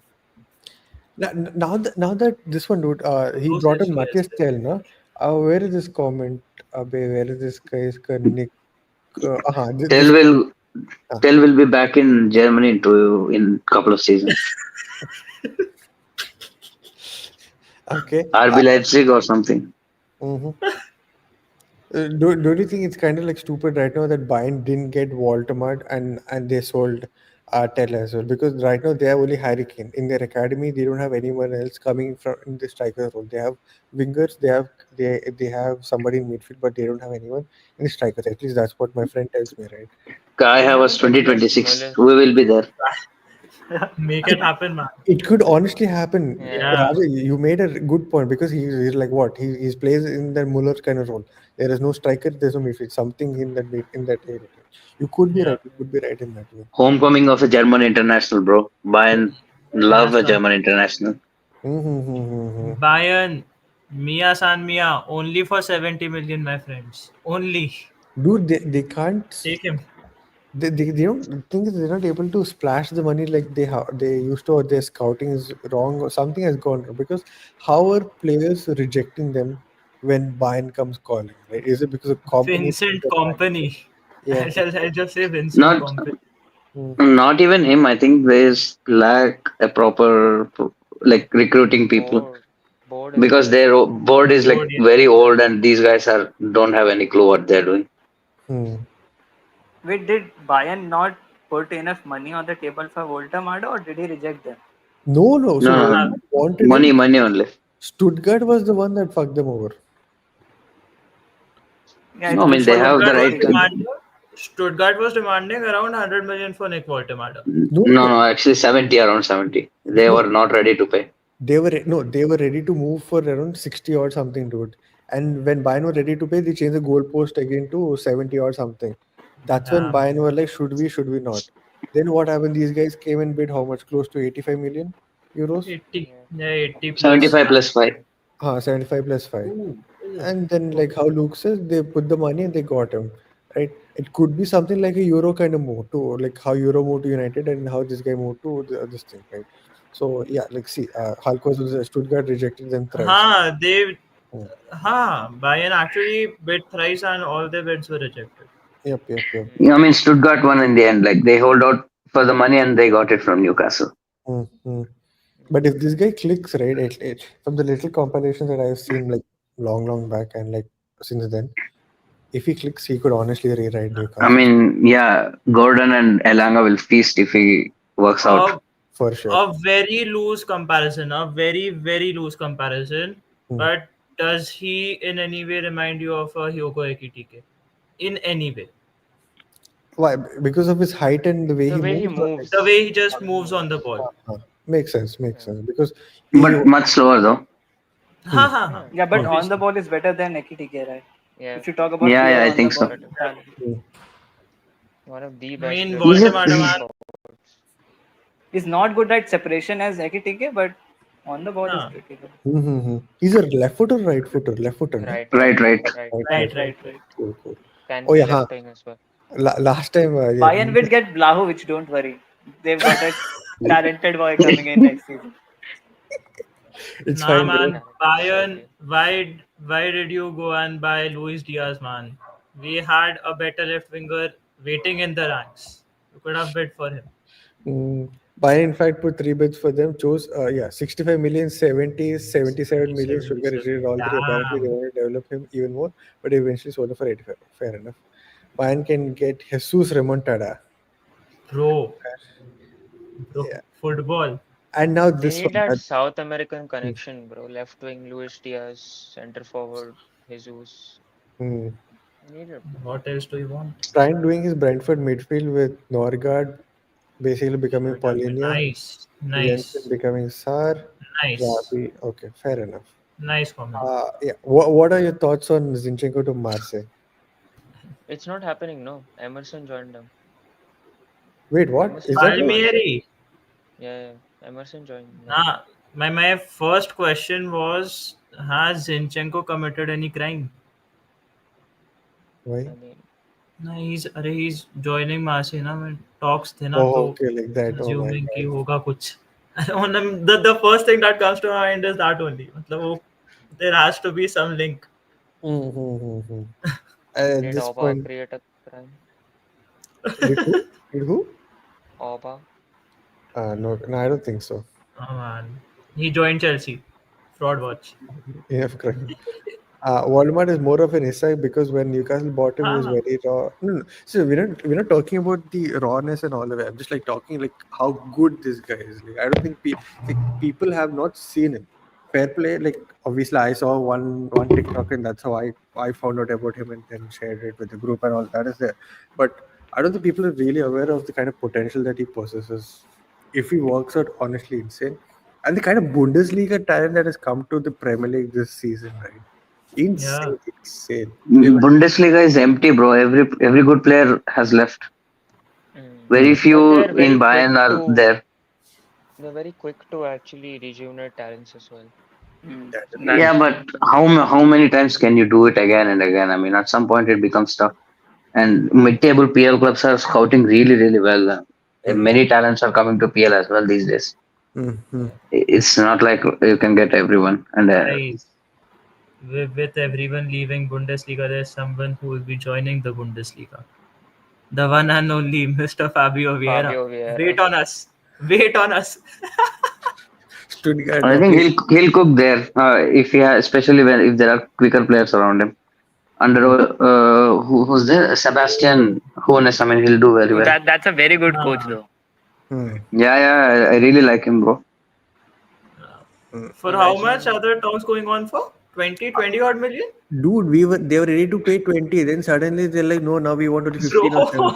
Now that this one, dude, he Who brought says in yes? Matthias Tell, no? Where is this comment? Where is this guy's Nick? This Tell will uh, Tell will be back in Germany in couple of seasons. okay. RB Leipzig or something. Mhm. Don't you think it's kind of like stupid right now that Bayern didn't get Waltermart and they sold Tell as well? Because right now they have only Harry Kane in their academy. They don't have anyone else coming from in the striker role. They have wingers. They have somebody in midfield, but they don't have anyone in the strikers. At least that's what my friend tells me, right? Kai They Havertz haven't replaced 2026. Muller. We will be there. Make It, it happen, man. it could honestly happen. Yeah. Yeah. Raja, you made a good point because he's like what he plays in that Muller kind of role. There is no striker, there's no midfield, something in that area. You could be Yeah. right. You could be right in that way. Homecoming of a German international, bro. Bayern love a International. German international. Mm-hmm. Bayern. Mia San Mia. Only for 70 million, my friends. Only. Dude, they can't. Take him. They don't the thing is they're not able to splash the money like they used to, or their scouting is wrong or something has gone wrong. Because how are players rejecting them when Bayern comes calling? Right? Is it because of company? Vincent Company. Yeah. I'll just say Vincent Not Company. Mm. not even him. I think there's lack a proper like recruiting people Board. Board as because well. their board is like Board, yeah. very old and these guys are don't have any clue what they're doing. Hmm. Wait, did Bayern not put enough money on the table for Voltamada or did he reject them? No, no. So They No, have Wolves no, wanted money, him. money only. Stuttgart was the one that fucked them over. Yeah, No, it's I mean they before the have the Stuttgart first was right. figure. demanding Stuttgart was demanding around 100 million for Nick Voltemada. No, No, no, no, actually 70, around 70. They no. were not ready to pay. They were ready to move for around 60 or something, dude. And when Bayern were ready to pay, they changed the goalpost again to 70 or something. That's when Damn. Bayern were like, should we not? Then what happened? These guys came and bid how much? Close to 85 million euros? 80, Yeah. yeah, 80 plus 75 plus max. 5. 75 plus 5. Ooh, ooh. And then, like Okay. how Luke says, they put the money and they got him. Right? It could be something like a Euro kind of move too, like how Euro moved to United and how this guy moved to this thing, right? So yeah, like see, Hulk was Stuttgart rejected them thrice. They, Hmm. Bayern actually bid thrice and all their bids were rejected. Yep. I mean, Stuttgart won in the end. Like they hold out for the money and they got it from Newcastle. Mm-hmm. But if this guy clicks, right, from the little compilations that I've seen, like long back and like since then, if he clicks, he could honestly rewrite I Newcastle mean, yeah, Gordon and Elanga will feast if he works out. A, for sure. a very loose comparison, a very, very loose comparison. Hmm. But does he in any way remind you of a Hyoko Ekitike? In any way? Why? Because of his height and the way The he way he moves. Or like, The moves. way he just How he moves on the moves. ball. makes sense. Yeah. Because he But much slower though. Ha ha ha. Yeah, Yeah, but on the Obviously. ball is better than Ekitike, right? yeah, If you talk about Yeah, pure I on the think much so. ball better. talent, One of the I best mean, left He's a, Voldemort footed man. he, forwards. he's not good at separation as Ekitike, but on the ball is Huh. pretty good. He's a left footer, right footer, left footer, no? Right, right, right. right. Right, right, Right, right. right, Right, right. right. Cool, cool. Can Oh play yeah, huh. left wing as well. Last time, yeah. Bayern will get Blahovic, don't worry. They've got a talented boy coming in next season. It's Nah, fine, bro. man. Talented Bayern. striker. Why did you go and buy Luis Diaz, man? We had a better left winger waiting in the ranks. You could have bid for him. Bayern, in fact, put three bids for them. Chose, 65 million, 70, 77 million should get 77. rejected all three. Apparently, they Damn, want to develop him even more, but eventually sold him for 85. Fair enough. Bayern can get Jesus Remontada. bro, bro, Yeah. football. And now They this need one. that South American connection, bro. Left wing Luis Diaz, center forward Jesus. Hmm. Need it. What else do you want? Trying doing his Brentford midfield with Norgard basically becoming Should have been Paulinho, nice, Jensen nice, becoming Sar, nice, Zabi. Okay, fair enough. nice comment. Yeah. What are your thoughts on Zinchenko to Marseille? It's not happening, no. Emerson joined them. Wait, what? Emerson Is that joined right? Marseille. Palmieri. Yeah, Emerson joined them. Nah, my first question was: has Zinchenko committed any crime? Why? I mean, ना he's joining Marseille ना मैं talks थे ना Oh, तो okay, like that. Oh my assuming कि God. होगा कुछ the first thing that comes to my mind is that only मतलब वो there has to be some link. Mm-hmm. At did this Oba point, create a crime? did who? Did who? Oba? No, no, I don't think so. Oh man, he joined Chelsea. Fraud watch. Enough crime. Walmart is more of an insight because when Newcastle bought him, he was हाँ very raw. No, no. So we're not talking about the rawness and all of it. I'm just like talking like how good this guy is. Like I don't think like, people have not seen him. Fair play. Like obviously, I saw one TikTok and that's how I found out about him and then shared it with the group and all that is there. But I don't think people are really aware of the kind of potential that he possesses. If he works out, honestly, insane. And the kind of Bundesliga talent that has come to the Premier League this season, right? yeah Insane, insane. Bundesliga is empty, bro. Every good player has left. Very Hmm. But few in Bayern are there. they're very quick to actually rejuvenate talents as well. Mm, That's that's true. Yeah, true. but how many times can you do it again and again? I mean, at some point it becomes tough. And mid-table PL clubs are scouting really, really well. Many talents are coming to PL as well these days. Mm-hmm. It's not like you can get everyone. And guys with everyone leaving Bundesliga there's someone who will be joining the Bundesliga. The one and only Mr. Fabio Vieira. Fabio Vieira. Wait on us. Wait on us. Stuttgart, I think okay. he'll cook there if he has, especially when if there are quicker players around him. Under Mm. who's there? Sebastian Hoeneß. I mean, he'll do very well. That's a very good coach Uh, though. Mm. Yeah, yeah, I really like him, bro. Mm. for how much are Imagine, the talks going on for? 20 odd million? Dude, they were ready to pay 20. Then suddenly they're like, no, now we want only 15 or 7. Bro.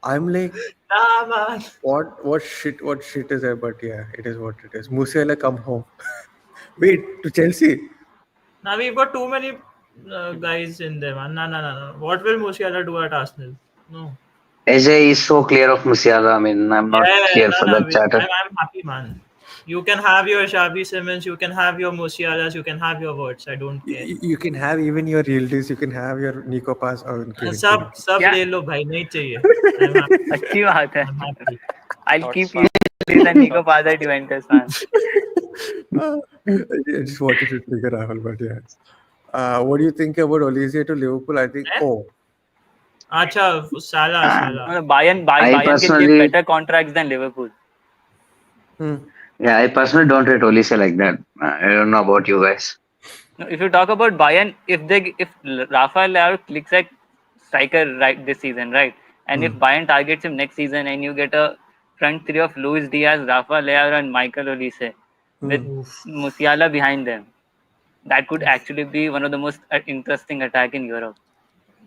I'm like, Nah, man. what shit is that? But yeah, it is what it is. Musiala come home. Wait, to Chelsea? Now we've got too many guys in there, man. No, no, no, no. What will Musiala do at Arsenal? No. AJ is so clear of Musiala. I mean, I'm not Yeah, here no, for no. that chatter. I'm happy, man. You can have your Xavi Simmons, you can have your Musialas, you can have your words. I don't care. You can have even your Realties, you can have your Nico Pass. Oh, I'm kidding, सब kidding. सब Yeah, ले लो भाई नहीं चाहिए. I'm happy. अच्छी बात है. I'm happy. I'll shots keep fired. Ulysses and Nico Shots Paz at fired. Juventus, man. I just wanted to trigger Rahul, but yeah. What do you think about Olise to Liverpool? I think. Eh? Oh, अच्छा Salah. No, Bayern I Bayern can give personally, better contracts than Liverpool. hmm. yeah, I personally don't rate Olise like that. I don't know about you guys. No, if you talk about Bayern, if Rafael Leao clicks at striker right this season, right, and if Hmm. Bayern targets him next season and you get a front three of Luis Diaz, Rafael Leao, and Michael Olise with Hmm. Oof. Musiala behind them, that could actually be one of the most interesting attack in Europe.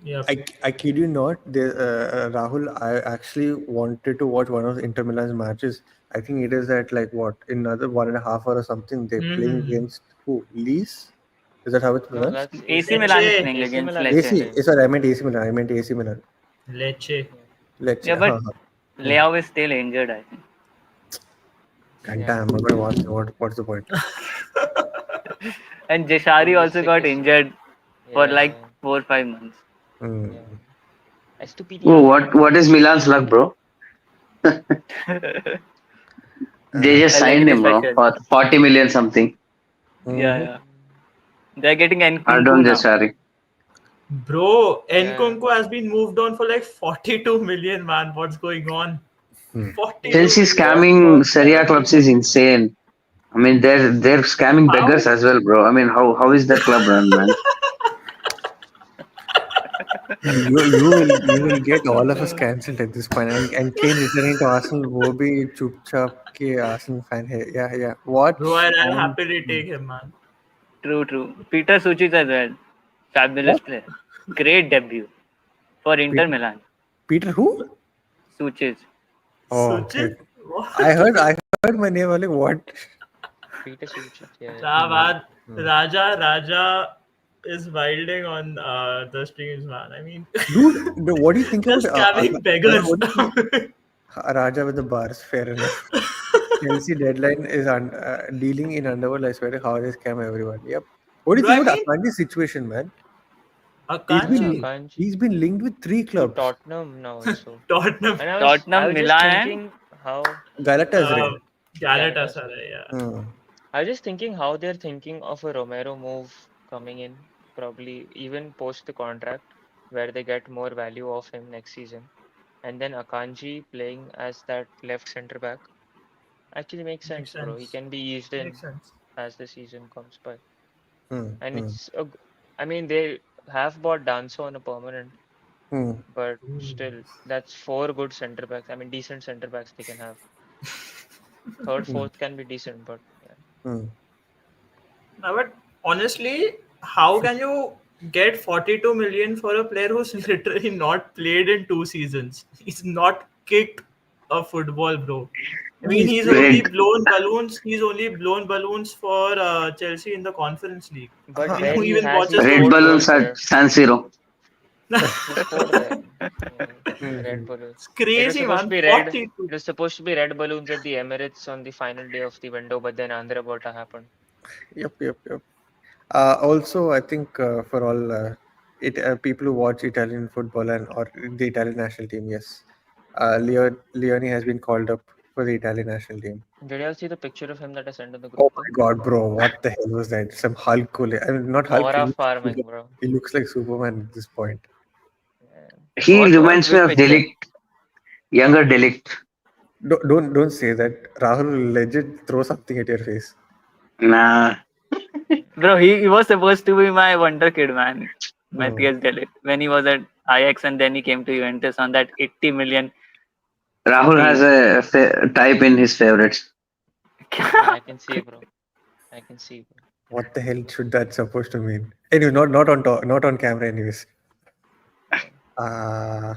Yep. I kid you not, Rahul. I actually wanted to watch one of Inter Milan's matches. I think it is at like what, another 1.5 hour or something. They're playing Hmm. against who? Leeds. Is that how it's No, pronounced? that's AC Milan is Lecce. playing AC against Milan is Lecce. playing. Sorry, I meant AC Milan. I meant AC Milan. Lecce. Yeah. Lecce. Yeah, but Huh. Leao is still injured, I think. God Yeah. damn, I'm gonna watch. What's the point? And Jeshari He's the also got sickest. injured for like Yeah. 4 or 5 months. Hmm. Yeah. Oh, Estupinian. what is Milan's luck, bro? They just A signed legacy him, bro, special. for 40 million something. Yeah, Mhm. yeah. They're getting Pardon, Nkunku now. Jeshari. Bro, Yeah. Nkunku has been moved on for like 42 million, man. What's going on? Hmm. 42 Chelsea million. scamming For Serie A clubs 70 is million, man. insane. I mean, they're scamming beggars How? as well, bro. I mean, how is that club run, man? You will get all of us cancelled at this point. And Kane returning to Arsenal वो भी चुपचाप के Arsenal fan है. Yeah. Bro, Watch I'll and happily take him, man. True. Peter Sucheet as well. Fabulous what? player. Great debut for Inter Peter, Milan. Peter who? Sucheet. Oh, okay. Suchit? What? I heard my name. I'm like, what? Peter Sucheet. Yeah. Nah, man. Hmm. Raja is wilding on the streams, man. I mean, Dude, what do you think they're about scamming beggars. what do you think? Raja with the bars? Fair enough. Chelsea deadline is dealing in underworld. I swear, how they scam everyone. Yep. What do you Bro, I think about mean, Akanji's situation, man? He's Yeah, Akanji, been Kanji. he's been linked with 3 To clubs. Tottenham now also. Tottenham, And I Tottenham, was just Milan, and thinking how Galatasaray. uh, Galatasaray. Galatasaray, yeah. Hmm. I was just thinking how they're thinking of a Romero move coming in, probably even post the contract, where they get more value of him next season. And then Akanji playing as that left center back actually makes Makes sense, bro. He sense. can be eased Makes in sense. as the season comes by. Hmm. And Hmm. I mean, they have bought Danso on a permanent, Hmm. but Ooh. still, that's 4 good center backs. I mean, decent center backs they can have. Third, Hmm. fourth can be decent, but yeah. Hmm. No, but honestly, how can you get 42 million for a player who's literally not played in 2 seasons? He's not kicked a football, bro. I mean, He's he's played. only Red, blown balloons. He's only blown balloons for Chelsea in the Conference League. But And where who he even has, he watches red those scored balloons goals games? at there. San Siro. He scored there. Red Mhm. balloons. It's It was crazy, supposed to man. be red. 42. It was supposed to be red balloons at the Emirates on the final day of the window, but then Andhra Bota happened. Yep. Also, I think for all people who watch Italian football and or the Italian national team, yes, Leone has been called up for the Italian national team. Did y'all see the picture of him that I sent in the Oh group my though? God, bro! What the hell was that? Some Hulk. I mean, not Hulk. Aura farming, bro. He looks like Superman at this point. Yeah. He What? reminds me Which of picture? Delict, younger Delict. Don't say that. Rahul will legit throw something at your face. Nah, Bro, he was supposed to be my wonder kid, man. Hmm. Matthias Delit. When he was at Ajax and then he came to Juventus on that 80 million Rahul has fee. a type in his favorites. Yeah, I can see, bro. I can see, bro. What the hell should that supposed to mean? Anyway, not on camera, anyways. Yeah. Uh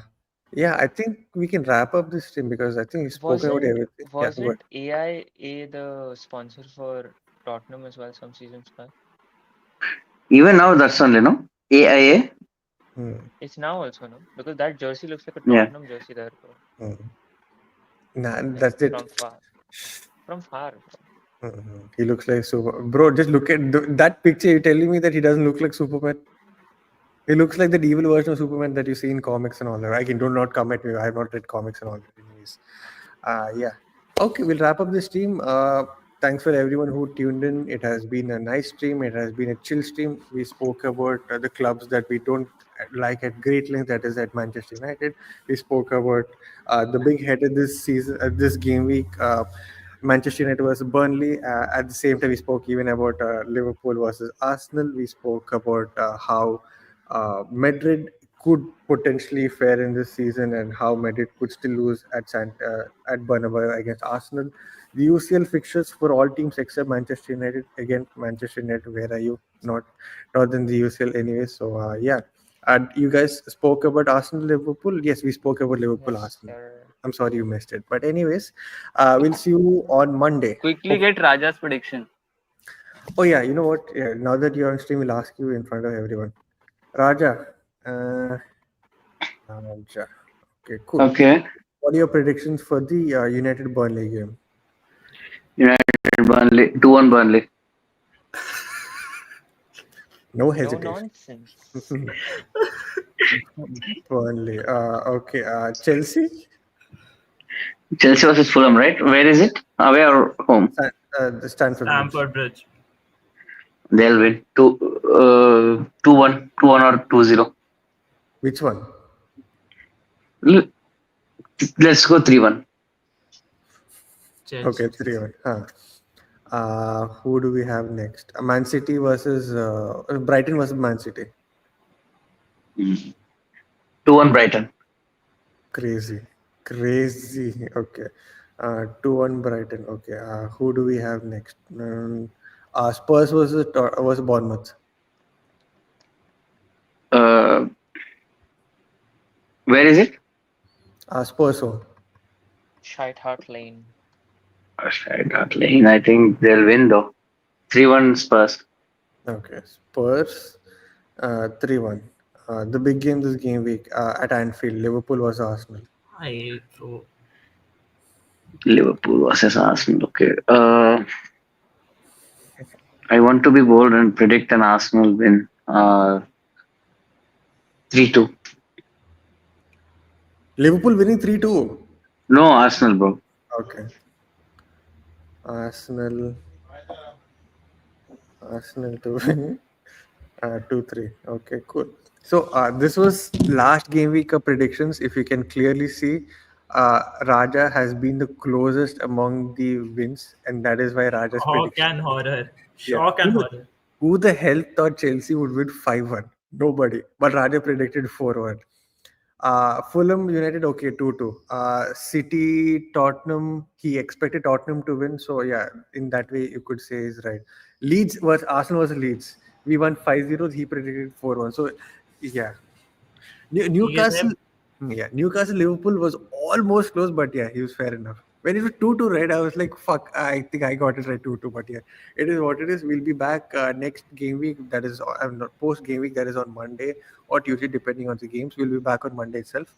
yeah, I think we can wrap up this stream because I think we've spoken about Wasn't everything. Yeah, go ahead. wasn't AIA the sponsor for Tottenham as well some seasons back? Even now, that's only no AIA. Hmm. It's now also, no? Because that jersey looks like a Yeah, Tottenham jersey there, bro. Hmm. Nah, Like that's it. from far. From far, bro. He looks like super. Bro, just look at that picture. You're telling me that he doesn't look like Superman? He looks like that evil version of Superman that you see in comics and all that. I can do not come at me. I have not read comics and all that, anyways. Yeah. Okay, we'll wrap up the stream. Thanks for everyone who tuned in. It has been a nice stream. It has been a chill stream. We spoke about the clubs that we don't like at great length. That is at Manchester United. We spoke about the big header this season, this game week. Manchester United versus Burnley. At the same time, we spoke even about Liverpool versus Arsenal. We spoke about how Madrid could potentially fare in this season and how Madrid could still lose at Bernabeu against Arsenal. The UCL fixtures for all teams except Manchester United. Again, Manchester United, where are you? Not in the UCL anyway. So yeah. And you guys spoke about Arsenal Liverpool. Yes, we spoke about Liverpool Yes, Arsenal. sir. I'm sorry you missed it. But anyways, we'll see you on Monday. Quickly get Raja's prediction. Oh yeah, you know what? Yeah, now that you're on stream, we'll ask you in front of everyone. Raja. Raja. Okay, cool. Okay. What are your predictions for the United Burnley game? United Burnley 2-1 Burnley. No No hesitation. nonsense. Burnley. Okay. Chelsea. Chelsea versus Fulham, right? Where is it? Away or home? The Stanford Bridge. Stamford Bridge. They'll win 2-1, 2-1 or 2-0. Which one? Let's go 3-1. Okay, Chelsea. 3-1. Who do we have next? Man City versus Brighton versus Man City. 2-1 Brighton. Crazy. Crazy. Okay. 2-1 Brighton. Okay. Who do we have next? Spurs versus Bournemouth. Uh, where is it? Spurs home. Shite Hart Lane. I think they'll win though. 3-1 Spurs. Okay. Spurs 3-1. The big game this game week at Anfield. Liverpool versus Arsenal. I so Liverpool versus Arsenal. Okay. I want to be bold and predict an Arsenal win. 3-2. Liverpool winning 3-2. No, Arsenal, bro. Okay. Arsenal to win 2-3. Okay, cool. So this was last game week of predictions. If you can clearly see, Raja has been the closest among the wins, and that is why Raja's shock prediction. and horror. Yeah. Shock and horror. Who the hell thought Chelsea would win 5-1? Nobody. But Raja predicted 4-1. Fulham United, okay, 2-2. City, Tottenham, he expected Tottenham to win. So, yeah, in that way, you could say he's right. Leeds was Arsenal was Leeds. We won 5-0. He predicted 4-1. So, yeah. He is Newcastle, yeah, Newcastle Liverpool was almost close, but yeah, he was fair enough. When it was 2-2, right, I was like, fuck, I think I got it right 2-2. But yeah, it is what it is. We'll be back next game week. That is, I'm not post game week. That is on Monday or Tuesday, depending on the games. We'll be back on Monday itself.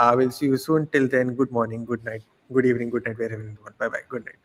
We'll see you soon. Till then, good morning, good night, good evening, good night, wherever you want. Bye bye. Good night.